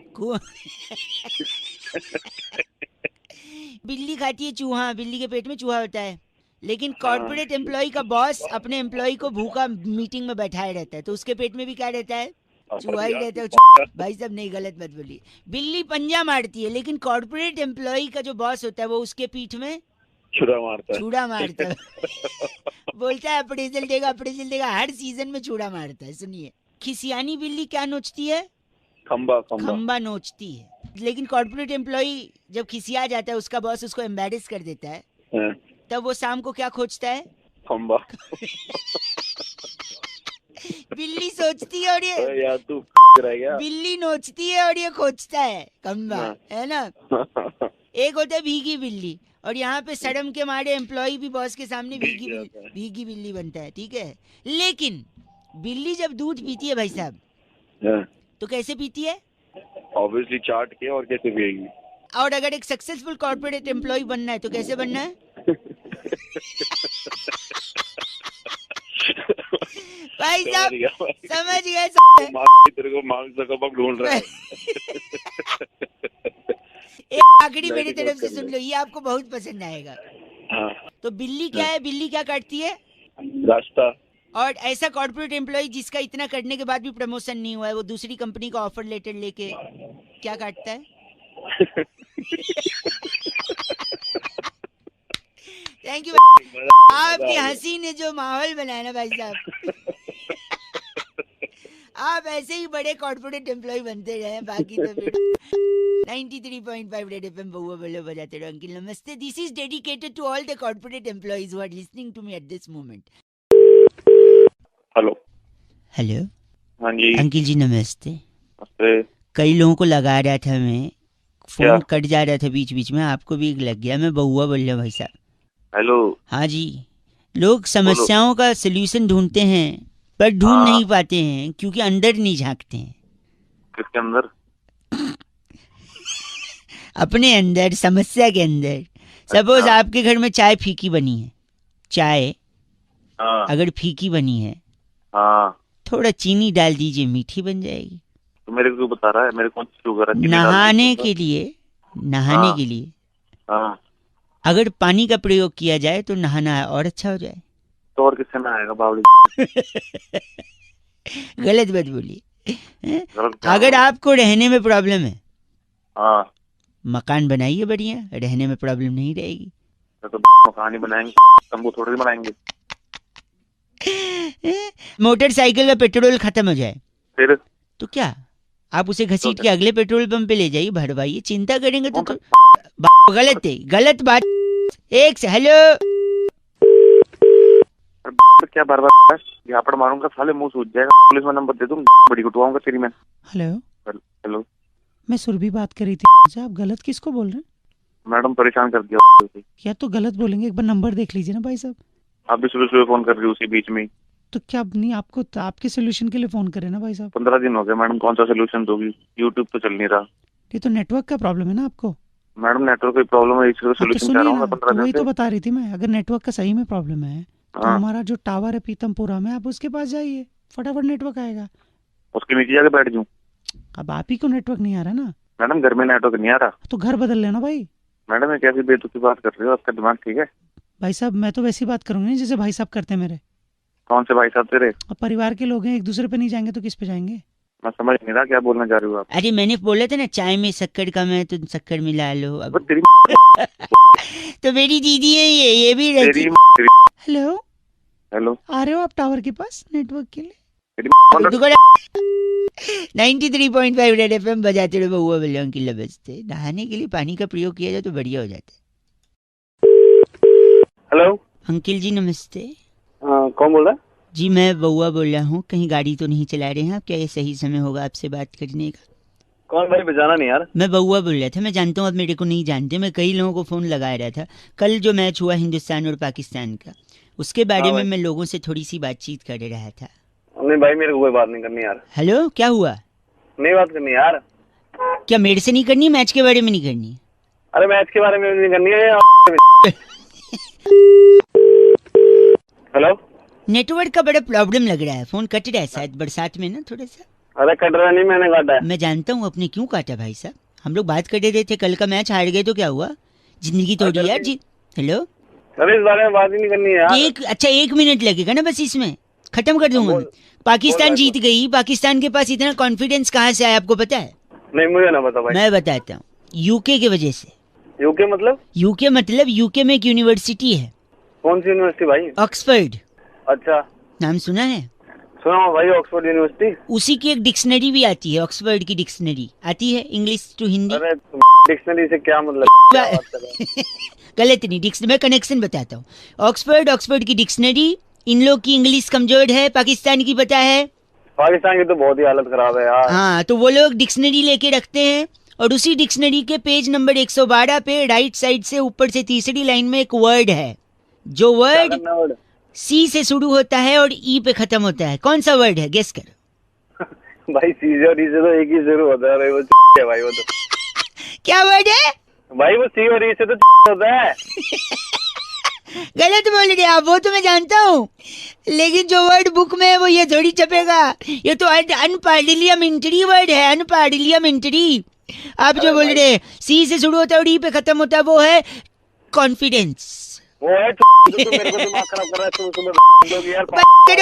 बिल्ली खाती है चूहा, बिल्ली के पेट में चूहा होता है, लेकिन कॉर्पोरेट एम्प्लॉय का बॉस अपने एम्प्लॉय को भूखा मीटिंग में बैठाए रहता है, तो उसके पेट में भी क्या रहता है? चूहा ही रहता है। भाई साहब नहीं, गलत मत बोलिए। बिल्ली पंजा मारती है, लेकिन कॉर्पोरेट एम्प्लॉय का जो बॉस होता है वो उसके पीठ में छुरा मारता है। बोलता है अप्रेजल देगा, हर सीजन में छुरा मारता है। सुनिए, खिसियानी बिल्ली क्या नोचती है? खंबा नोचती है। लेकिन कॉर्पोरेट एम्प्लॉय जब खिसिया जाता है, उसका बॉस उसको एम्बैरेस कर देता है, तब वो शाम को क्या खोजता है?
खंबा।
बिल्ली सोचती है और ये
यार तू रह गया।
बिल्ली नोचती है और ये खोजता है खंबा, है ना? एक होता है भीगी बिल्ली, और यहाँ पे शर्म के मारे एम्प्लॉय भी बॉस के सामने भीगी बिल्ली बनता है, ठीक है? लेकिन बिल्ली जब दूध पीती है भाई साहब, तो कैसे पीती है?
ऑब्वियसली चाट के, और कैसे पिएगी?
और अगर एक सक्सेसफुल कॉर्पोरेट एम्प्लॉय बनना है तो कैसे बनना है? भाई साहब समझ गए?
तेरे को मांग सको ढूंढ रहा है।
एक आखिरी मेरी तरफ से सुन लो, ये आपको बहुत पसंद आएगा।
हाँ।
तो बिल्ली क्या है? बिल्ली क्या काटती है?
रास्ता।
और ऐसा कॉर्पोरेट एम्प्लॉय जिसका इतना करने के बाद भी प्रमोशन नहीं हुआ है, वो दूसरी कंपनी का ऑफर लेटर लेके क्या काटता है? Thank you. आपकी हंसी ने जो माहौल बनाया ना भाई साहब, आप ऐसे ही बड़े कॉर्पोरेट एम्प्लॉय बनते रहे। बाकी तो 93.5 रेड एफएम बउआ बोलो बजाते रहो। अंकिल नमस्ते, this is dedicated to all the corporate employees who are listening to me at this moment.
Hello.
Hello.
हाँ जी।
अंकिल जी नमस्ते।
नमस्ते।
कई लोगों को लगा रहा था मैं, फोन कट जा रहा था बीच बीच में, आपको भी लग गया। मैं बउआ बोल रहा हूँ भाई साहब।
हेलो।
हाँ जी। लोग समस्याओं का सलूशन ढूंढते हैं पर ढूंढ नहीं पाते हैं क्योंकि अंदर नहीं झांकते हैं।
किसके अंदर?
अपने अंदर, समस्या के अंदर। सपोज आपके घर में चाय फीकी बनी है, चाय अगर फीकी बनी है, थोड़ा चीनी डाल दीजिए, मीठी बन जाएगी।
तो मेरे को बता रहा है, मेरे को शुगर है?
नहाने के लिए अगर पानी का प्रयोग किया जाए तो नहाना और अच्छा हो जाए।
तो और किससे नहाएगा बावली?
गलत बात बोलिए। अगर आपको रहने में प्रॉब्लम है, मकान बनाइए बढ़िया, रहने में प्रॉब्लम नहीं रहेगी।
तो मकान ही बनाएंगे, तंबू थोड़ी बनाएंगे।
मोटरसाइकिल का पेट्रोल खत्म हो जाए
फिर
तो क्या, आप उसे घसीट के अगले पेट्रोल पंप पे ले जाइए, भरवाइए। चिंता करेंगे तो गलत है, गलत बात। एक से हेलो।
क्या बार बार झापड़ मारूंगा, साले मुंह सूझ जाएगा। पुलिस में नंबर दे दूं, बड़ी कुटवाऊंगा तेरी मैं।
हेलो।
हेलो।
मैं सुरभि बात कर रही थी। आप गलत किसको बोल रहे हैं?
मैडम परेशान कर दिया।
या तो गलत बोलेंगे, एक बार नंबर देख लीजिए ना भाई साहब।
आप भी सुबह सुबह फोन कर रही हो उसी बीच में।
तो क्या नहीं, आपको आपके सोल्यूशन के लिए फोन करे ना भाई साहब।
15 दिन हो गए मैडम, कौन सा सोल्यूशन दोगी? यूट्यूब तो चल नहीं रहा।
ये तो नेटवर्क का प्रॉब्लम है ना आपको।
मैडम नेटवर्क की प्रॉब्लम है, इसका सोल्यूशन चाह रहा हूं मैं 15 दिन
वही
से।
तो बता रही थी मैं, अगर नेटवर्क का सही में प्रॉब्लम है तो हमारा जो टावर है पीतमपुरा में, आप उसके पास जाइए, फटाफट नेटवर्क आएगा।
उसके नीचे जाके बैठ जाऊं?
अब आप ही को नेटवर्क नहीं आ रहा ना
मैडम, घर में नेटवर्क नहीं आ रहा।
तो घर बदल लेना भाई।
मैडम ये कैसी बेतुकी बात कर रही हो? आपका दिमाग ठीक है?
भाई साहब मैं तो वैसी बात करूंगी जैसे भाई साहब करते हैं मेरे।
कौन से भाई साहब तेरे?
अब परिवार के लोग हैं, एक दूसरे पे नहीं जाएंगे तो किस पे जाएंगे?
मैं समझ नहीं रहा क्या बोलना चाह रही हो आप।
अरे मैंने बोला था ना, चाय में शक्कर कम है तो शक्कर मिला लो। अब
तेरी
तो मेरी दीदी है ये भी रहती।
हेलो।
हेलो।
आ रहे हो आप टावर के पास नेटवर्क के लिए?
93.5 रेड एफएम बजाते रहो बउआ बल्लम की लबजते। नहाने के लिए पानी का प्रयोग किया जाए तो बढ़िया हो जाता है।
हेलो।
अंकिल जी नमस्ते।
कौन बोल रहा है?
जी मैं बउआ बोल रहा हूँ। कहीं गाड़ी तो नहीं चला रहे हैं आप? क्या ये सही समय होगा आपसे बात करने का?
कौन भाई, बजाना नहीं यार।
मैं बउआ बोल रहा था। मैं जानता हूँ आप मेरे को नहीं जानते, मैं कई लोगों को फोन लगा रहा था। कल जो मैच हुआ हिंदुस्तान और पाकिस्तान का, उसके बारे में मैं लोगों से थोड़ी सी बातचीत कर रहा था।
नहीं भाई, मेरे को कोई बात नहीं करनी यार।
हेलो, क्या हुआ?
नहीं बात करनी यार।
क्या मेरे से नहीं करनी? मैच के बारे में नहीं करनी?
अरे मैच के बारे में नहीं करनी है। हेलो।
नेटवर्क का बड़ा प्रॉब्लम लग रहा है, फोन कट रहा है शायद बरसात में ना थोड़ा सा।
अरे कट रहा नहीं, मैंने काटा है।
मैं जानता हूँ अपने क्यों काटा भाई साहब। हम लोग बात कर रहे थे, कल का मैच हार गए तो क्या हुआ? जिंदगी तोड़ी यार जी। हेलो।
अरे इस बारे में बात ही नहीं करनी है यार।
अच्छा 1 मिनट लगेगा ना बस, इसमें खत्म कर दूंगा मैं। पाकिस्तान जीत गई। पाकिस्तान के पास इतना कॉन्फिडेंस कहाँ से आया आपको पता है?
नहीं मुझे ना पता भाई।
मैं बताता हूँ, यूके की वजह से।
यूके मतलब?
यूके में एक यूनिवर्सिटी है।
कौन सी यूनिवर्सिटी भाई?
ऑक्सफोर्ड।
अच्छा,
नाम सुना है?
सुना हूँ भाई, ऑक्सफोर्ड यूनिवर्सिटी।
उसी की एक डिक्शनरी भी आती है, ऑक्सफोर्ड की डिक्शनरी आती है, इंग्लिश टू हिंदी।
अरे
डिक्शनरी से क्या मतलब, क्या बात कर रहे हैं?
गलत नहीं, मैं कनेक्शन बताता हूँ। ऑक्सफोर्ड की डिक्शनरी, इन लोग की इंग्लिश कमजोर है, पाकिस्तान की पता है।
पाकिस्तान की तो बहुत ही हालत खराब है यार।
हाँ, तो वो लोग डिक्शनरी लेके रखते हैं और उसी डिक्शनरी के पेज नंबर 112 पे राइट साइड से ऊपर से तीसरी लाइन में एक वर्ड है, जो वर्ड
वर्ड
सी से शुरू होता है और ई पे खत्म होता है। कौन सा वर्ड है, गेस कर।
भाई सी और ई से तो एक ही शुरू होता है भाई, वो है भाई वो तो।
क्या वर्ड है
भाई वो सी और ई से तो होता है।
गलत बोल रहे आप, वो तो मैं जानता हूँ, लेकिन जो वर्ड बुक में है वो ये थोड़ी छपेगा। ये तो अनपार्लियामेंट्री वर्ड है, अनपार्लियामेंट्री। आप जो बोल रहे हैं सी से शुरू होता है और ई पे खत्म होता है, वो है कॉन्फिडेंस।
वो है तो मेरे को दिमाग खराब कर रहा है सुबह यार।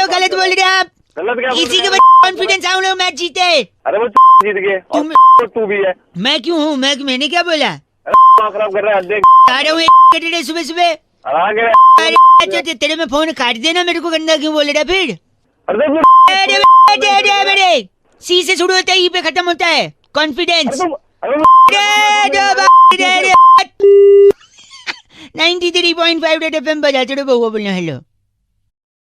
गलत बोल रहे आप,
गलत क्या
इसी के कॉन्फिडेंस हम लोग मैच जीते।
अरे वो जीत गए, तू भी है।
मैं क्यों हूँ, मैंने क्या बोला?
दिमाग खराब कर रहा है, देख
आ रहा हूँ सुबह सुबह। अरे तेरे में फोन काट देना, मेरे को गंदा क्यों बोल रहा फिर? अरे सी से शुरू होता है, ई पे खत्म होता है, कॉन्फिडेंस। 93.5 FM बजाते रहो, बहुआ बोलना हेलो।